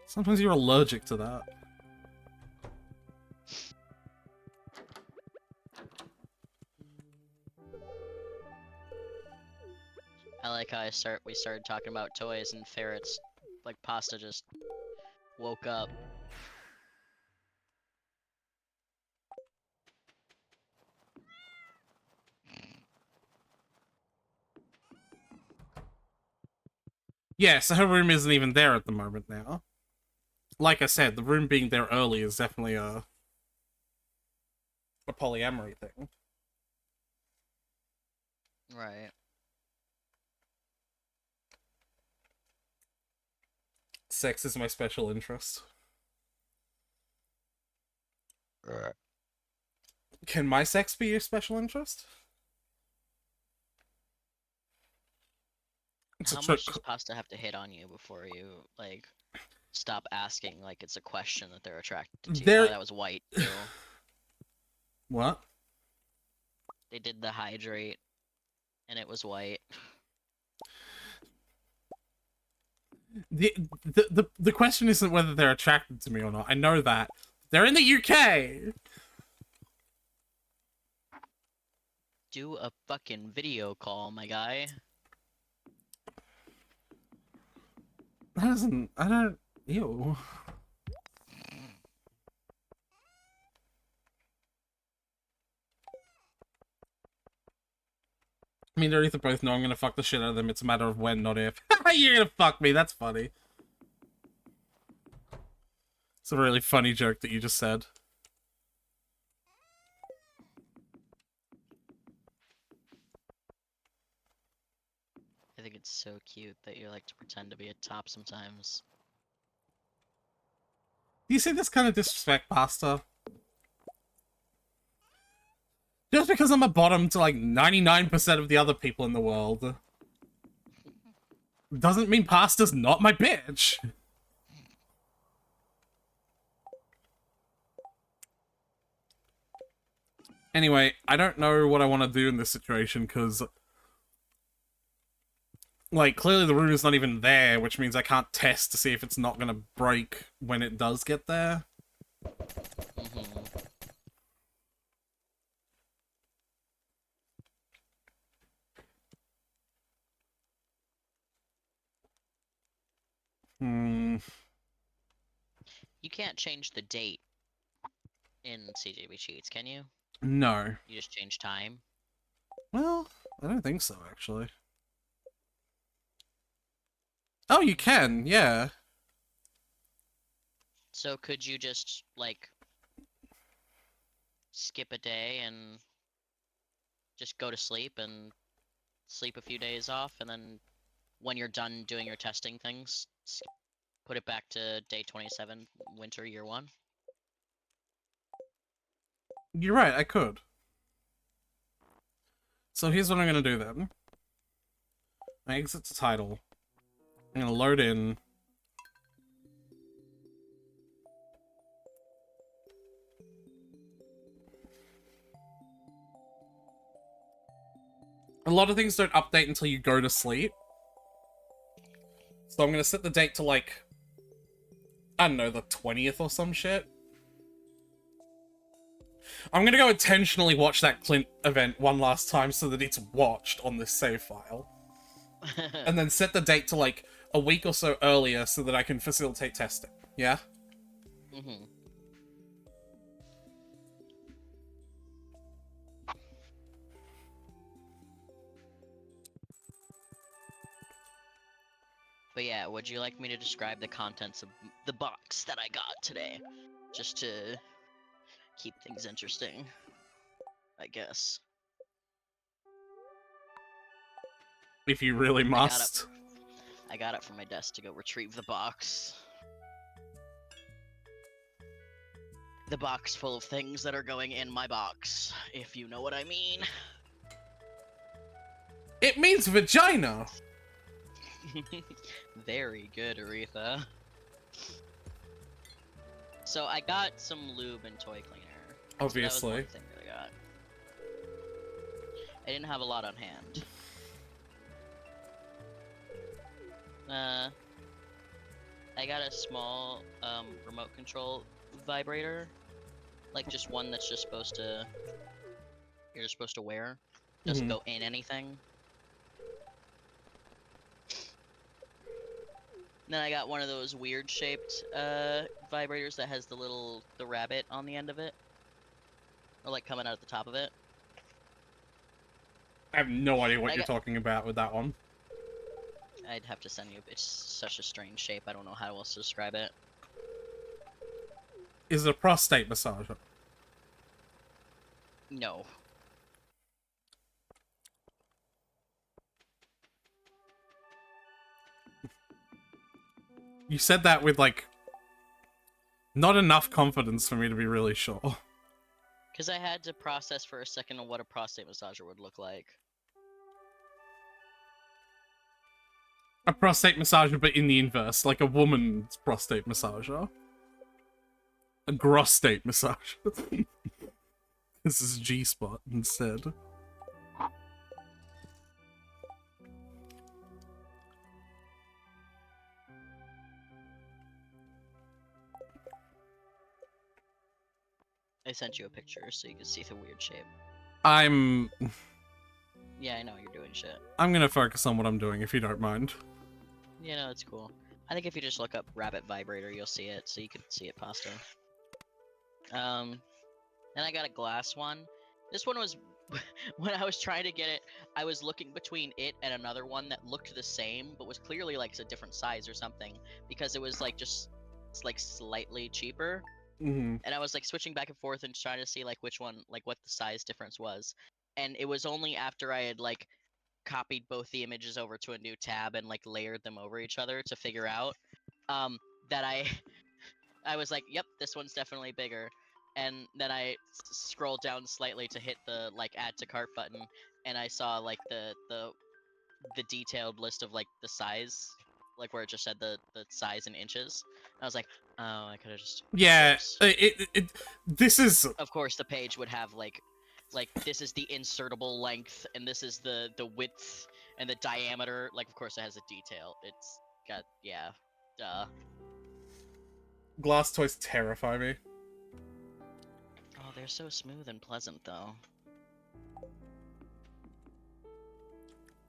Sometimes you're allergic to that. I like how we started talking about toys and ferrets, like Pasta just woke up. Yeah, so her room isn't even there at the moment now. Like I said, the room being there early is definitely a polyamory thing. Right. Sex is my special interest. Can my sex be your special interest? It's a How trick. much does Pasta have to hit on you before you, like, stop asking like it's a question that they're attracted to? There. Oh, that was white, too. What? They did the hydrate, and it was white. The question isn't whether they're attracted to me or not. I know that. They're in the UK! Do a fucking video call, my guy. That doesn't. I don't. Ew. I mean, they're either both know I'm gonna fuck the shit out of them. It's a matter of when, not if. You're gonna fuck me. That's funny. It's a really funny joke that you just said. I think it's so cute that you like to pretend to be a top sometimes. Do you see this kind of disrespect, Pasta? Just because I'm a bottom to like 99% of the other people in the world doesn't mean Pasta's not my bitch. Anyway, I don't know what I want to do in this situation because, like, clearly the room is not even there, which means I can't test to see if it's not going to break when it does get there. Mm-hmm. Hmm. You can't change the date in CJB Cheats, can you? No. You just change time. Well, I don't think so, actually. Oh, you can, yeah. So could you just, like, skip a day and just go to sleep and sleep a few days off, and then when you're done doing your testing things, put it back to day 27, winter year 1? You're right, I could. So here's what I'm going to do then. I exit the title. I'm going to load in. A lot of things don't update until you go to sleep. So I'm going to set the date to, like, I don't know, the 20th or some shit. I'm going to go intentionally watch that Clint event one last time so that it's watched on this save file. And then set the date to, like, a week or so earlier so that I can facilitate testing. Yeah? Mm-hmm. But yeah, would you like me to describe the contents of the box that I got today? Just to keep things interesting, I guess. If you really must. I got it from my desk to go retrieve the box. The box full of things that are going in my box, if you know what I mean. It means vagina! Very good, Aretha. So I got some lube and toy cleaner. Obviously. So that was one thing that I got. I didn't have a lot on hand. I got a small remote control vibrator, like just one that's just supposed to you're just supposed to wear. Doesn't go in anything. Then I got one of those weird shaped vibrators that has the rabbit on the end of it, or like coming out at the top of it. I have no idea what you're talking about with that one. I'd have to send you. It's such a strange shape. I don't know how else to describe it. Is it a prostate massager? No. You said that with, like, not enough confidence for me to be really sure. Because I had to process for a second on what a prostate massager would look like. A prostate massager, but in the inverse, like a woman's prostate massager. A gross-state massager. This is G-spot instead. I sent you a picture so you can see the weird shape. Yeah, I know you're doing shit. I'm gonna focus on what I'm doing, if you don't mind. Yeah, no, it's cool. I think if you just look up rabbit vibrator, you'll see it, so you can see it, Pasta. Then I got a glass one. This one was... when I was trying to get it, I was looking between it and another one that looked the same, but was clearly, like, a different size or something, because it was, like, just... it's, like, slightly cheaper. And I was, like, switching back and forth and trying to see, like, which one, like, what the size difference was. And it was only after I had, like, copied both the images over to a new tab and, like, layered them over each other to figure out, that I was like, yep, this one's definitely bigger. And then I scrolled down slightly to hit the like add to cart button, and I saw like the detailed list of like the size, like where it just said the size in inches. I was like, oh, I could have just. Yeah, Whoops. this is... Of course, the page would have like this is the insertable length, and this is the width and the diameter. Like, of course, it has a detail. It's got yeah, duh. Glass toys terrify me. Oh, they're so smooth and pleasant, though.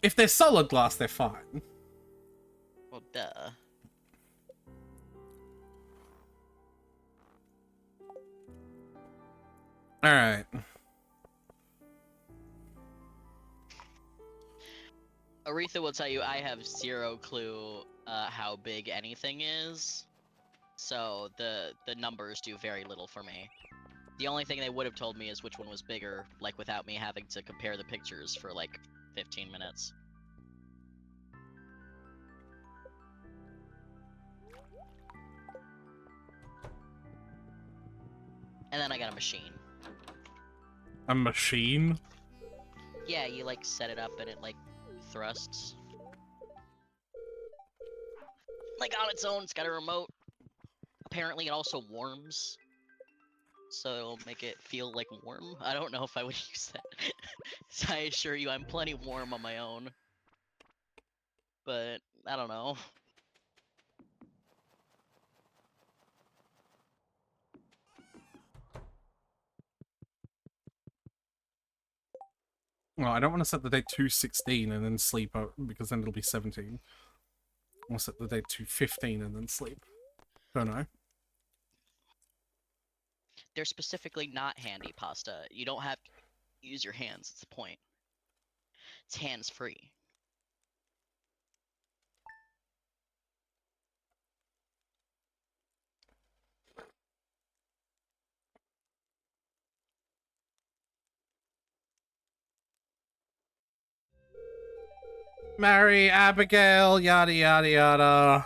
If they're solid glass, they're fine. Well, duh. Alright. Aretha will tell you I have zero clue how big anything is, so the numbers do very little for me. The only thing they would have told me is which one was bigger, like without me having to compare the pictures for like 15 minutes. And then I got a machine. A machine? Yeah, you like set it up and it like thrusts. Like on its own, it's got a remote. Apparently it also warms. So it'll make it feel like warm. I don't know if I would use that. So I assure you I'm plenty warm on my own. But I don't know. Well, I don't want to set the date to 16 and then sleep out, because then it'll be 17. I'll set the date to 15 and then sleep. Don't know. They're specifically not handy pasta. You don't have to use your hands, it's the point. It's hands-free. Marry Abigail, yada yada yada.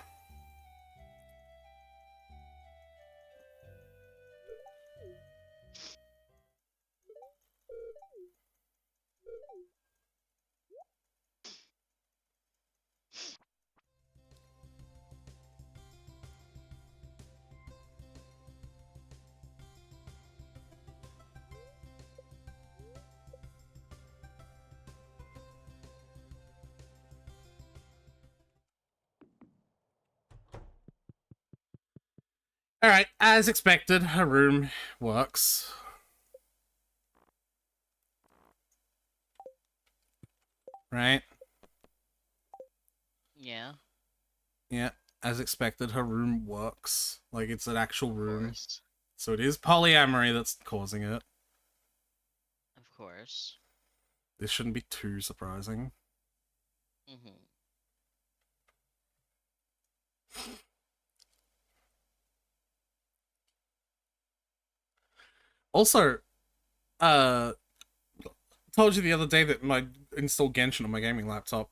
Alright, as expected, her room works. Right? Yeah. Yeah, as expected, her room works. Like, it's an actual Of room. course. So it is polyamory that's causing it. Of course. This shouldn't be too surprising. Mm-hmm. Also, told you the other day that I installed Genshin on my gaming laptop.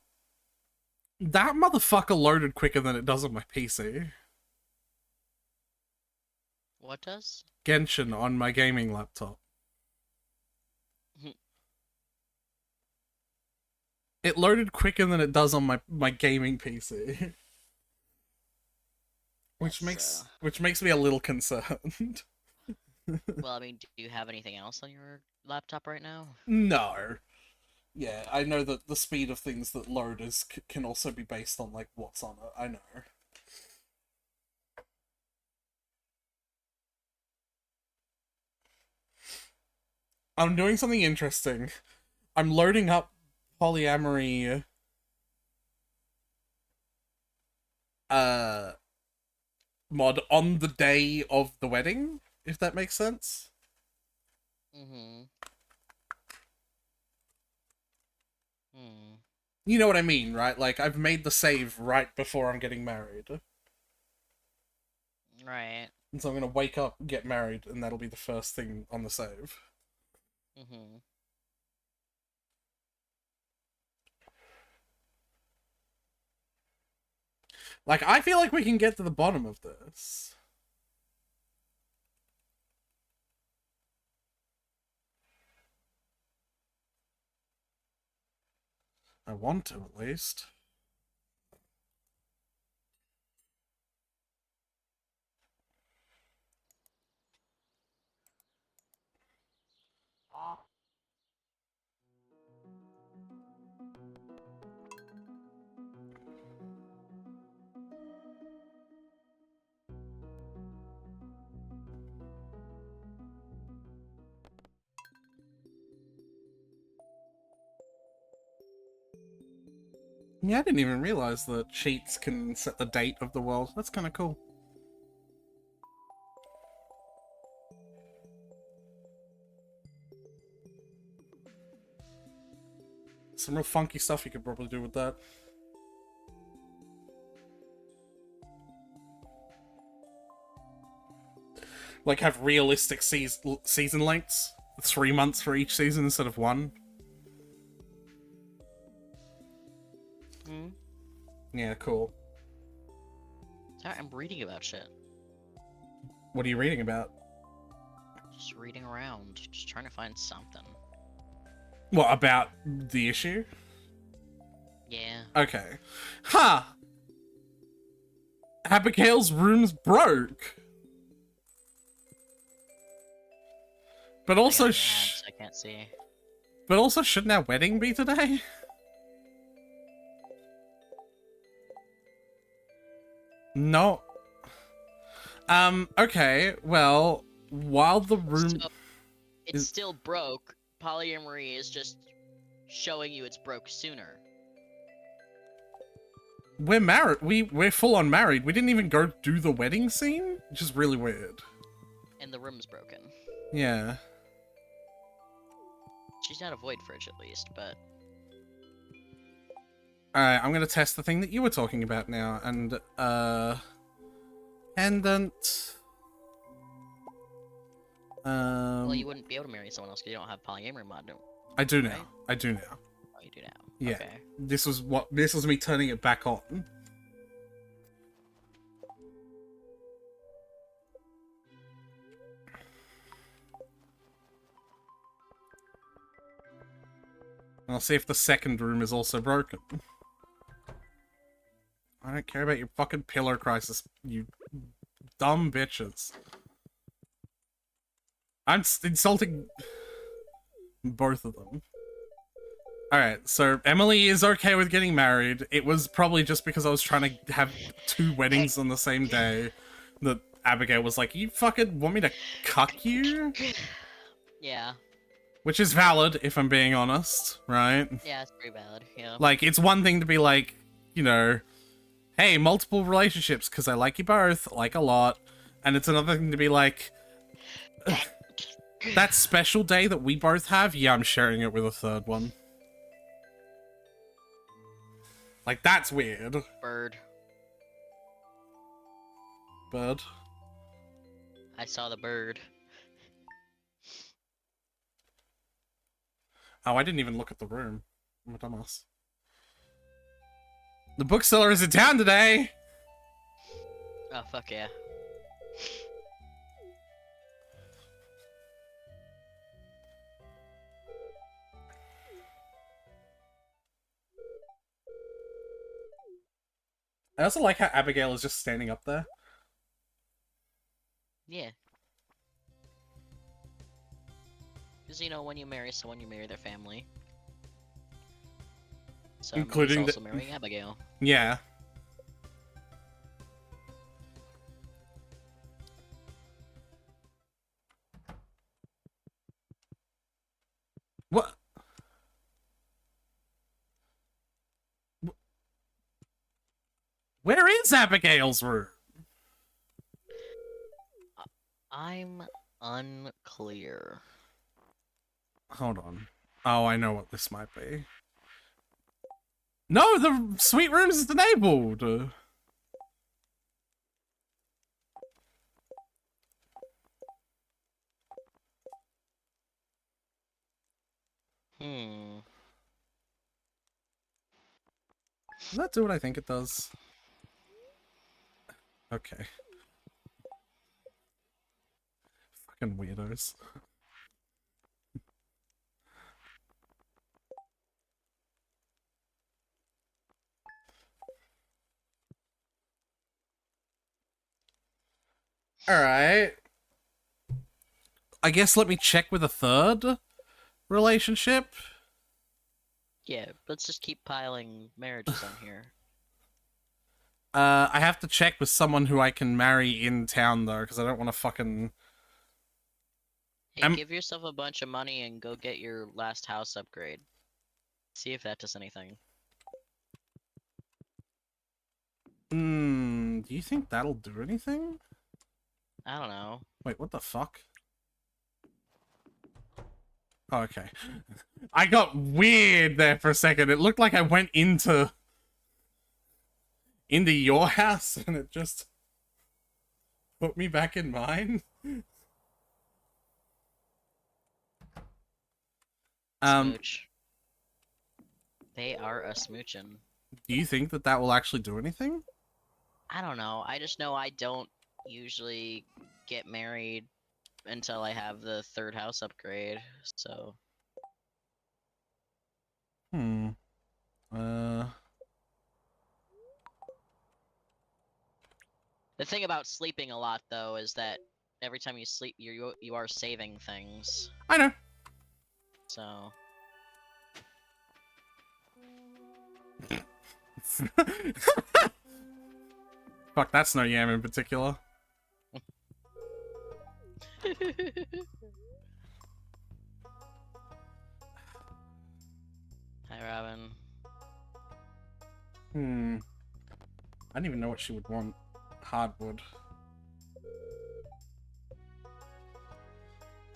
That motherfucker loaded quicker than it does on my PC. What does? Genshin on my gaming laptop. It loaded quicker than it does on my gaming PC. which makes me a little concerned. Well, I mean, do you have anything else on your laptop right now? No. Yeah, I know that the speed of things that load can also be based on like what's on it. I know. I'm doing something interesting. I'm loading up polyamory mod on the day of the wedding, if that makes sense. Mm-hmm. Hmm. You know what I mean, right? Like, I've made the save right before I'm getting married. Right. And so I'm gonna wake up, get married, and that'll be the first thing on the save. Mm-hmm. Like, I feel like we can get to the bottom of this. I want to, at least. Yeah, I didn't even realize that cheats can set the date of the world. That's kind of cool. Some real funky stuff you could probably do with that. Like have realistic season lengths. 3 months for each season instead of 1. Hmm. Yeah, cool. Sorry, I'm reading about shit. What are you reading about? Just reading around, just trying to find something. What, about the issue? Yeah. Okay. Ha! Huh. Abigail's room's broke. But also, I can't see. But also, shouldn't our wedding be today? No. Okay, well, while the room... So, it's still broke. Polyamory is just showing you it's broke sooner. We're married. We're full on married. We didn't even go do the wedding scene, which is really weird. And the room's broken. Yeah. She's not a void fridge at least, but... Alright, I'm gonna test the thing that you were talking about now, and, Pendant... Well, you wouldn't be able to marry someone else because you don't have polyamory mod, I do now. right? I do now. Oh, you do now. Yeah. Okay. This was me turning it back on. I'll see if the second room is also broken. I don't care about your fucking pillow crisis, you dumb bitches. I'm insulting both of them. Alright, so Emily is okay with getting married. It was probably just because I was trying to have 2 weddings on the same day that Abigail was like, you fucking want me to cuck you? Yeah. Which is valid, if I'm being honest, right? Yeah, it's pretty valid, yeah. Like, it's one thing to be like, you know, hey, multiple relationships, because I like you both, like a lot. And it's another thing to be like, that special day that we both have, yeah, I'm sharing it with a third one. Like, that's weird. Bird. Bird. I saw the bird. Oh, I didn't even look at the room. I'm a dumbass. The bookseller is in town today! Oh, fuck yeah. I also like how Abigail is just standing up there. Yeah. Because, you know, when you marry someone, you marry their family. So Including Emily's also marrying Abigail. Yeah. What? Where is Abigail's room? I'm unclear. Hold on. Oh, I know what this might be. No, the suite room is enabled! Hmm. Does that do what I think it does? Okay. Fucking weirdos. Alright. I guess let me check with a third relationship. Yeah, let's just keep piling marriages on here. I have to check with someone who I can marry in town, though, because I don't want to fucking... Hey, give yourself a bunch of money and go get your last house upgrade. See if that does anything. Do you think that'll do anything? I don't know. Wait, what the fuck? Oh, okay. I got weird there for a second. It looked like I went into your house and it just put me back in mine. Smooch. They are a smoochin'. Do you think that will actually do anything? I don't know. I just know I don't usually get married until I have the third house upgrade, so... The thing about sleeping a lot, though, is that every time you sleep, you are saving things. I know. So... Fuck, that's no yam in particular. Hi, Robin. I don't even know what she would want. Hardwood.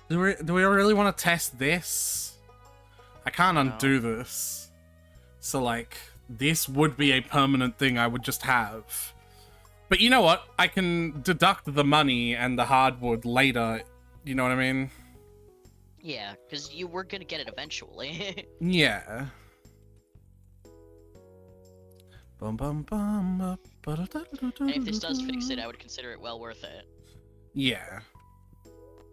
Do we really want to test this? I can't undo this. So, like, this would be a permanent thing I would just have. But you know what? I can deduct the money and the hardwood later. You know what I mean? Yeah, because you were gonna get it eventually. Yeah. Bum, bum, bum, And if this does fix it, I would consider it well worth it. Yeah.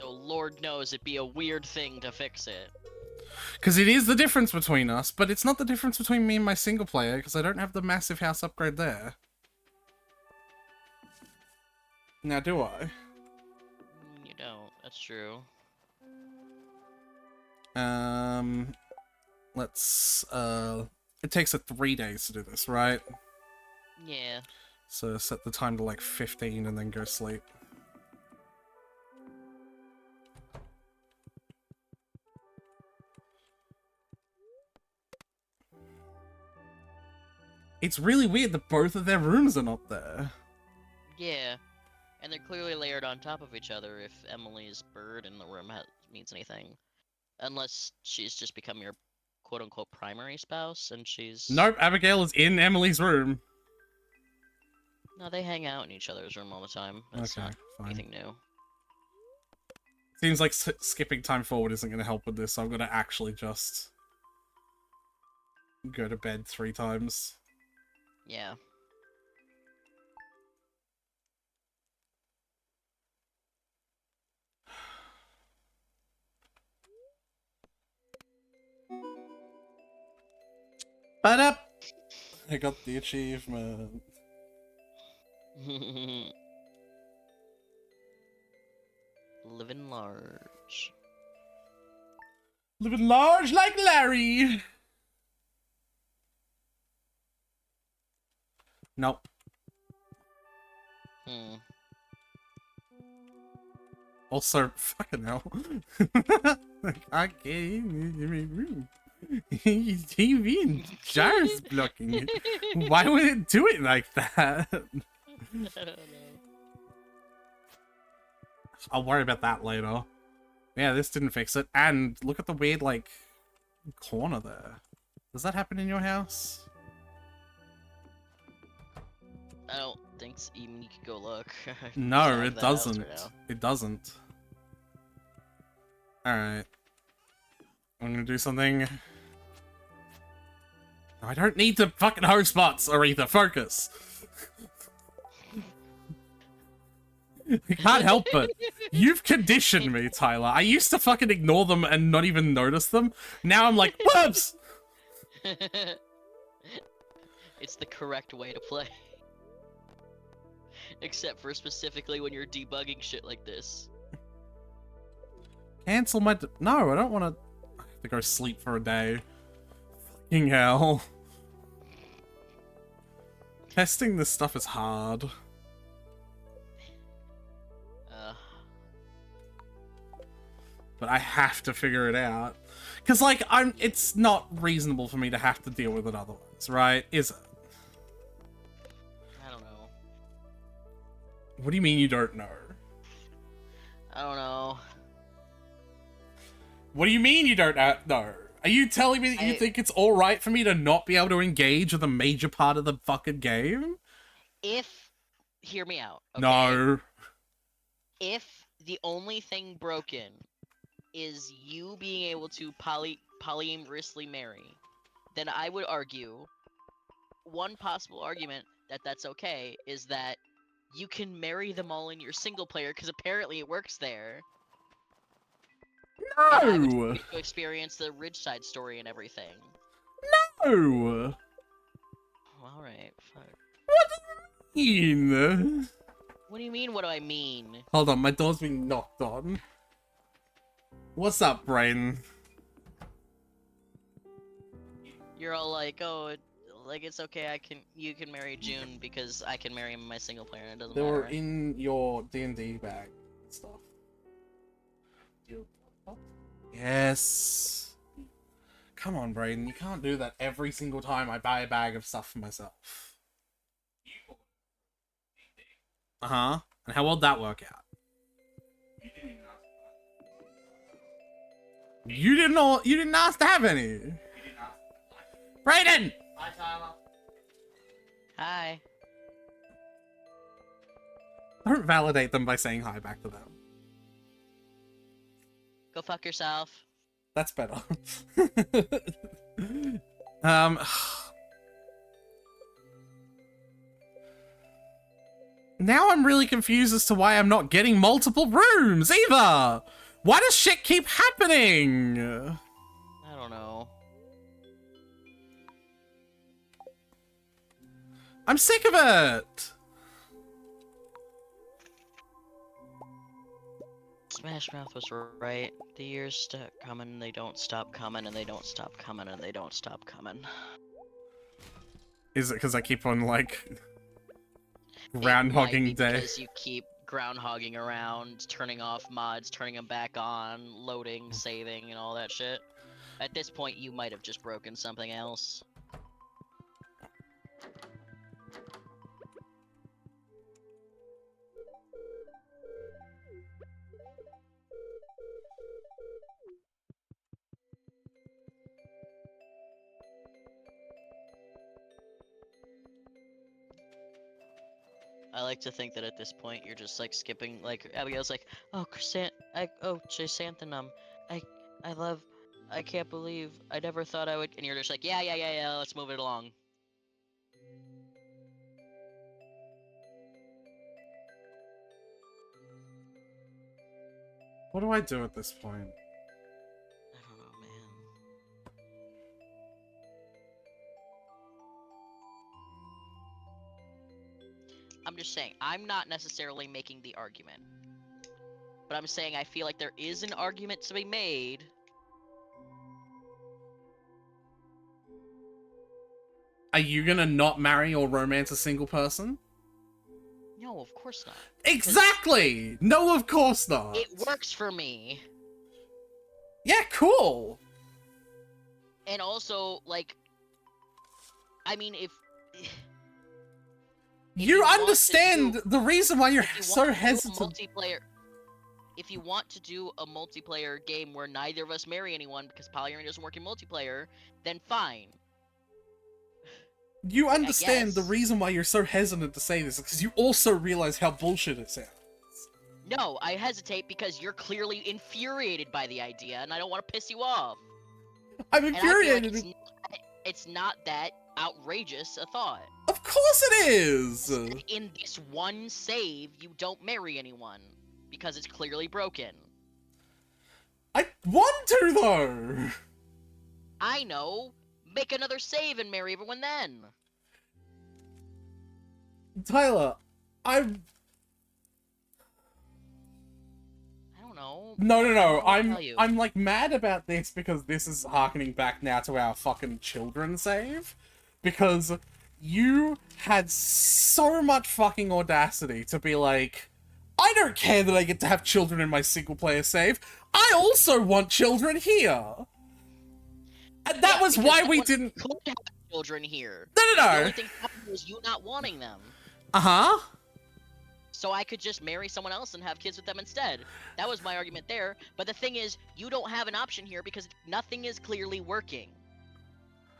So Lord knows it'd be a weird thing to fix it. Because it is the difference between us, but it's not the difference between me and my single player, because I don't have the massive house upgrade there. Now, do I? You don't. That's true. Let's, it takes 3 days to do this, right? Yeah. So set the time to like 15 and then go sleep. It's really weird that both of their rooms are not there. Yeah. And they're clearly layered on top of each other if Emily's bird in the room means anything. Unless she's just become your quote-unquote primary spouse and she's... Nope, Abigail is in Emily's room. No, they hang out in each other's room all the time. That's okay, not fine. anything new. Seems like skipping time forward isn't going to help with this, so I'm going to actually just go to bed 3 times. Yeah. But up! I got the achievement. Living large. Living large like Larry! Nope. Also, fucking hell. I can't give me room. TV and jars blocking it. Why would it do it like that? I don't know. I'll worry about that later. Yeah, this didn't fix it. And look at the weird, like, corner there. Does that happen in your house? I don't think so. Even you could go look. No, it doesn't. It doesn't. Alright. I'm gonna do something. No, I don't need to fucking hoe spots, Aretha. Focus. I can't help it. You've conditioned me, Tyler. I used to fucking ignore them and not even notice them. Now I'm like, whoops! It's the correct way to play. Except for specifically when you're debugging shit like this. Cancel my... No, I don't want to... I have to go sleep for a day. Fucking hell. Testing this stuff is hard. But I have to figure it out. Because, like, it's not reasonable for me to have to deal with it otherwise, right? Is it? I don't know. What do you mean you don't know? I don't know. What do you mean you don't know? Are you telling me that you think it's alright for me to not be able to engage with a major part of the fucking game? Hear me out, okay? No. If the only thing broken is you being able to polyamorously marry, then I would argue one possible argument that that's okay is that you can marry them all in your single player because apparently it works there. No! And I would get to experience the Ridgeside story and everything. No! Alright, fuck. What do you mean? What do you mean, what do I mean? Hold on, my door's being knocked on. What's up, brain? You're all like, oh, like it's okay. You can marry June because I can marry my single player. And it doesn't They matter. were in your D&D bag and stuff. Yes. Come on, Brayden. You can't do that every single time I buy a bag of stuff for myself. Uh-huh. And how would that work out? You didn't ask to have any. Brayden! Hi, Tyler. Hi. Don't validate them by saying hi back to them. Go fuck yourself. That's better. Now I'm really confused as to why I'm not getting multiple rooms either. Why does shit keep happening? I don't know. I'm sick of it. Smash Mouth was right. The years stop coming, they don't stop coming, and they don't stop coming, and they don't stop coming. Is it because I keep on, like, It might groundhogging be day? because you keep groundhogging around, turning off mods, turning them back on, loading, saving, and all that shit. At this point, you might have just broken something else. I like to think that at this point you're just like skipping, like Abigail's like, oh chrysanthemum, I love, I can't believe, I never thought I would, and you're just like, yeah, let's move it along. What do I do at this point? I don't know, man. I'm just saying, I'm not necessarily making the argument. But I'm saying I feel like there is an argument to be made. Are you gonna not marry or romance a single person? No, of course not. Exactly! No, of course not! It works for me. Yeah, cool! And also, like, I mean, if You understand the reason why you're so hesitant. If you want to do a multiplayer game where neither of us marry anyone because polyamory doesn't work in multiplayer, then fine. You understand the guess. reason why you're so hesitant to say this, because you also realize how bullshit it sounds. No, I hesitate because you're clearly infuriated by the idea, and I don't want to piss you off. I'm And I feel like infuriated. it's not that outrageous a thought. Of course it is! In this one save, you don't marry anyone because it's clearly broken. I want to, though! I know. Make another save and marry everyone then. Tyler, I'm don't. No, no, I don't no. know what to I'm tell you. I'm like mad about this because this is harkening back now to our fucking children save. Because you had so much fucking audacity to be like, I don't care that I get to have children in my single player save. I also want children here. And that Yeah, was because why no we one didn't. could have children here. No, no, The no. only thing happening was you not wanting them. Uh huh. So I could just marry someone else and have kids with them instead. That was my argument there. But the thing is, you don't have an option here because nothing is clearly working.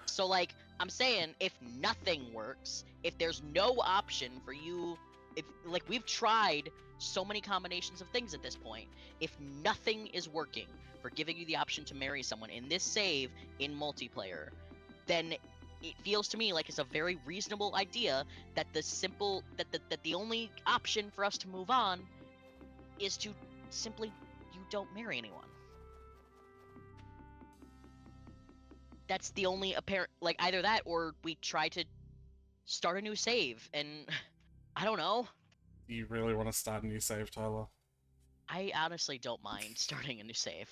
So, like, I'm saying, if nothing works, if there's no option for you, if, like, we've tried so many combinations of things at this point, if nothing is working for giving you the option to marry someone in this save in multiplayer, then it feels to me like it's a very reasonable idea that the only option for us to move on is to simply you don't marry anyone. That's the only apparent, like, either that or we try to start a new save, and I don't know. You really want to start a new save, Tyler? I honestly don't mind starting a new save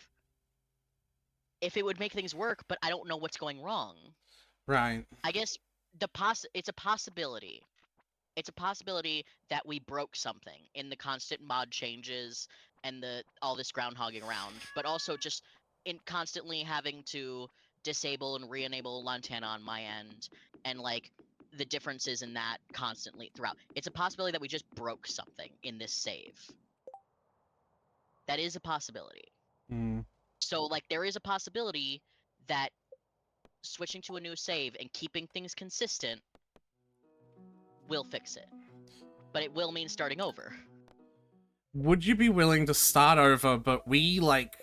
if it would make things work, but I don't know what's going wrong. Right. I guess it's a possibility. It's a possibility that we broke something in the constant mod changes and all this groundhogging around, but also just in constantly having to disable and re-enable Lantana on my end, and like the differences in that constantly throughout. It's a possibility that we just broke something in this save. That is a possibility. Mm. So like there is a possibility that switching to a new save and keeping things consistent will fix it. But it will mean starting over. Would you be willing to start over, but we, like,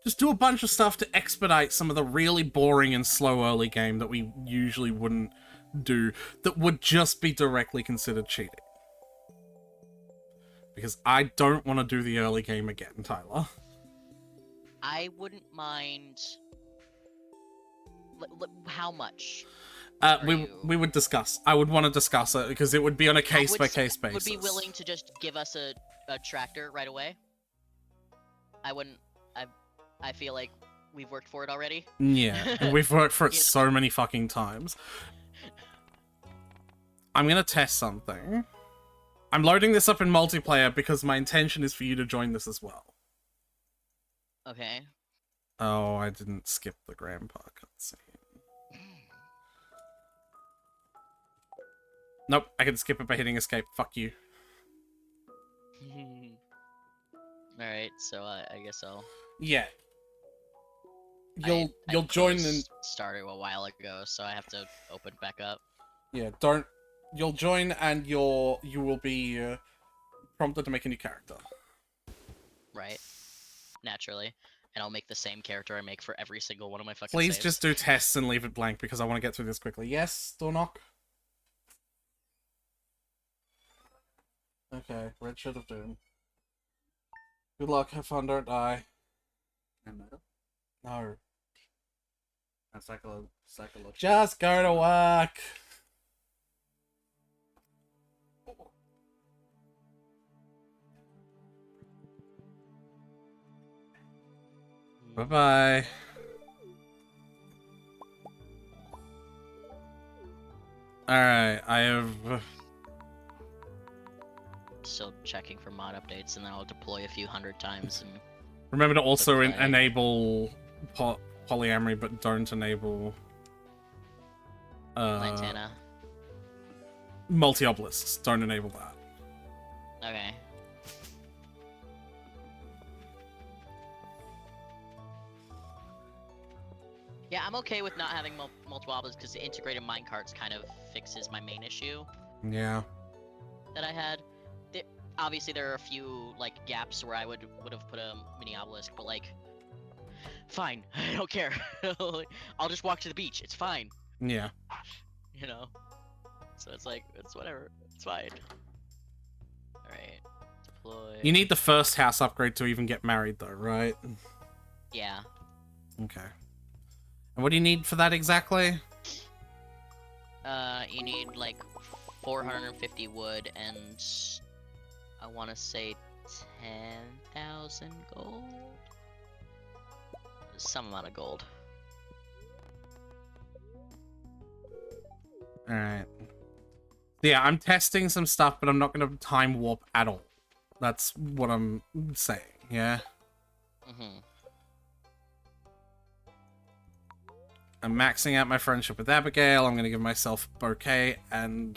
just do a bunch of stuff to expedite some of the really boring and slow early game that we usually wouldn't do, that would just be directly considered cheating? Because I don't want to do the early game again, Tyler. I wouldn't mind. How much? We would discuss. I would want to discuss it because it would be on a case by case basis. Would be willing to just give us a tractor right away. I wouldn't. I feel like we've worked for it already. Yeah, we've worked for it so many fucking times. I'm gonna test something. I'm loading this up in multiplayer because my intention is for you to join this as well. Okay. Oh, I didn't skip the grandpa cutscene. Nope, I can skip it by hitting escape. Fuck you. Alright, so I guess I'll... Yeah. You'll join and started a while ago, so I have to open back up. Yeah, you'll join and you will be prompted to make a new character. Right. Naturally. And I'll make the same character I make for every single one of my fucking Please saves. just do tests and leave it blank because I want to get through this quickly. Yes, door knock. Okay, Red Shirt of Doom. Good luck, have fun, don't die. No. Just go to work! Bye-bye. Alright, I have... Still checking for mod updates, and then I'll deploy a few hundred times. And remember to also Okay. enable polyamory, but don't enable... Lantana. multi-obelisks. Don't enable that. Okay. Yeah, I'm okay with not having multiple obelisks because the integrated minecarts kind of fixes my main issue Yeah. that I had. Obviously, there are a few like gaps where I would have put a mini obelisk, but like, fine, I don't care. I'll just walk to the beach. It's fine. Yeah. You know. So it's like it's whatever. It's fine. All right. Deploy. You need the first house upgrade to even get married, though, right? Yeah. Okay. And what do you need for that exactly? You need like 450 wood and I want to say 10,000 gold? Some amount of gold. Alright. Yeah, I'm testing some stuff, but I'm not going to time warp at all. That's what I'm saying, yeah? Mm-hmm. I'm maxing out my friendship with Abigail. I'm going to give myself bouquet and...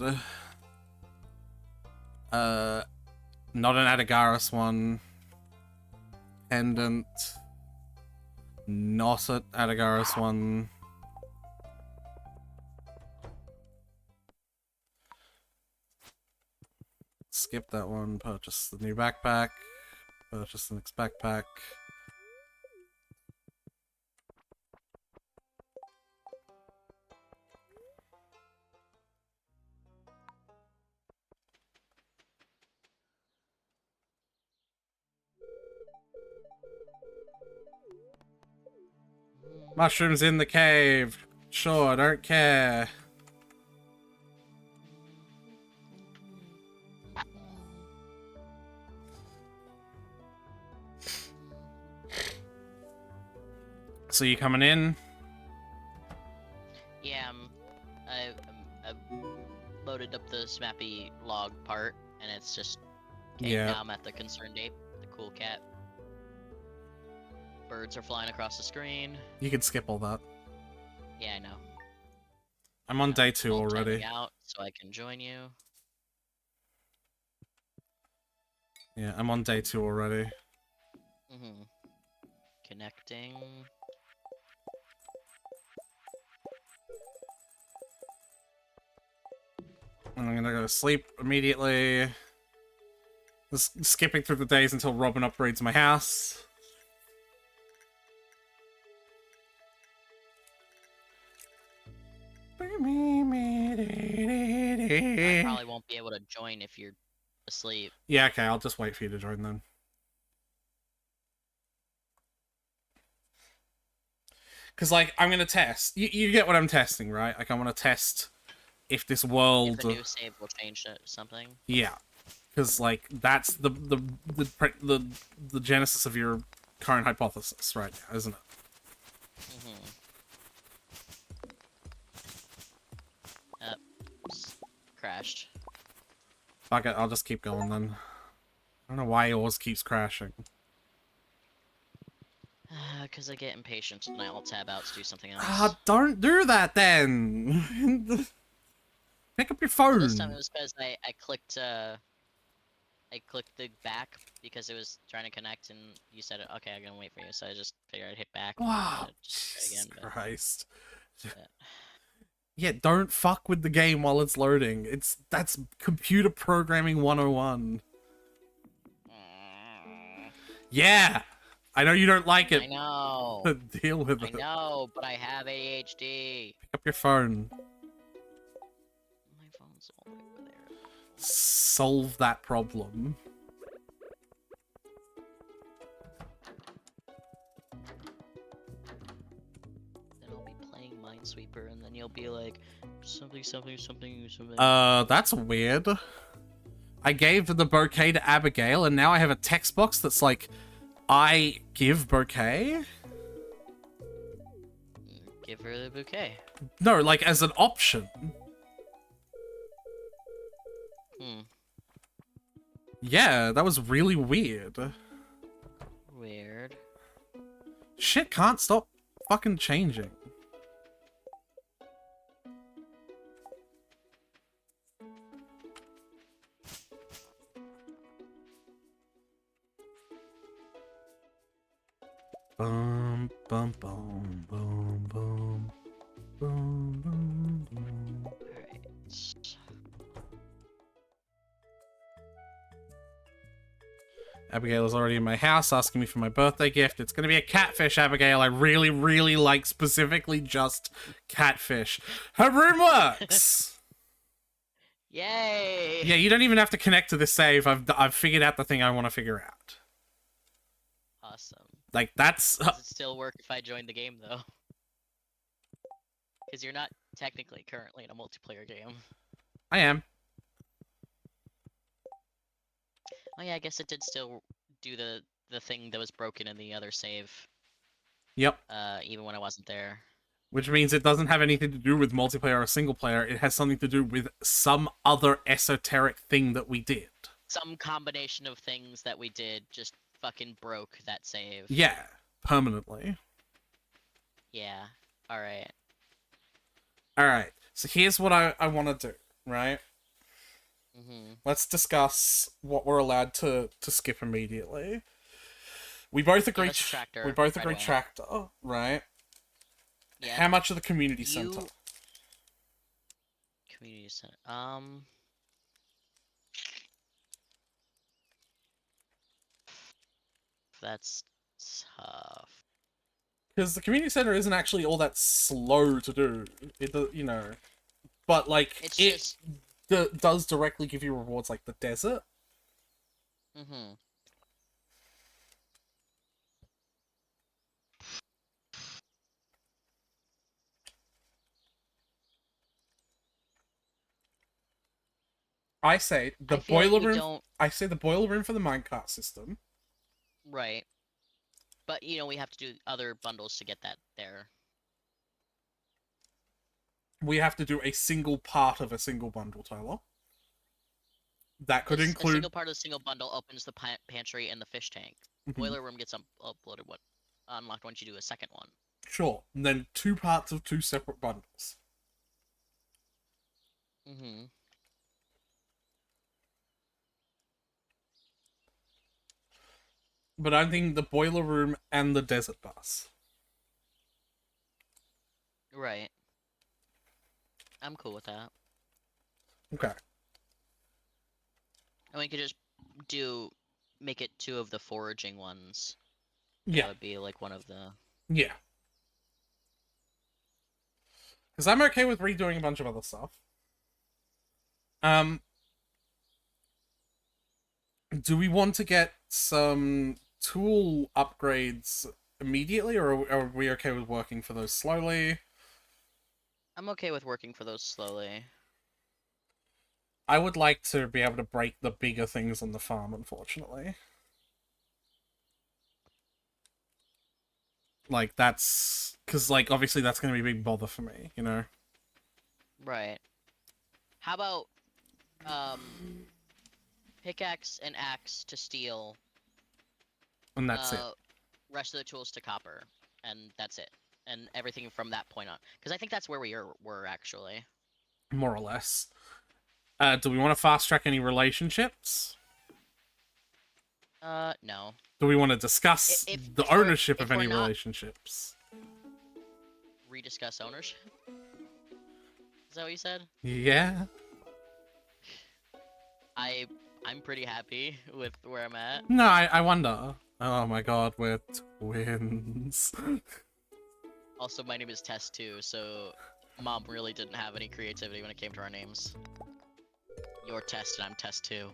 not an Adagaris one. Pendant. Not an Adagaris one. Skip that one. Purchase the new backpack. Purchase the next backpack. Mushrooms in the cave. Sure, don't care. So you coming in? Yeah, I've loaded up the Smappy log part, and it's just... Okay, Yeah. now I'm at the Concerned Ape, the cool cat. Birds are flying across the screen. You can skip all that. Yeah, I know. I'm on day 2 Alt already. tabbing out so I can join you. Yeah, I'm on day 2 already. Mm-hmm. Connecting. And I'm gonna go to sleep immediately. Just skipping through the days until Robin upgrades my house. I probably won't be able to join if you're asleep. Yeah, okay, I'll just wait for you to join then. Because, like, I'm gonna test. You get what I'm testing, right? Like, I want to test if this world... If a new save will change something. Yeah. Because, like, that's the genesis of your current hypothesis right now, isn't it? Mm-hmm. Crashed. Fuck it, I'll just keep going then. I don't know why yours keeps crashing. Because I get impatient and I alt tab out to do something else. Ah, don't do that then! Pick up your phone! Well, this time it was because I clicked the back because it was trying to connect and you said, okay, I'm gonna wait for you, so I just figured I'd hit back. Wow, just try Jesus again, but... Christ. Yeah. Yeah, don't fuck with the game while it's loading. That's computer programming 101. Yeah! I know you don't like it. I know. Deal with I it. know, but I have ADHD. Pick up your phone. My phone's all the way over there. Solve that problem. Then I'll be playing Minesweeper, and then you'll be like, something. That's weird. I gave the bouquet to Abigail, and now I have a text box that's like, I give bouquet? Give her the bouquet. No, like as an option. Yeah, that was really weird. Weird. Shit can't stop fucking changing. Boom, boom, boom, boom, boom, boom, boom, boom. Alright. Abigail is already in my house asking me for my birthday gift. It's going to be a catfish, Abigail. I really, really like specifically just catfish. Her room works! Yay! Yeah, you don't even have to connect to the save. I've figured out the thing I want to figure out. Awesome. Like, that's... Does it still work if I join the game, though? Because you're not technically currently in a multiplayer game. I am. Oh yeah, I guess it did still do the thing that was broken in the other save. Yep. Even when I wasn't there. Which means it doesn't have anything to do with multiplayer or single player. It has something to do with some other esoteric thing that we did. Some combination of things that we did just fucking broke that save. Yeah, permanently. Yeah. Alright. Alright, so here's what I want to do, right? Mm-hmm. Let's discuss what we're allowed to skip immediately. We both agree. Give us a tractor We both right agree away. tractor, right? Yeah. How much of the community You- center? Community center. That's tough. Because the community center isn't actually all that slow to do. It, you know, but like It's it just. does directly give you rewards like the desert. Mm-hmm. I say the I feel like boiler we room. don't. I say the boiler room for the minecart system. Right. But we have to do other bundles to get that there. We have to do a single part of a single bundle, Tyler. That could A include single part of the single bundle opens the pantry and the fish tank. Boiler room gets uploaded unlocked once you do a second one. Sure. And then 2 parts of 2 separate bundles. Mm-hmm. But I'm thinking the boiler room and the desert bus. Right. I'm cool with that. Okay. And we could just make it 2 of the foraging ones. Yeah. That would be like one of the. Yeah. Because I'm okay with redoing a bunch of other stuff. Do we want to get some tool upgrades immediately, or are we okay with working for those slowly? I'm okay with working for those slowly. I would like to be able to break the bigger things on the farm, unfortunately. Like, that's... Because, like, obviously that's going to be a big bother for me, you know? Right. How about, pickaxe and axe to steel. And that's it. Rest of the tools to copper. And that's it. And everything from that point on. Because I think that's where we were, actually. More or less. Do we want to fast-track any relationships? No. Do we want to discuss the ownership of any relationships? Rediscuss ownership? Is that what you said? Yeah. I'm pretty happy with where I'm at. No, I wonder. Oh my god, we're twins. Also, my name is Tess too, so Mom really didn't have any creativity when it came to our names. You're Tess and I'm Tess too.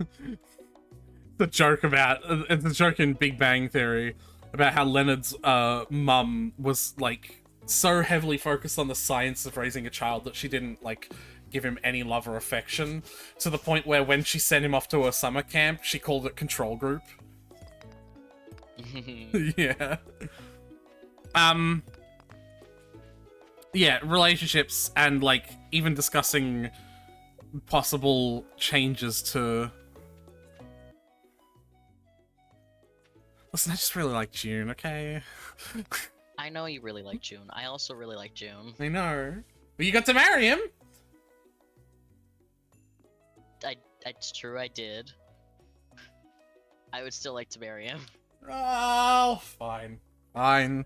It's a joke in Big Bang Theory about how Leonard's mum was like so heavily focused on the science of raising a child that she didn't like give him any love or affection, to the point where when she sent him off to a summer camp, she called it control group. Yeah. Yeah, relationships and like even discussing possible changes to... Listen, I just really like June, okay? I know you really like June. I also really like June. I know. But you got to marry him! It's true, I did. I would still like to marry him. Oh, fine. Fine.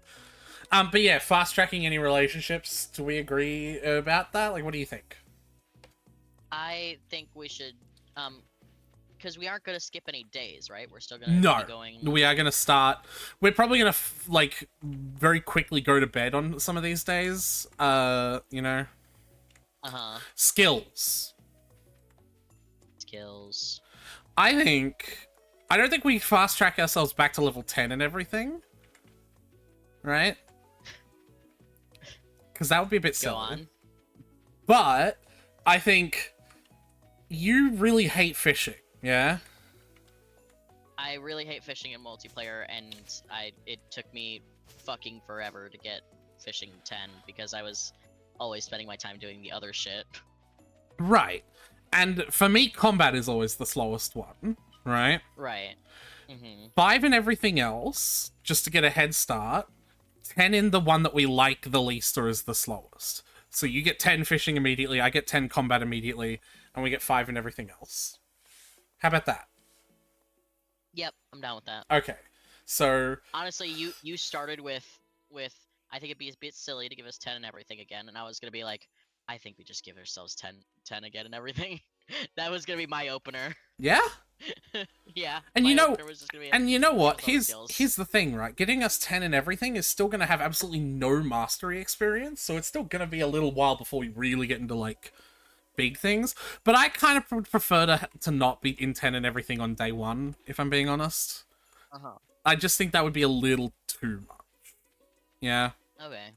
But yeah, fast-tracking any relationships, do we agree about that? Like, what do you think? I think we should, because we aren't going to skip any days, right? We're still going to be going... No, we are going to start... We're probably going to, like, very quickly go to bed on some of these days. You know? Uh-huh. Skills. Skills. I don't think we fast-track ourselves back to level 10 and everything. Right? Because that would be a bit silly. Go on. But I think you really hate fishing, yeah? I really hate fishing in multiplayer, and it took me fucking forever to get fishing 10 because I was always spending my time doing the other shit. Right. And for me, combat is always the slowest one, right? Right. Mm-hmm. 5 in everything else, just to get a head start. 10 in the one that we like the least or is the slowest. So you get 10 fishing immediately, I get 10 combat immediately, and we get 5 in everything else. How about that? Yep, I'm down with that. Okay. So Honestly, you started with I think it'd be a bit silly to give us 10 and everything again, and I was gonna be like, I think we just give ourselves 10 again and everything. That was gonna be my opener. yeah? Yeah. And my you know, opener was just gonna be and you know what? Skills over skills. Here's the thing, right? Getting us 10 and everything is still going to have absolutely no mastery experience, so it's still going to be a little while before we really get into, like, big things. But I kind of would prefer to not be in 10 and everything on day 1, if I'm being honest. Uh-huh. I just think that would be a little too much. Yeah. Okay.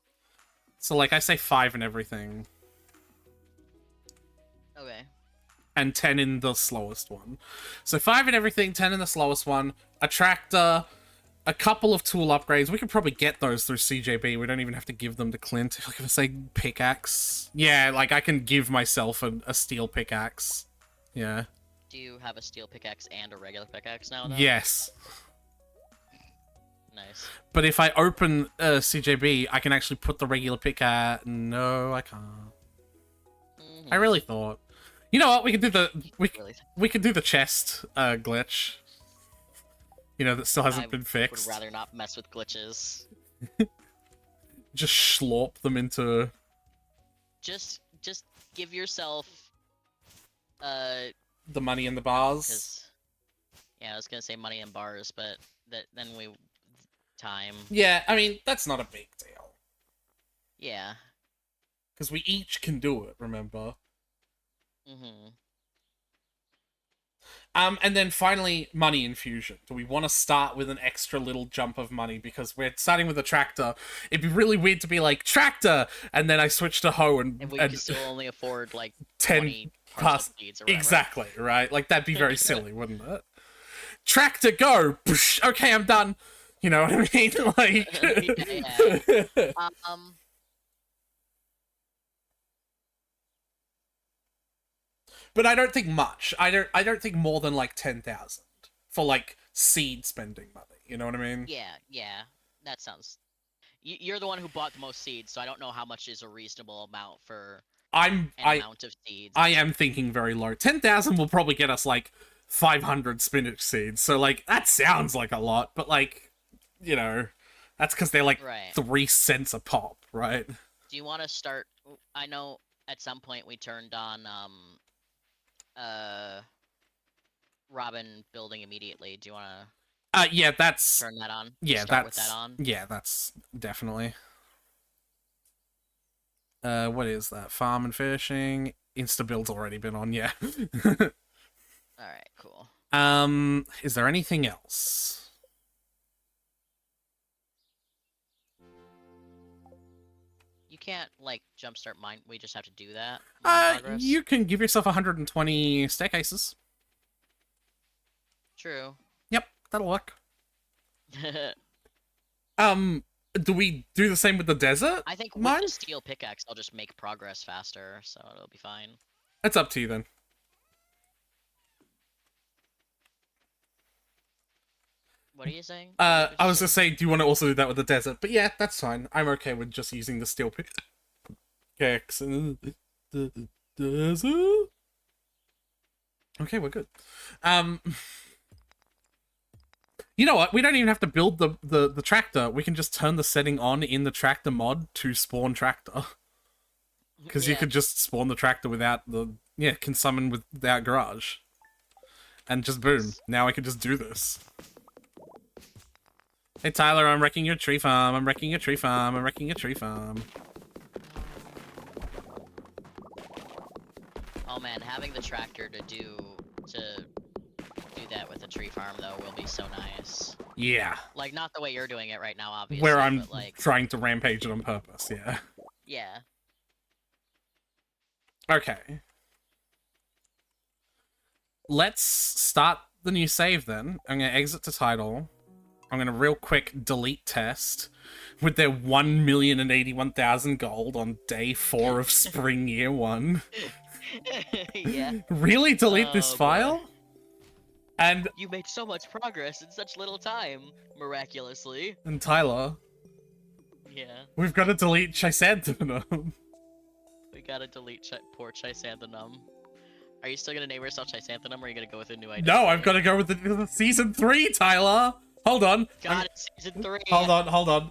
So, like, I say 5 and everything. Okay. And 10 in the slowest one. So 5 in everything, 10 in the slowest one. A tractor, a couple of tool upgrades. We could probably get those through CJB. We don't even have to give them to Clint. Like if I say pickaxe. Yeah, like I can give myself a steel pickaxe. Yeah. Do you have a steel pickaxe and a regular pickaxe now, though? Yes. Nice. But if I open CJB, I can actually put the regular pickaxe... No, I can't. Mm-hmm. I really thought... You know what? We could do the Really? we could do the chest glitch. You know that still hasn't been fixed. I would rather not mess with glitches. Just slurp them into. Just give yourself the money in the bars. 'cause, yeah, I was gonna say money in bars, but then we time. Yeah, I mean that's not a big deal Yeah. because we each can do it. Remember. Mm-hmm. And then finally, money infusion. Do we want to start with an extra little jump of money? Because we're starting with a tractor. It'd be really weird to be like, tractor! And then I switch to hoe and we can still only afford, like, 10 20 plus... seeds or whatever. Exactly, right? Like, that'd be very silly, wouldn't it? Tractor, go! Okay, I'm done. You know what I mean? Like... Yeah. But I don't think much. I don't think more than like 10,000 for like seed spending money. You know what I mean? Yeah. That sounds. You're the one who bought the most seeds, so I don't know how much is a reasonable amount for amount of seeds. I am thinking very low. 10,000 will probably get us like 500 spinach seeds. So like that sounds like a lot, but like, you know, that's because they're like 3 cents a pop, right? Do you want to start? I know at some point we turned on Robin building immediately. Do you want to yeah, that's turn that on? Yeah, Start with that on. Yeah, that's definitely. What is that? Farm and fishing. Insta build's already been on, yeah. All right, cool. Is there anything else? You can't like jumpstart mine. We just have to do that. You can give yourself 120 staircases. True. Yep, that'll work. Do we do the same with the desert? I think with the steel pickaxe, I'll just make progress faster, so it'll be fine. It's up to you then. What are you saying? I was gonna say, do you want to also do that with the desert? But yeah, that's fine. I'm okay with just using the steel pickaxe in the desert. Okay, we're good. You know what? We don't even have to build the tractor. We can just turn the setting on in the tractor mod to spawn tractor. Because you could just spawn the tractor without the... Yeah, can summon without garage. And just boom. Now I can just do this. Hey Tyler, I'm wrecking your tree farm. I'm wrecking your tree farm. I'm wrecking your tree farm. Oh man, having the tractor to do that with the tree farm though will be so nice. Yeah. Like not the way you're doing it right now, obviously. Where I'm but, like... trying to rampage it on purpose, yeah. Yeah. Okay. Let's start the new save then. I'm gonna exit to title. I'm gonna real quick delete test with their 1,081,000 gold on day 4 of spring year 1. Yeah. Really delete this Oh, boy. file? And You made so much progress in such little time, miraculously. Tyler, Yeah. we've got to delete Chrysanthemum. We gotta delete poor Chrysanthemum. Are you still gonna name yourself Chrysanthemum, or are you gonna go with a new identity? No, I've got to go with the season 3, Tyler. Hold on. God, it's season 3. Hold on.